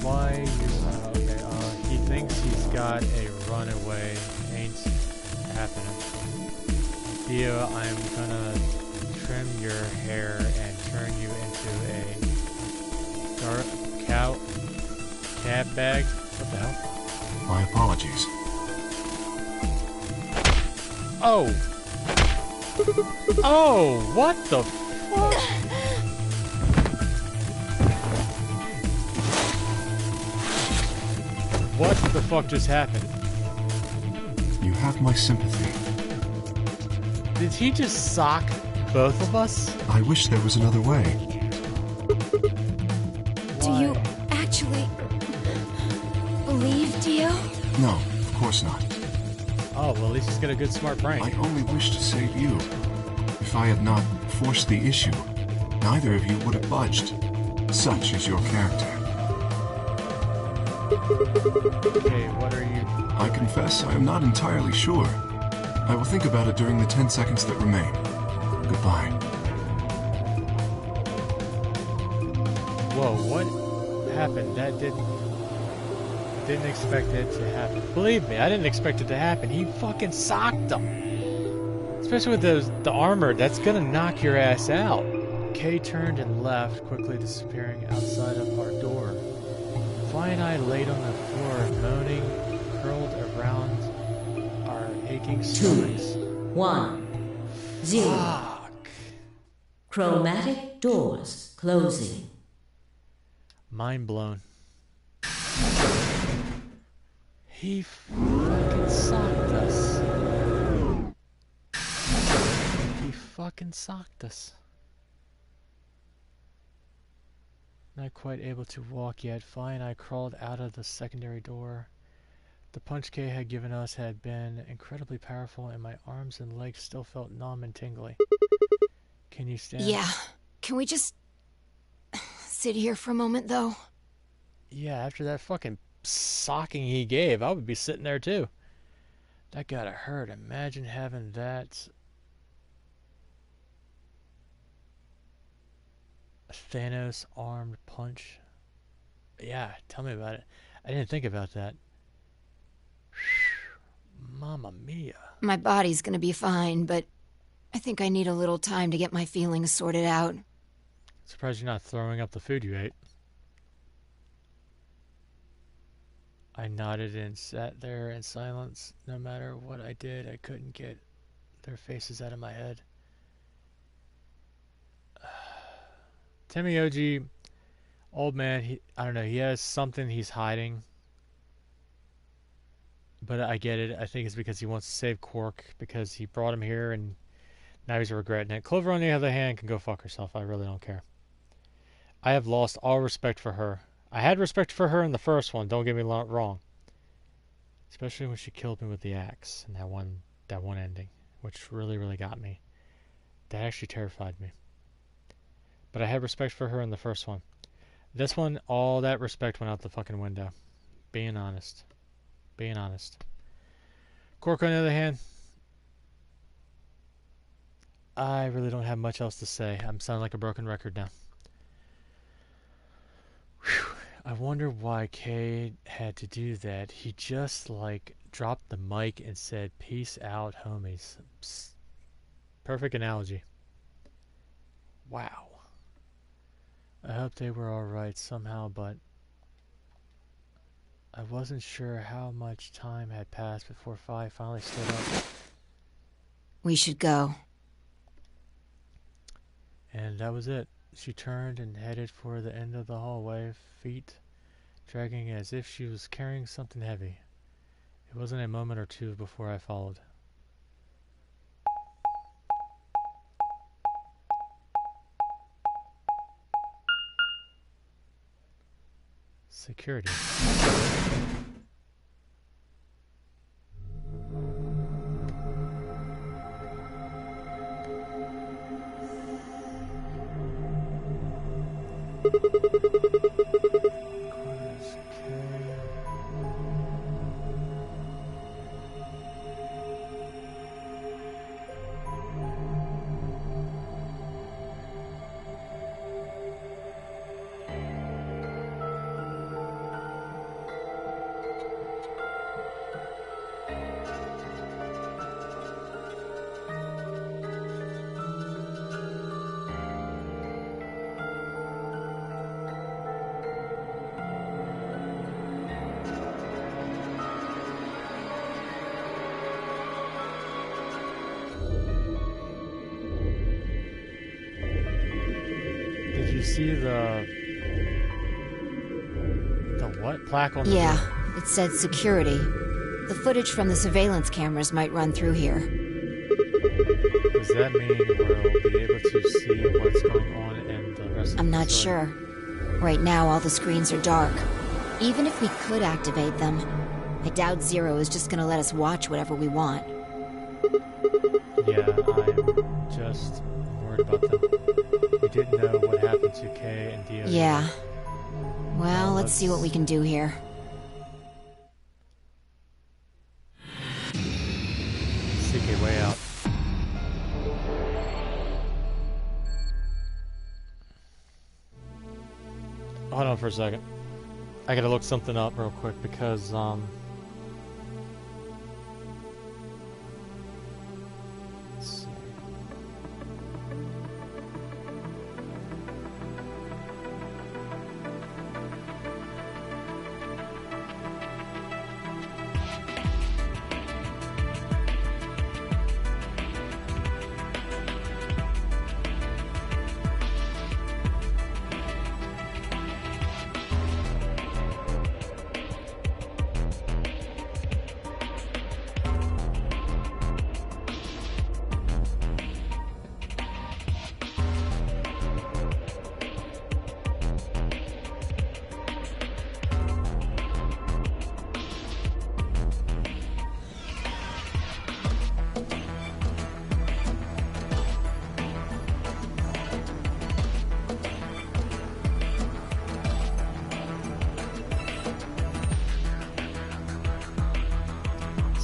A: Why you? Okay. He thinks he's got a runaway. Ain't happening. Dio, I'm gonna trim your hair and turn you into a dark cab bag. What the hell?
D: My apologies.
A: Oh! Oh! What the fuck? What the fuck just happened?
D: You have my sympathy.
A: Did he just sock both of us?
D: I wish there was another way.
B: Do you actually believe, Dio?
D: No, of course not.
A: Oh, well, at least he's got a good smart brain.
D: I only wish to save you. If I had not forced the issue, neither of you would have budged. Such is your character.
A: Okay, what are you...
D: I confess I am not entirely sure. I will think about it during the 10 seconds that remain. Goodbye.
A: Whoa, what happened? That didn't expect it to happen. Believe me, I didn't expect it to happen. He fucking socked them. Especially with the armor, that's gonna knock your ass out. Kay turned and left, quickly disappearing outside of our door. Fly and I laid on the floor, moaning, curled around our aching stomachs.
G: 1 0.
A: Fuck.
G: Chromatic doors closing.
A: Mind blown. He fucking socked us. He fucking socked us. Not quite able to walk yet, Phi and I crawled out of the secondary door. The punch Kay had given us had been incredibly powerful, and my arms and legs still felt numb and tingly. Can you stand?
B: Yeah. Can we just sit here for a moment, though?
A: Yeah, after that fucking socking he gave, I would be sitting there too. That gotta hurt. Imagine having that Thanos armed punch. Yeah, tell me about it. I didn't think about that. Mamma mia.
B: My body's gonna be fine, but I think I need a little time to get my feelings sorted out.
A: Surprised you're not throwing up the food you ate. I nodded and sat there in silence. No matter what I did, I couldn't get their faces out of my head. Temioji, old man, I don't know, he has something he's hiding. But I get it. I think it's because he wants to save Quark, because he brought him here and now he's regretting it. Clover, on the other hand, can go fuck herself. I really don't care. I have lost all respect for her. I had respect for her in the first one, don't get me wrong. Especially when she killed me with the axe in that one ending, which really, really got me. That actually terrified me. But I had respect for her in the first one. This one, all that respect went out the fucking window. Being honest. Being honest. Quark, on the other hand, I really don't have much else to say. I'm sounding like a broken record now. Whew. I wonder why Cade had to do that. He just, like, dropped the mic and said, "Peace out, homies." Psst. Perfect analogy. Wow. I hope they were alright somehow, but I wasn't sure how much time had passed before Fi finally stood up.
B: We should go.
A: And that was it. She turned and headed for the end of the hallway, feet dragging as if she was carrying something heavy. It wasn't a moment or two before I followed. Security. See the what plaque on the
B: Yeah,
A: door?
B: it said security. The footage from the surveillance cameras might run through here.
A: Does that mean we'll be able to see what's going on in the rest of the
B: I'm not
A: facility?
B: sure. Right now, all the screens are dark. Even if we could activate them, I doubt Zero is just gonna let us watch whatever we want.
A: Yeah, I'm just worried about them. We didn't know what happened to Kay and Dio.
B: Yeah. Well, let's see what we can do here.
A: Seek a way out. Hold on for a second. I gotta look something up real quick because, let's see.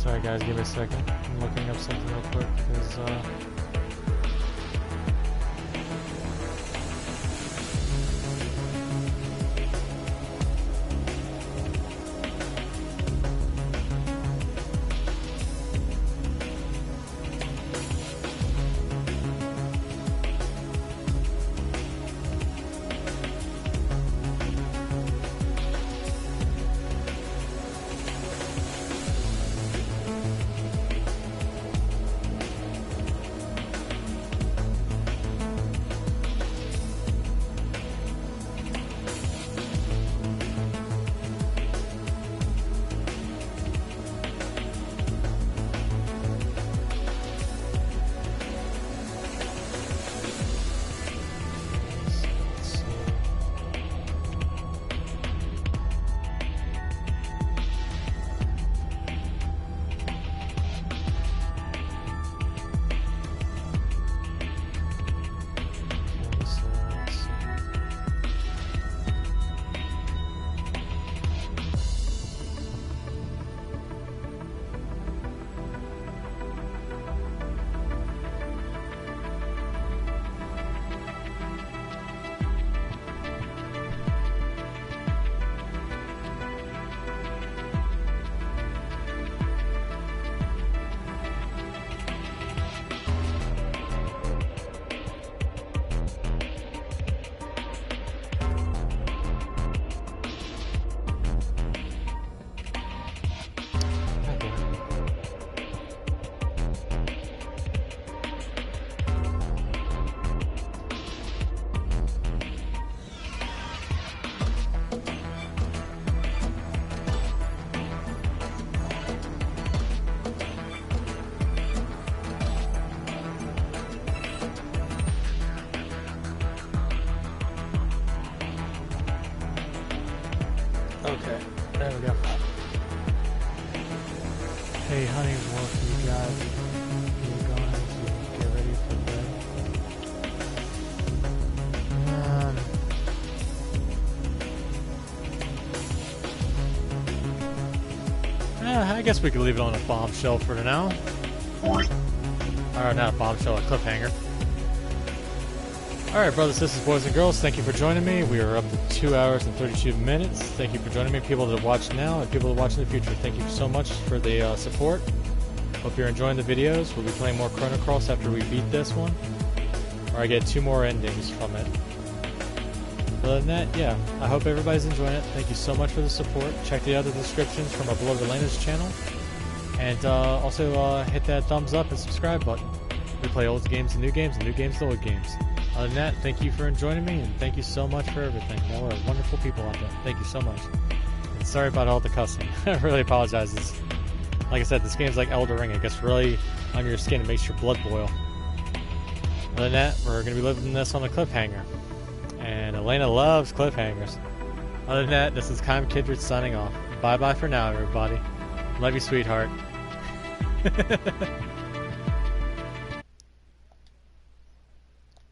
A: Sorry guys, give me a second. I'm looking up something real quick because Okay, there we go. Hey, honey, welcome you guys. You're going to get ready for bed. I guess we could leave it on a bombshell for now. Or not a bombshell, a cliffhanger. Alright, brothers, sisters, boys, and girls, thank you for joining me. We are up to 2 hours and 32 minutes. Thank you for joining me. People that watch now and people that watch in the future, thank you so much for the support. Hope you're enjoying the videos. We'll be playing more Chrono Cross after we beat this one. Or I get 2 more endings from it. Other than that, yeah, I hope everybody's enjoying it. Thank you so much for the support. Check the other descriptions from our beloved Elena's channel. And also hit that thumbs up and subscribe button. We play old games and new games to old games. Other than that, thank you for joining me, and thank you so much for everything. Y'all are wonderful people out there. Thank you so much. And sorry about all the cussing. I really apologize. Like I said, this game's like Elden Ring. It gets really under your skin and makes your blood boil. Other than that, we're going to be living this on a cliffhanger. And Elena loves cliffhangers. Other than that, this is Kyle Kindred signing off. Bye-bye for now, everybody. Love you, sweetheart.